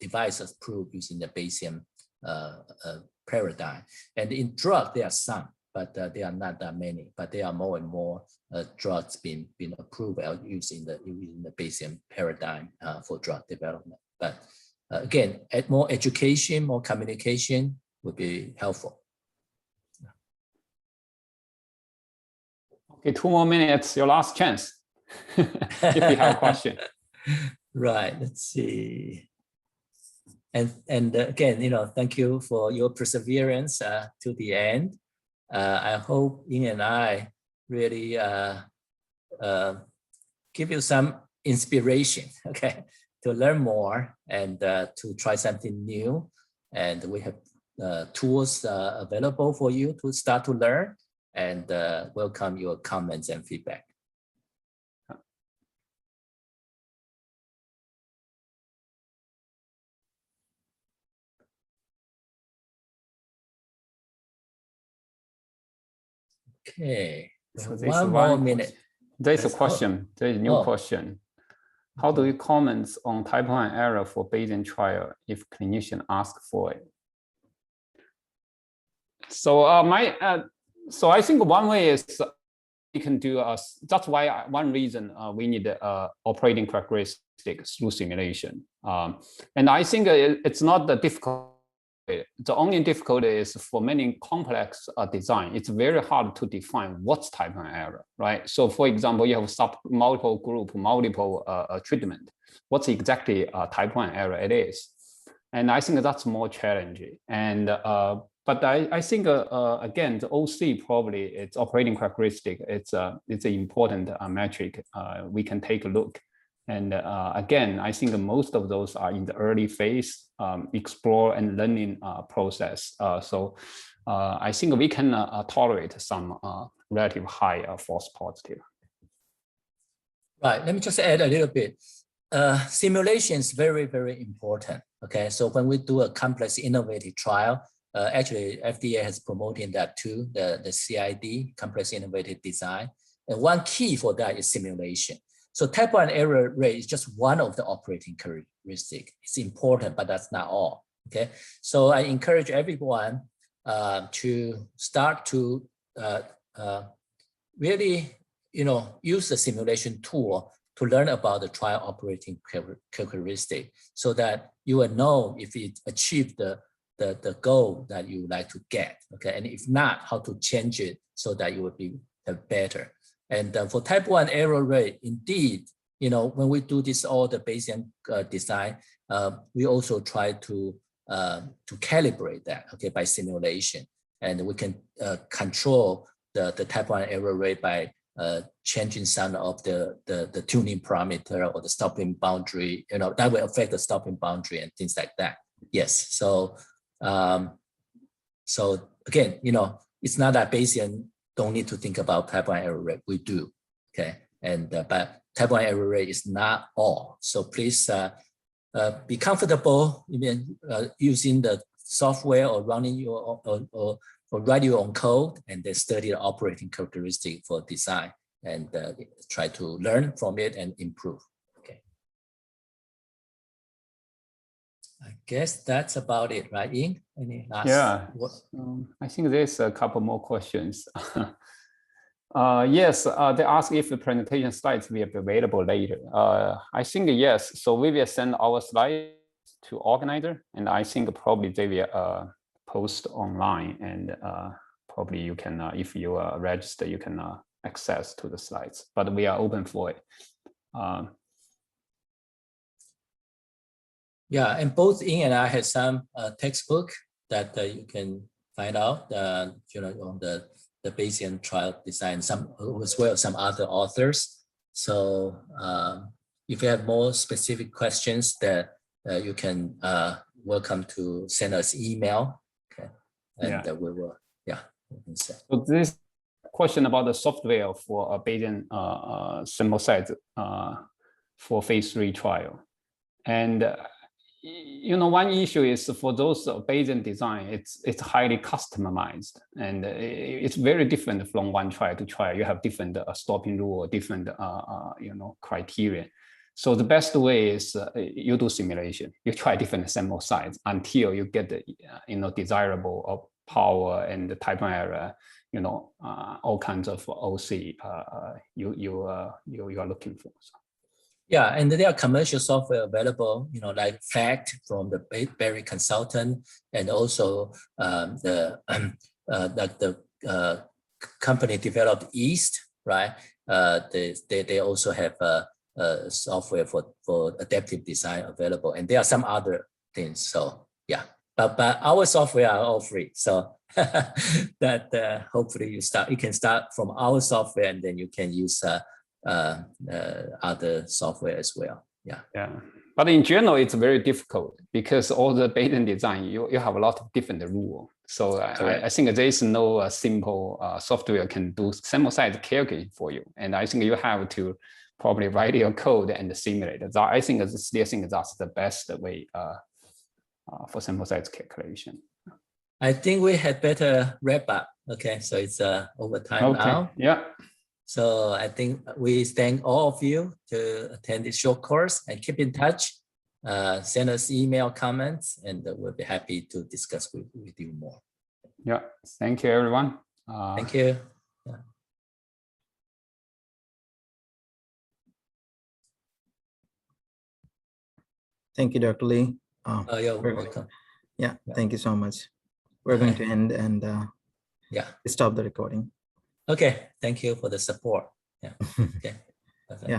devices approved using the Bayesian paradigm. And in drug, there are some, but they are not that many. But there are more and more drugs being approved using the Bayesian paradigm for drug development. But again, more education, more communication would be helpful. Okay, 2 more minutes, your last chance. If you have a question. Right, let's see. And again, you know, thank you for your perseverance to the end. I hope Ying and I really give you some inspiration, okay, to learn more and to try something new. And we have tools available for you to start to learn, and welcome your comments and feedback. Okay, so one more minute. There's a question, there's a new question. How do you comment on type 1 error for Bayesian trial if clinician ask for it? So so I think one way is you can do that's why one reason we need operating characteristic through simulation. And I think it's not the difficult. The only difficulty is for many complex design, it's very hard to define what's type 1 error, right? So for example, you have multiple group, multiple treatment. What's exactly type 1 error it is? And I think that's more challenging. And but I think again, the OC probably it's operating characteristic. It's an important metric we can take a look. And again, I think most of those are in the early phase, explore and learning process. So I think we can tolerate some relative high false positive. Right, let me just add a little bit. Simulation is very, very important. Okay, so when we do a complex innovative trial, actually FDA has promoted that too, the CID, complex innovative design. And one key for that is simulation. So type 1 error rate is just one of the operating characteristics. It's important, but that's not all. Okay, so I encourage everyone to start to really, use the simulation tool to learn about the trial operating characteristic, so that you will know if it achieved the goal that you would like to get. Okay, and if not, how to change it so that you will be better. And for type 1 error rate, indeed, when we do this all the Bayesian design, we also try to calibrate that, okay, by simulation, and we can control the type 1 error rate by changing some of the tuning parameter or the stopping boundary. That will affect the stopping boundary and things like that. Yes, so so again, it's not that Bayesian don't need to think about type 1 error rate. We do, okay, and but type 1 error rate is not all. So please be comfortable even using the software or running your or write your own code, and then study the operating characteristic for design, and try to learn from it and improve. Okay, I guess that's about it, right, Ying? Any last? Yeah, I think there's a couple more questions. Yes, they ask if the presentation slides will be available later. I think yes. So we will send our slides to organizer, and I think probably they will post online, and probably you can, if you register, you can access to the slides. But we are open for it. Yeah, and both Ying and I have some textbook that you can find out, on the Bayesian trial design, some as well as some other authors. So if you have more specific questions, that you can welcome to send us email. Okay, and we will, So this question about the software for a Bayesian sample size for phase 3 trial, and one issue is for those Bayesian design, it's highly customized, and it's very different from one trial to trial. You have different stopping rule, different criteria. So the best way is you do simulation. You try different sample size until you get the desirable power and the type 1 error. All kinds of OC you are looking for. So. Yeah, and there are commercial software available, like FACT from the Berry Consultant, and also the company developed East, right? They also have software for adaptive design available, and there are some other things. So yeah, but our software are all free. So that hopefully you can start from our software, and then you can use other software as well. Yeah. But in general, it's very difficult because all the Bayesian design, you have a lot of different rules. So I think there is no simple software can do sample size calculation for you. And I think you have to probably write your code and simulate it. I think that's the best way for sample size calculation. I think we had better wrap up. Okay, so it's over time now. Yeah. So I think we thank all of you to attend this short course, and keep in touch. Send us email comments, and we'll be happy to discuss with you more. Yeah, thank you, everyone. Thank you. Yeah. Thank you, Dr. Lee. You're welcome. Yeah, thank you so much. We're going to end and stop the recording. Okay, thank you for the support. Yeah. Okay. Yeah.